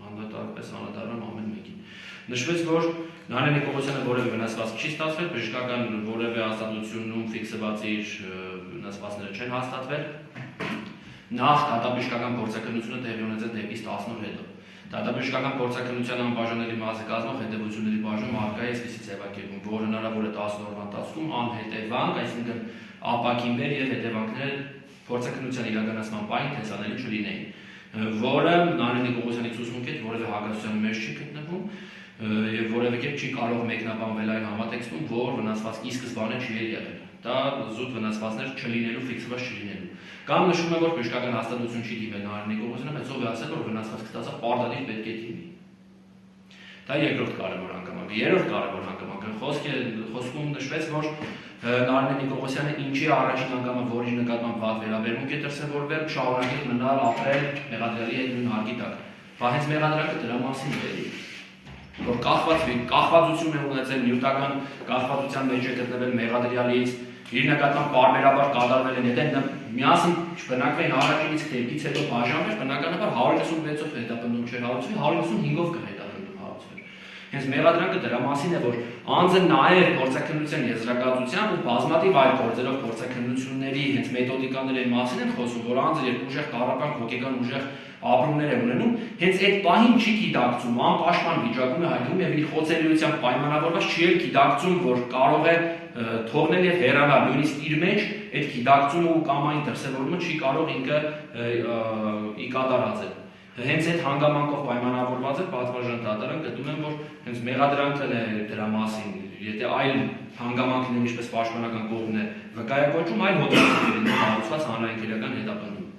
անդադարպես անդադարան ամեն մեկին։ Նշվեց, որ Նարինե Նիկողոսյանը որևէ վնասված չի ստացվել, բժշկական որևէ հաստատությունում ֆիքսված իր վնասվածները չեն հաստատվել։ Նախ դատաբժշկական գործակալությունը տեղի ունեցել դեպից 10 օր հետո։ Դատաբժշկական գործակալության անբաժանելի մասը կազմող հետևությունների բաժնում առկա է այսպիսի ձևակերպում, որ հնարավոր է 10 օրվա ընթացքում անհետևանք, այսինքն ապակիններ եւ հետևանքներ գործակալության իրականացման պահին տեսանելի չլինեին, որը Նարինե Նիկողոսյանի ուսմունքի հետ որևէ հակասության մեջ չի գտնվում եւ որևէ կերպ չի կարող մեկնաբանվել այն համատեքստում, որ վնասված ի սկզբանե չի եղել։ Դա զուտ վնասվածներ չլինելու, ֆիքսված չլինելու։ Կամ նշում է, որ բժշկական հաստատություն չի դիմել Նարինե Նիկողոսյանը, բայց ով է ասել, որ վնասված կստացա պարտադիր պետք է դիմի։ Դա երկրորդ կարևոր հանգամանքը։ Երրորդ կարևոր հանգամանքը խոսքում նշվեց, որ Նարինե Նիկողոսյանը ինչի առաջին անգամ որ իր նկատմամբ վատ վերաբերմունք է դրսևորվել, շարունակել մնալ ապրել մեղադրյալի հետ նույն հարկի տակ։ Բա հենց մեղադրակը դրա մասին է, որ կախվածություն է ունեցել նյութական կախվածության մեջ է գտնվել մեղադրյալից, իր նկատմամբ պարբերաբար կատարվել են, եթե միասին չբնակվեին առաջինից դեպքից հետո բաժանվեր, բնականաբար 156-ով հետապնդում չէր հարուցվի, 155-ով կհետապնդում հարուցվեր։ Հենց մեղադրանքը դրա մասին է, որ անձը նաև գործակալության եզրակացությամբ ու բազմաթիվ այլ գործերով գործակալությունների հենց մեթոդիկաների մասին են խոսում, որ անձը երբ ուժեղ կառավարական հոգեկան ուժեղ ապրումներ է ունենում, հենց այդ պահին չի գիտակցում, անպաշտպան վիճակում է հայտնվում եւ իր խոցելիությամբ պայմանավորված չի էլ գիտակցում, որ կարող է թողնել եւ հեռանալ նույնիսկ իր մեջ այդ գիտակցումը ու կամ այն դրսևորումը չի կարող ինքը ի կատար անել։ Հենց այդ հանգամանքով պայմանավորված է պատվարժան դատարան գտնում են, որ հենց մեղադրանքն է դրա մասին, եթե այլ հանգամանքն ինչպես պաշտպանական կողմն է վկայակոչում, այլ հոդվածությունների կառուցված հանրային քրեական հետապնդում։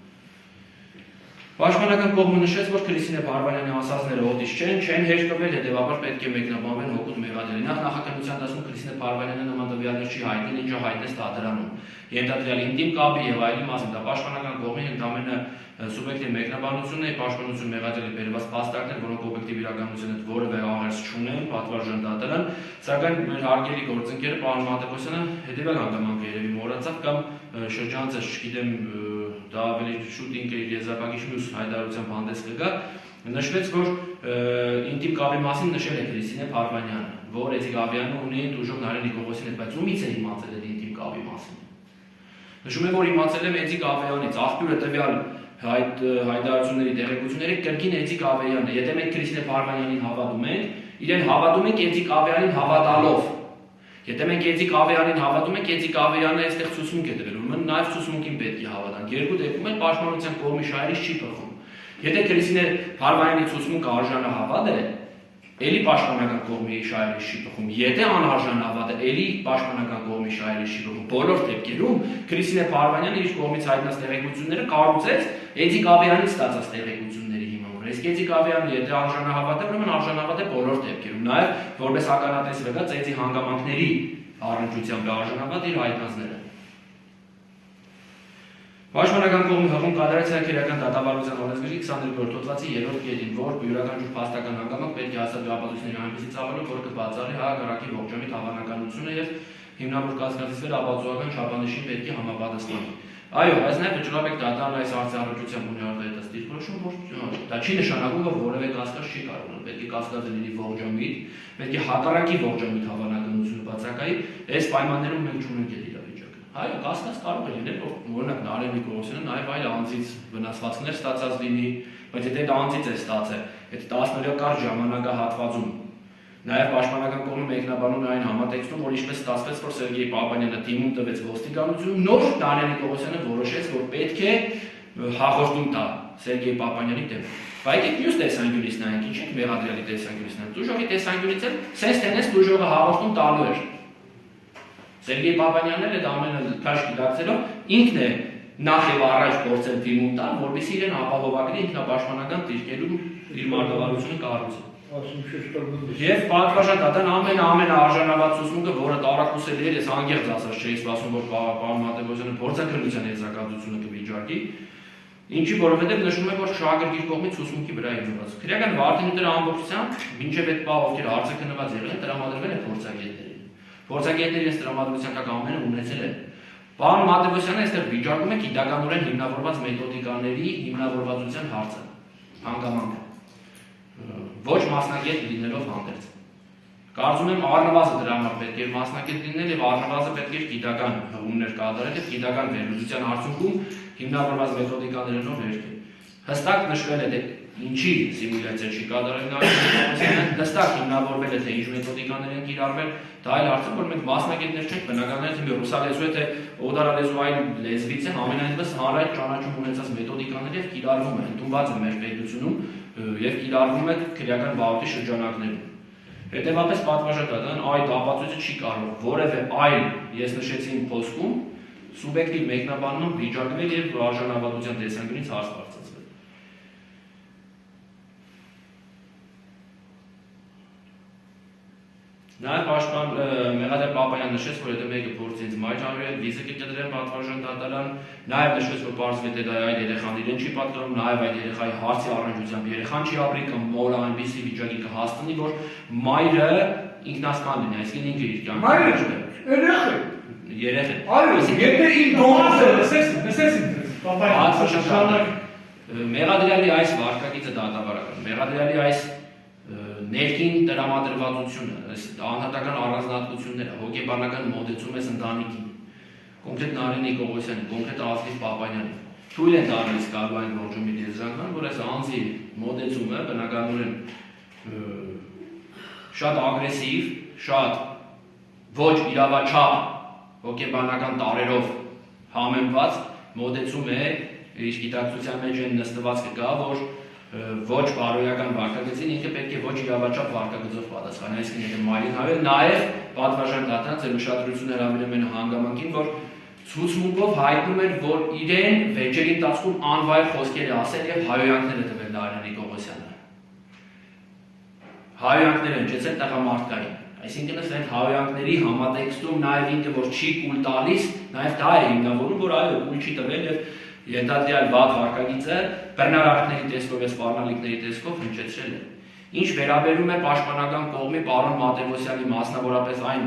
Պաշտպանական կողմը նշեց, որ Քրիստինե Փարվանյանի ասածները օդից չեն հերկվել, հետևաբար պետք է մեկնաբանվեն հօգուտ մեղադրելի։ Նախ նախաքննության դասում Քրիստինե Փարվանյանը նման տվյալներ չի հայտնել, ինչը հայտնեց դատարանում։ Ենթադրյալ ինտիմ կապի եւ այլի մասին դա պաշտպանական կողմի ընդամենը սուբյեկտիվ մեկնաբանությունն է, պաշտպանություն մեղադրելի բերված փաստարկներ, որոնք օբյեկտիվ իրականության հետ որևէ աղերս չունեն, պատվարժան դատարան, սակայն մեր հարգելի գործընկերը պարոն Մատեոսյանը հետևյալ հանգամանքը երևի մոռացավ կամ շրջանցեց, չգիտեմ, դա ավելի շուտ ինքը իր եզրափակիչ մյուս հայտարարությամբ հանդես կգա, նշվեց, որ ինտիմ կապի մասին նշել է Քրիստինե Փարվանյանը, որ Էդիկ Ավյանը ունի դուժող Նարէն Նիկողոսյանի հետ, բայց ումից է իմացել այդ ինտիմ կապի մասին։ Նշում է, որ իմացել է Էդիկ Ավյանից, աղբյուրը տվյալ հայտարարությունների տեղեկությունները կրկին Էդիկ Ավյանն է։ Եթե մենք Քրիստինե Փարվանյանին հավատում ենք, իրեն հավատում ենք Էդիկ Ավյանին հավատալով։ Եթե մենք Էդիկ Ավյանին հավատում ենք, Էդիկ Ավյանը այստեղ ցուցմունք է տվել, ուրեմն նաև ցուցմունքին պետք է հավատանք։ Երկու դեպքում էլ պաշտպանության կողմի շահերից չի բխում։ Եթե Քրիստինե Փարվանյանի ցուցմունքը արժանահավատ է, ելի պաշտպանական կողմի շահերից չի բխում։ Եթե անարժանահավատ է, ելի պաշտպանական կողմի շահերից չի բխում։ Բոլոր դեպքերում Քրիստինե Փարվանյանը իր կողմից հայտնած տեղեկությունները կառուցեց Էդիկ Ավյանից ստացած տեղեկությունների հիման վրա։ Իսկ Էդիկ Ավյանը եթե արժանահավատ է, ուրեմն արժանահավատ է բոլոր դեպքերում։ Նաև որպես ականատես վկա ծեծի հանգամանքների առնչությամբ արժանահավատ իր հայտնածները։ Պաշտպանական կողմի հղում կատարեց քրեական դատավարության օրենսգրքի 22-րդ հոդվածի 3-րդ կետին, որ յուրաքանչյուր փաստական հանգամանք պետք է հաստատ ապացույցների այնպիսի ծավալով, որ կբացառի հակառակի ողջամիտ հավանականությունը եւ հիմնավոր կազմակերպիչների ապացուցողական չափանիշին պետք է համապատասխանի։ Այո, այս նաև վճռաբեկ դատարանը այս հարցի առնչությամբ ունի արտահայտած դիրքորոշում, որ դա չի նշանակում, որ որևէ կասկած չի կարող լինել, պետք է կասկածը լինի ողջամիտ, պետք է հակառակի ողջամիտ հավանականությունը բացակայի, այս պայմաններում մենք չունենք այդ իրավիճակը։ Այո, կասկած կարող է լինել, որ օրինակ Նարէն Նիկողոսյանը նաև այլ անձից վնասվածքներ ստացած լինի, բայց եթե դա անձից է ստացել, այդ 10-օրյա կարճ ժամանակահատվածում նաև պաշտպանական կողմը մեկնաբանում է այն համատեքստում, որ ինչպես ստացվեց, որ Սերգեյ Պապանյանը դիմում տվեց ոստիկանություն, նոր Նարէն Նիկողոսյանը որոշեց, որ պետք է հաղորդում տա Սերգեյ Պապանյանի դեմ։ Բայց այդ մյուս տեսանկյունից նայենք, ինչ է մեղադրյալի տեսանկյունից նայենք, դուժողի տեսանկյունից էլ sense tennis դուժողը հաղորդում տալու էր։ Սերգեյ Պապանյանն էլ այդ ամենը քաշ գիտակցելով ինքն է նախ եւ առաջ գործել դիմում տալ, որովհետեւ իրեն ապահովագրի ինքնապաշտպանական դիրքերում իր մարտավարությունը կառուցի։ Եվ պատվարժան դատարան ամենաարժանավատ ցուցմունքը, որը տարակուսելի էր, ես անգերձ ասած չէի սպասում, որ պարոն Մատեոսյանը փորձաքննության եզրակացությունը կվիճարկի, ինչի որովհետեւ նշում է, որ շահագրգիռ կողմի ցուցմունքի վրա է հիմնված։ Քրեական վարդինուտերը ամբողջությամբ մինչև այդ պահ ովքեր հարցը քննված եղել են, տրամադրվել է փորձագետներին։ Փորձագետները այս տրամադրության տակ ամենը ունեցել են։ Պարոն Մատեոսյանը այստեղ վիճարկում է գիտականորեն հիմնավորված մեթոդիկաների հիմնավորվածության հարցը, հանգամանքը։ Ոչ մասնագետ լինելով հանդերձ։ Կարծում եմ առնվազն դրա համար պետք է մասնագետ լինել եւ առնվազն պետք է գիտական հղումներ կատարել եւ գիտական վերլուծության արդյունքում հիմնավորված մեթոդիկաներով վերքել։ Հստակ նշվել է թե ինչի սիմուլյացիա չի կատարել Նարէն, հստակ հիմնավորվել է թե ինչ մեթոդիկաներ են կիրառվել, դա այլ հարց է, որ մենք մասնագետներ չենք, բնականաբար թե ռուսալեզու է թե օդարալեզու այլ լեզվից է, ամենայնպես հանրային ճանաչում ունեցած մեթոդիկաներ եւ կիրառվում է, ընդունված է մեր պետությունում եւ կիրառվում է քրեական բավարարի շրջանակներում։ Հետևաբար պատվարժան դատարան այդ ապացույցը չի կարող որևէ այլ, ես նշեցի իմ խոսքում, սուբյեկտիվ մեկնաբանման վիճակվել եւ արժանավատության տեսանկյունից հարց բարձրացվել։ Նաև պաշտպան Մեղադրյալ Պապանյանը նշեց, որ եթե մեկը փորձի ինձ մայրամյա վիզը կկտրեն պատվարժան դատարան, նաև նշեց, որ պարզվի թե դա այդ երեխան իրեն չի պատկանում, նաև այդ երեխայի հարցի առնչությամբ երեխան չի ապրի կամ մորը այնպիսի վիճակի կհաստնի, որ մայրը ինքնասպան լինի, այսինքն ինքը իր կյանքը երեխա։ Այո, եթե իմ դոմասը Պատվարժան Մեղադրյալի այս վարկագիծը դատավարական, Մեղադրյալի այս ներքին տրամադրվածությունը, անհատական առանձնահատկությունները, հոգեբանական մոտեցումը ընտանիքին, կոնկրետ Նարէն Նիկողոսյանի, կոնկրետ Ազգի Պապանյանի, թույլ են տալիս գալու այն ողջամիտ եզրանքան, որ այս անձի մոտեցումը բնականորեն շատ ագրեսիվ, շատ ոչ իրավաչափ հոգեբանական տարերով համեմված մոտեցում է, իր գիտակցության մեջ այն նստված կգա, որ ոչ բարոյական վարկագծին ինքը պետք է ոչ իրավաչափ վարկագծով պատասխանի, այսինքն եթե մայրին հավել, նաև պատվարժան դատարան ձեր ուշադրությունը հրավիրում են հանգամանքին, որ ցուցմունքով հայտնում էր, որ իրեն վեճերի ընթացքում անվայր խոսքեր է ասել եւ հայոյանքներ է տվել Նարինե Նիկողոսյանը։ Հայոյանքներ են ճեցել տղամարդկային։ Այսինքն այդ հայոյանքների համատեքստում նաև ինքը որ չի կուլ տալիս, նաև դա է հիմնավորում, որ այո, կուլ չի տվել եւ ենթադրյալ վատ վարկագիծը բռնարարքների տեսքով եւ սպառնալիքների տեսքով հնչեցրել է։ Ինչ վերաբերում է պաշտպանական կողմի պարոն Մատևոսյանի մասնավորապես այն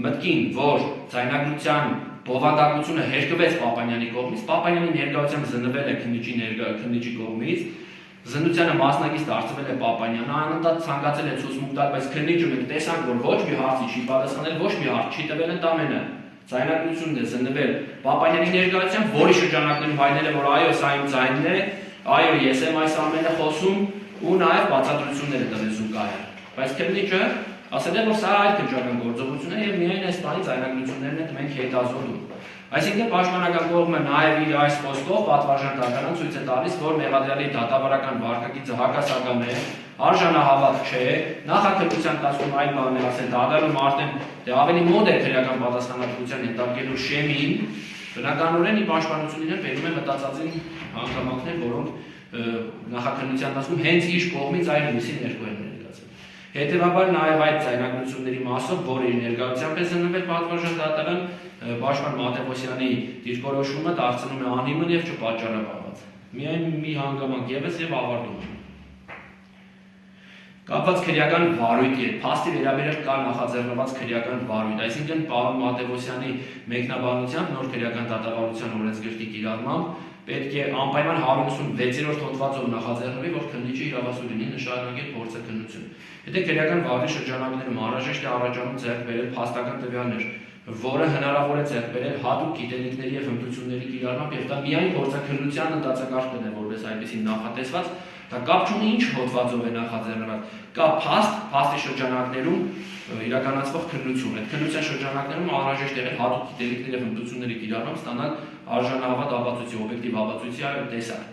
մտքին, որ ձայնագրության բովանդակությունը հերկվեց Պապանյանի կողմից, Պապանյանի ներկայությամբ զննվել է քննիչի կողմից, զննությանը մասնակից դարձվել է Պապանյանը, անընդհատ ցանկացել է ցուցմունք տալ, բայց քննիչը մենք տեսանք, որ ոչ մի հարցի չի պատասխանել, ոչ մի հարց չի տվել ընդամենը ձայնագրությունն է զննվել Պապանյանի ներկայությամբ, որի շրջանակներում հայտնել է, որ այո, սա իմ ձայնն է, այո, ես եմ այս ամենը խոսում ու նաև բացատրություններ է տվել զուգահեռ։ Բայց քննիչը ասել է, որ սա այլ քննչական գործողություն է եւ միայն այս բանի ձայնագրություններն են մենք հետազոտում։ Այսինքն պաշտպանական կողմը նաև իր այս խոսքով պատվարժան դատարան ցույց է տալիս, որ մեղադրյալի դատավարական վարկագիծը հակասական է, արժանահավատ չէ, նախաքննության ընթացքում այլ բան է ասել, դատարանում արդեն ավելի մոտ է քրեական պատասխանատվության ենթարկելու շեմին, բնականորեն ի պաշտպանություն իրեն բերում է մտածածին հանգամանքներ, որոնք նախաքննության ընթացքում հենց իր կողմից այլ լույսի ներկայ են ներկայացել։ Հետևաբար նաև այդ ձայնագրությունների մասով, որը իր ներկայությամբ է զննվել պատվարժան դատարան, պաշտպան Մատևոսյանի դիրքորոշումը դարձնում է անհիմն եւ չպատճառաբանված։ Միայն մի հանգամանք եւս եւ ավարտում է։ Կապված քրեական վարույթի հետ, փաստի վերաբերյալ կա նախաձեռնված քրեական վարույթ, այսինքն պարոն Մատևոսյանի մեկնաբանությամբ նոր քրեական դատավարության օրենսգրքի կիրառմամբ պետք է անպայման 196-րդ հոդվածով նախաձեռնվի, որ քննիչը իրավասու լինի նշանակել փորձաքննություն։ Եթե քրեական վարույթի շրջանակներում անհրաժեշտ է առաջանում ձեռք բերել փաստական տվյալներ, որը հնարավոր է ձեռք բերել հատուկ գիտելիքների եւ հմտությունների կիրառմամբ եւ դա միայն փորձաքննության ընդհանրակարգն է որպես այնպեսի նախատեսված, դա կապ չունի ինչ հոդվածով է նախաձեռնված, կա փաստի շրջանակներում իրականացվող քննություն։ Այդ քննության շրջանակներում անհրաժեշտ է հատուկ գիտելիքների եւ հմտությունների կիրառմամբ ստանալ արժանահավատ ապացույցի, օբյեկտիվ ապացույցի տեսակ,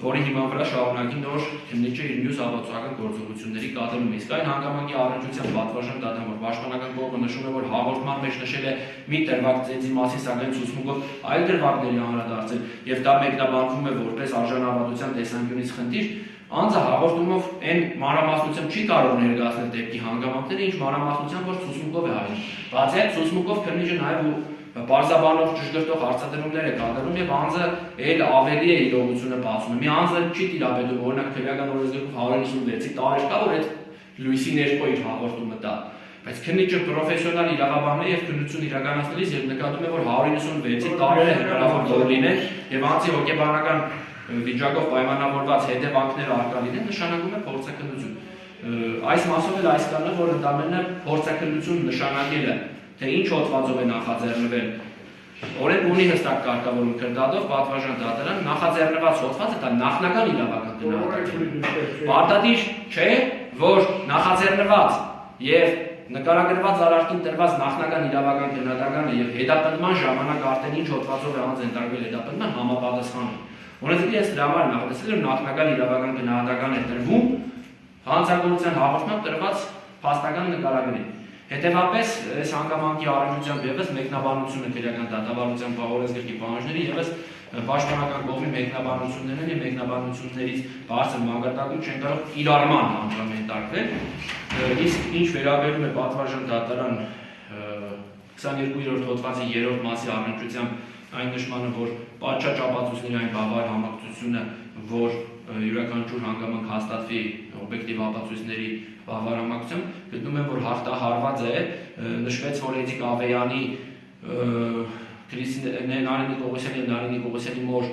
որի հիման վրա շարունակի նոր քննիչը իր մյուս ապացուցական գործողությունների կատարումը։ Իսկ այն հանգամանքի առնչությամբ պատվարժան դատարան, որ պաշտպանական կողմը նշում է, որ հաղորդման մեջ նշել է մի տրվակ ծեծի մասին, սակայն ցուցմունքով այլ տրվակների անդրադարձել, եւ դա մեկնաբանվում է որպես արժանահավատության տեսանկյունից խնդիր, անձը հաղորդումով այն մանրամասնությամբ չի կարող ներկայացնել դեպքի հանգամանքները, ինչ մանրամասնությամբ որ ցուցմունքով է հայտնում։ Բացի այդ ցուցմունքով քննիչը նաև Պարզաբանող ճշգրտող հարցադրումներ է կատարում եւ անձը էլ ավելի է իրողությունը բացում։ Մի անձը չի տիրապետում, օրինակ քրեական օրենսգրքում 196-ի տարեր կա, որ այդ լույսի ներքո իր հաղորդումը տա։ Բայց քննիչը պրոֆեսիոնալ իրավաբան է եւ քննություն իրականացնելիս եւ նկատում է, որ 196-ի տարերը հնարավոր որ լինեն եւ անձի հոգեբանական վիճակով պայմանավորված հետևանքները արկա լինեն, նշանակում է փորձաքննություն։ Այս մասով էլ այս կանը, որ ընդամենը փորձաքննություն նշանակելը թե ինչ հոդվածով է նախաձեռնվել։ Օրենք ունի հստակ կարգավորում քրդադով պատվարժան դատարան նախաձեռնված հոդվածը դա նախնական իրավական գնահատական է։ Պարտադիր չէ, որ նախաձեռնված եւ նկարագրված արարքին տրված նախնական իրավական գնահատականը եւ հետապնդման ժամանակ արդեն ինչ հոդվածով է անձ ընտրվել հետապնդման համապատասխան է։ Օրենսգիրը ես դրա համար նախատեսել եմ նախնական իրավական գնահատական է տրվում հանցագործության հաղորդման տրված փաստական նկարագրին։ Հետևաբար այս հանգամանքի առնչությամբ եւս մեկնաբանությունը քրեական դատավարության օրենսգրքի պահանջների եւս պաշտպանական կողմի մեկնաբանություններն եւ մեկնաբանություններից բարձր մակարդակում չեն կարող իրարման հանգամանքվել։ Իսկ ինչ վերաբերում է պատվարժան դատարան 22-րդ հոդվածի 3-րդ մասի առնչությամբ այն նշմանը, որ պատշաճ ապացույցների այն բավարար համակցությունը, որ յուրաքանչյուր հանգամանք հաստատվի օբյեկտիվ ապացույցների բավարարմակությամբ, գտնում եմ, որ հաղթահարված է, նշվեց, որ Էդիկ Ավեյանի Նարինե Նիկողոսյանի եւ Նարինե Նիկողոսյանի մոր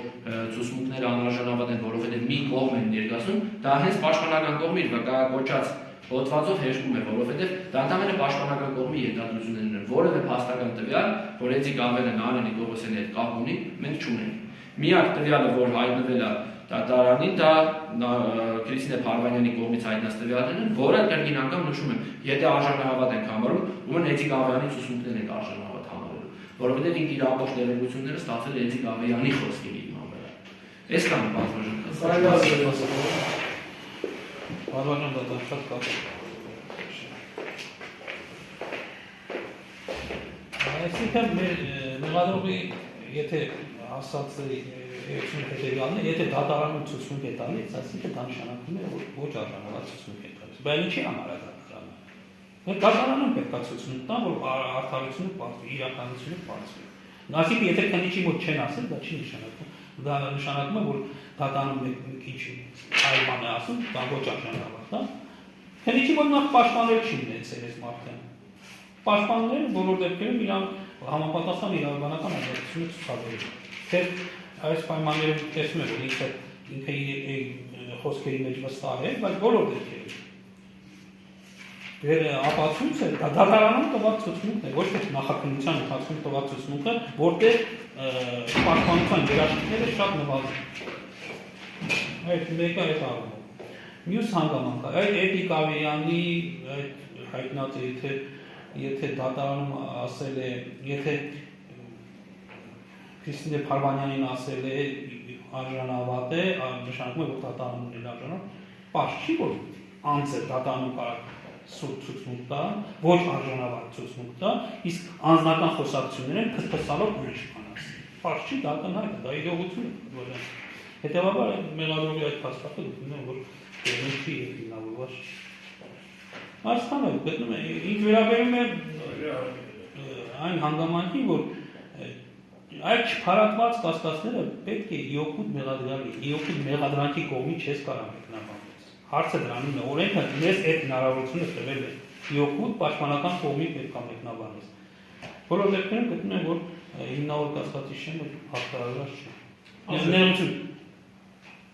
ցուցմունքները անարժանավատ են, որովհետեւ մի կողմ են ներկայացնում, դա հենց պաշտպանական կողմի իր վկայակոչած հոդվածով հերքում է, որովհետեւ դա ընդամենը պաշտպանական կողմի ենթադրություններն են, որևէ փաստական տվյալ, որ Էդիկ Ավեյանը Նարինե Նիկողոսյանի հետ կապ ունի, մենք չունենք։ Միակ տվյալը, որ հայտնվել է դատարանին, դա Քրիստինե Փարվանյանի կողմից հայտնած տվյալներն են, որը կրկին անգամ նշում եմ, եթե արժանահավատ ենք համարում, ուրեմն Էդիկ Ավեյանի ցուցմունքներն են արժանահավատ համարելու։ որովհետև ինքը իր ամբողջ դերակատարությունները ստացել է Էդիկ Ավեյանի խոսքի հիման վրա։ Այս կան պատվաժան Պատվաժան դատան շատ կապ։ Այսինքն մեղադրողի եթե ասած հետևյալն է, եթե դատարանում ցուցմունք է տալիս, այսինքն դա նշանակում է, որ ոչ արժանավար ցուցմունք է տալիս։ Բայց ինչի համար է դատարանը։ Դատարանում պետք է ցուցմունք տան, որ արդարությունը պարտվի, իրականությունը պարտվի։ Այսինքն եթե քննիչի մոտ չեն ասել, դա չի նշանակում։ Դա նշանակում է, որ դատարանում մի քիչ այլ բան է ասում, դա ոչ արժանավար, դա։ Քննիչի մոտ նախ պաշտպանել չի ունեցել այս մարդը։ Պաշտպանները բոլոր դեպքերում իրան համապատասխան իրավաբանական աջակցությունը ցուցաբերել։ Թե այս պայմաններում տեսնում եք, որ ինքը խոսքերի մեջ վստահ է, բայց բոլոր դեպքերում։ Ապացույց է, դատարանում տված ցուցմունքն է, ոչ թե նախաքննության ընթացքում տված ցուցմունքը, որտեղ պաշտպանության երաշխիքները շատ նվազել են։ Այդ մեկը այդ առումով։ Մյուս հանգամանքը, այդ Էդիկ Ավեյանի այդ հայտնած եթե դատարանում ասել է, եթե Քրիստինե Փարվանյանին ասել է արժանավատ է, նշանակում է, որ դատարանն ունի արժանավատ, պարզ չի, որ անձը դատարանում կարող սուրբ ցուցմունք տա, ոչ արժանավատ ցուցմունք տա, իսկ անձնական խոսակցություններն փսփսալով ուրիշ բան ասի։ Պարզ չի, դա ակնհայտ է, դա իրողություն է։ Հետևաբար մեղադրողի այդ փաստարկը դիտում է, որ չի հիմնավորված։ Այսքանը գտնում է, ինձ վերաբերում է այն հանգամանքին, որ այդ չփարատված կասկածները պետք է իօգուտ մեղադրյալի, իօգուտ մեղադրանքի կողմից չես կարող մեկնաբանես։ Հարցը դրանին է, օրենքը մեզ այդ հնարավորությունը տվել է, իօգուտ պաշտպանական կողմից պետք է մեկնաբանես։ Բոլոր դեպքերում գտնում եմ, որ հիմնավոր կասկածի շեմը հաղթահարված չէ։ Ներողություն։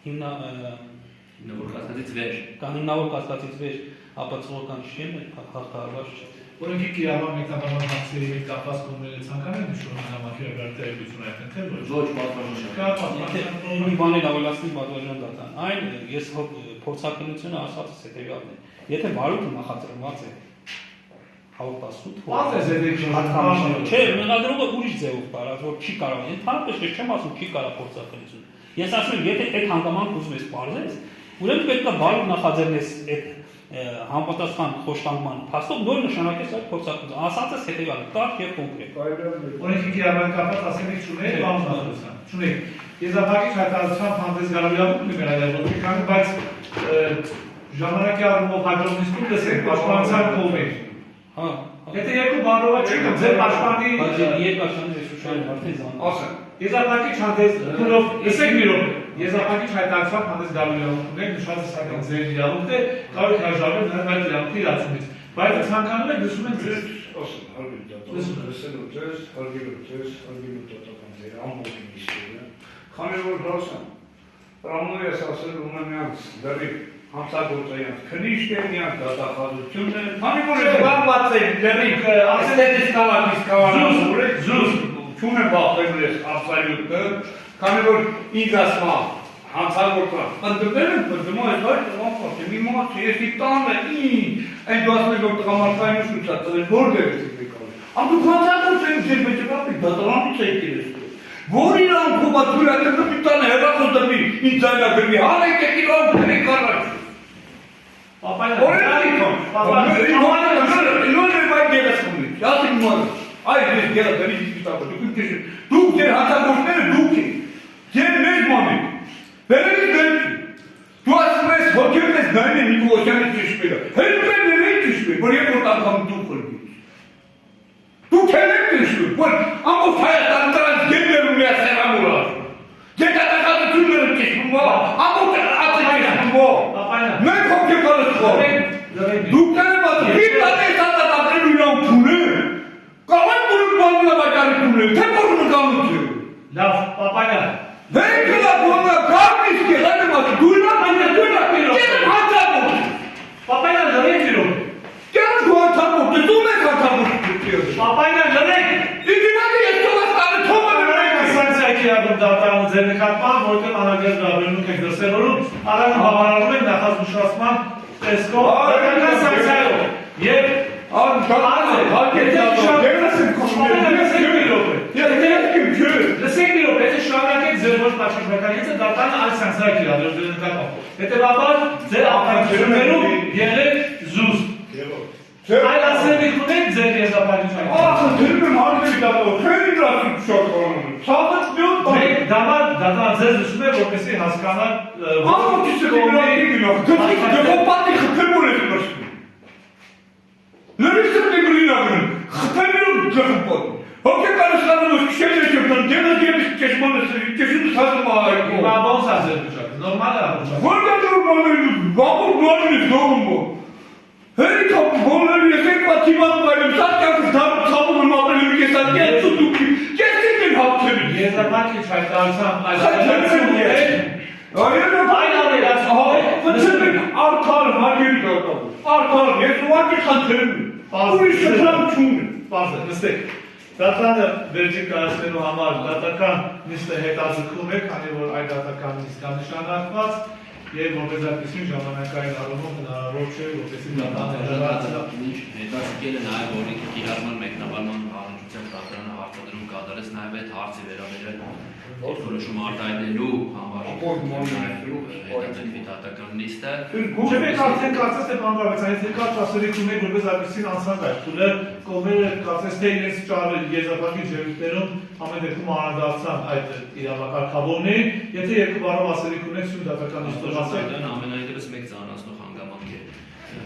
Հիմնավոր կասկածից վեր։ Հիմնավոր կասկածից վեր ապացուցողական շեմը հաղթահարված չէ։ Օրենքի կիրառման մեկնաբանման հարցերի հետ կապված կողմերը ցանկանում են նշում հանգամանքի վերաբերյալ այդտեղ թե ոչ պատվաժան։ Մի բան էլ ավելացնի պատվաժան դատան։ Այն ես փորձակնությունը ասածս հետևյալն է։ Եթե բարույթը նախաձեռնված է 118 թվականին, չէ, մեղադրողը ուրիշ ձևով տարած, որ չի կարող, ընդհանրապես չեմ ասում չի կարող փորձակնություն։ Ես ասում եմ, եթե այդ հանգամանքը ուզում ես բարձես, ուրեմն պետք է բարույթ նախաձեռնես այդ համապատասխան խոշտանգման փաստով նոր նշանակես այդ փորձակնություն։ Ասածս հետևյալը, կարճ եւ կոնկրետ։ օրենքի կիրառման կապված ասենք չունեք, բանվազության։ Չունեք։ Եզրափակիչ հայտարարությամբ հանդես գալու իրավունք ունի վերադառնալու քանի, բայց ժամանակի առումով հաջողությունից դեսեք պաշտպանության կողմից։ Հա։ Եթե երկու բանով չեք, ձեր պաշտպանի երկաշանի ռեսուրսային արդեն զանգ։ ասեմ, եզրափակիչ հանդես գնով, լսեք մի րոպե։ Եզրափակիչ հայտարարությամբ հանդես գալու իրավունք ունեք, նշված է սակայն ձեր իրավունքն է, կարող եք հրաժարվել նաև այդ իրավունքի իրացումից։ Բայց ցանկանում եք լսում եք ձեր ասեմ, լսելու ձեզ, հարգելու դատական ձեր ամբողջ միստերը։ Քանի որ ասեմ, Ռամոն ես ասել ումենյանց դեպի հանցագործայանց քնիշտեր միան դատախազությունն է, քանի որ բանված է դեպի ասելից կավակից կավանասուրը, զուս չունեմ բախվելու ես ապսալյուտը, քանի որ ինձ ասմա հանցագործան, ընդդպել եմ պրդումա ես վայր տղամարդ է, մի մարդ է, ես ի տանը ինչ, այն դու ասում ես որ տղամարդային ուսուցա տվել, որտեղ ես եք եկալ, անդու հանցագործ եմ ձեր մեջ կապիկ, դատարանից եք իրես Որ իրան կոպատուրա դեպի տանը հեռախոս դեպի ինձ այլագրվի, հանեք եք իրան դրեք առաջ։ Նոր է վայ գերասկումից, ասիք մարդ, այդ ես գերասկումից իսպիտակը, դուք ձեր հատագործները դուք եք, ձեր մեզ ման եք, վերևից դեպի, դու ասում ես հոգև ես նայն է Նիկողոսյանի ճիշպերը, հերում են ներեի ճիշպեր, որ եկ որ անգամ դուք խրգից։ Դուք հել եք ճիշպեր, որ ամբոս Հայաստան դրանց գենդեր ունի ասեղամուրար, գետատախատությունները ճիշպում, ամբոս ատեքեշպում, մենք հոգև կալսխոր, դուք ները բացի, հիտ ատեշ ատատապրել իրան թունը, կավան բուրում բաննավաճարի թունը, թե բորում կամություն։ Լավ, պապայան։ Հենք լա բոնա, կարմիս կեղ, այն եմ ասի, դույնակ Պապայան լրեք իրոք։ Կերս դու անդամով, դու եք անդամով Պապայան լրեք։ Իդիմակը ես թողաստանը թողը Լրեք սանցիակի ադում դատարան ձեր նկատմամբ, որտեղ անագեր դավերնուք եք դրսևորում, առանց բավարարում եք նախազգուշացման տեսքով, դրական սանցիայով։ Եվ Ան, եթե պաշտպանականիցը դատան այս սանսակ իրադրություն նկատմամբ։ Հետևաբար ձեր ապրանքներում եղել զուստ։ Այլ ասելիք ունեք ձեր եզրափակիչը։ Ահա դերում եմ հարցի դատող, քանի դրասի շոկորում։ Ցավոք միոտ բան։ Դա ձեզ ուզում է որպեսզի հասկանալ Ամոթիցը դիգրակի գնով, դեպոպատի խփեմոր է դրսում։ Լրիսը դիգրինագն, խփեմորում դեպոպատ։ Հոգեկանը ստանում քշել է ճեպտան, դենը դեպի ճշմանը սրի, ճշմանը սազում այգո։ Հիմա ոնց է ձեր վիճակը, նորմալ է վիճակը։ Որտե նորմալ է, բաբուր նորմալ է դողումո։ Հերի կապ բոլորը եկեք պատիման բայրեմ, սատկակս դարում ծավում եմ ապրել մի կեսան, կեցու դուքի, կեցին են հապթերին։ Եզրափակիչ հայտարարությամբ այս Այլ ավելացում, վծեմ են արդար հարգերի դատավոր, արդար, ես ուղակի խնդրեմ եմ, ուրիշ շրջան չունեմ։ Պարզ է, նստեք, դատանը վերջին կայացնելու համար դատական նիստը հետաձգում է, քանի որ այդ դատական նիստ կա նշանակված, և որպես այդպիսին ժամանակային առումով հնարավոր չէ, որպեսզի դատանը հետաքրքիր է նաև օրենքի կիրառման մեկնաբանման առնչությամբ դատարանը հարցադրում կատարեց նաև այդ հարցի վերաբերյալ որոշում արտահայտելու համար հետաձգվի դատական նիստը։ Չեք արդեն կարծես թե բանվարվեցան, եթե կարծ ասելիք ունեք, որպես այդպիսին անցնակ այդ թուլը, կողմերը կարծես թե իրենց ճարը եզրափակիչ ելույթներում ամեն դեպքում անդրադարձան այդ իրավակարգավորներին, եթե երկու բառով ասելիք ունեք սույն դատական նիստով ասեք։ Դա ամենայնպես մեկ ծանրացնող հանգամանք է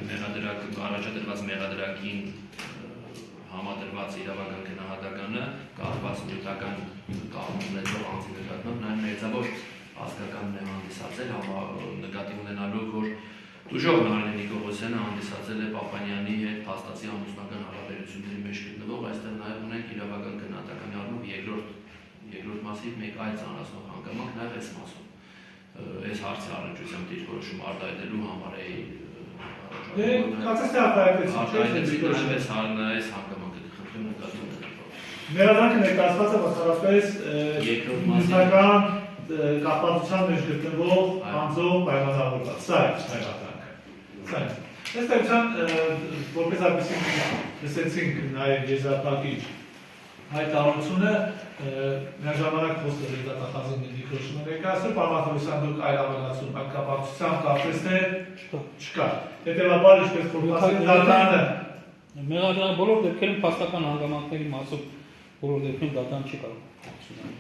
մեղադրակ առաջադրված մեղադրակին համադրված իրավական գնահատականը կախված նյութական կառույց ունեցող անձի նկատմամբ նաև մեծավոր ազգական է հանդիսացել նկատի ունենալով որ դժոխ Նարինե Նիկողոսյանը հանդիսացել է Պապանյանի հետ փաստացի ամուսնական հարաբերությունների մեջ գտնվող այստեղ նաև ունենք իրավական գնահատականի առումով երկրորդ մասի մեկ այլ ծանրացնող հանգամանք նաև այս մասում այս հարցի առնչությամբ դիրքորոշում արտահայտելու համար է Կարծես թե արտահայտեցին այս հանգամանքը խնդրում նկատի ունենալով Մեղադրանքը ներկայացված է բացառապես նյութական կապվածության մեջ գտնվող անձով պայմանավորված, սա է մեղադրանքը։ Ըստ էության, որպես այդպիսին լսեցինք նաև եզրափակիչ հայտարարությունը, միաժամանակ խոսքը դատախազին դիրքորոշումը ներկայացրել, պարմատորիսան դուք այլ ավելացում այդ կապակցությամբ կարծես թե չկա։ Հետևաբար ինչպես փոխանցել դատանը Մեղադրական բոլոր դեպքերում փաստական հանգամանքների մասով բոլոր դեպքերում դատան չի կարող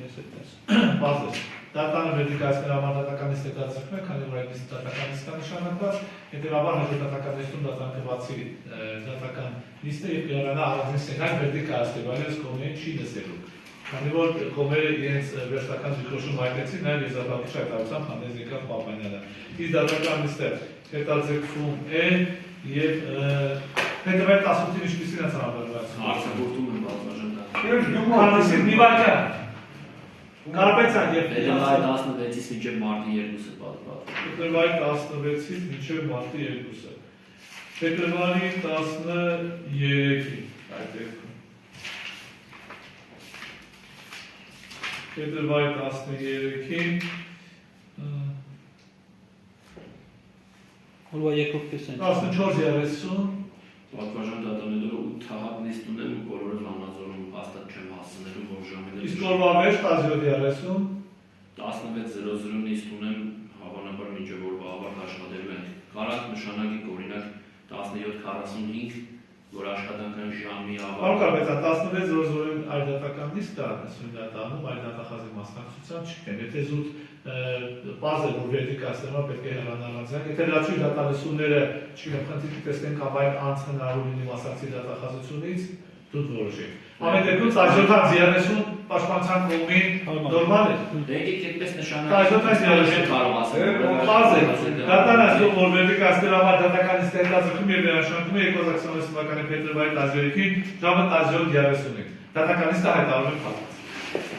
ես այդպես։ Բազես։ Դատանը վերդիկայացնել համար դատական նիստ հետաձգում է, քանի որ այդ դատական նիստը նշանակված, հետևաբար հաջորդ դատական նիստում դատան կբացի դատական նիստը եւ կհեռանա առանձին սենյակ վերդիկայացնելու, այլևս կողմերին չի լսելու։ Քանի որ կողմերը իրենց վերջնական դիրքորոշում հայտեցին, նաև եզրափակիչ հայտարարությամբ հանդես եկավ Պապանյանը։ Իսկ դատական նիստը հետաձգվում է եւ հետևել 18-ին ինչպիսին է ծանրաբեռնված։ արձակուրդում են բազմաժան Քանիսին մի վայրկյան։ Կարպեցան եւ Ֆեդերալի 16-ից մինչև մարտի 2-ը պատված։ Փետրվարի 16-ից մինչև մարտի 2-ը։ Փետրվարի 13-ին այդ դեպքում։ Փետրվարի 13-ին Որվա երկրորդ կեսեն 14:30 Պատվաժան դատանելու 8 թաղակ նիստ ունեն ու բոլորը լանազորում հաստատ չեմ հասցնելու որ ժամերը Իսկ օրվա մեջ 17:30 16:00 նիստ ունեն հավանաբար մինչև օրվա ավարտ աշխատելու են կարանք նշանակենք օրինակ 17:45 որ աշխատանքային ժամի ավարտ Անկապեցա 16:00-ին այլ դատական նիստ կա սույնատանում այլ դատախազի մասնակցության չկան եթե զուտ պարզ է որ վերդիկայացնելը պետք է հեռանալ անձանք եթե լացի դատալսումները չգիտեմ խնդիրը տեսնենք ավայր անց հնարավոր լինի մասնակցի դատախազությունից դուք որոշեք ամեն դեպքում 17:30 պաշտպանության կողմին նորմալ է Դեգիկ այդպես նշանակենք չեմ կարող ասել պարզ է դատան ասում որ վերդիկայացնելու համար դատական նիստ հետաձգում եւ վերաշնորհվում է 2026 թվականի փետրվարի 13-ին ժամը 17:30-ին դատական նիստը հայտարարում է փակված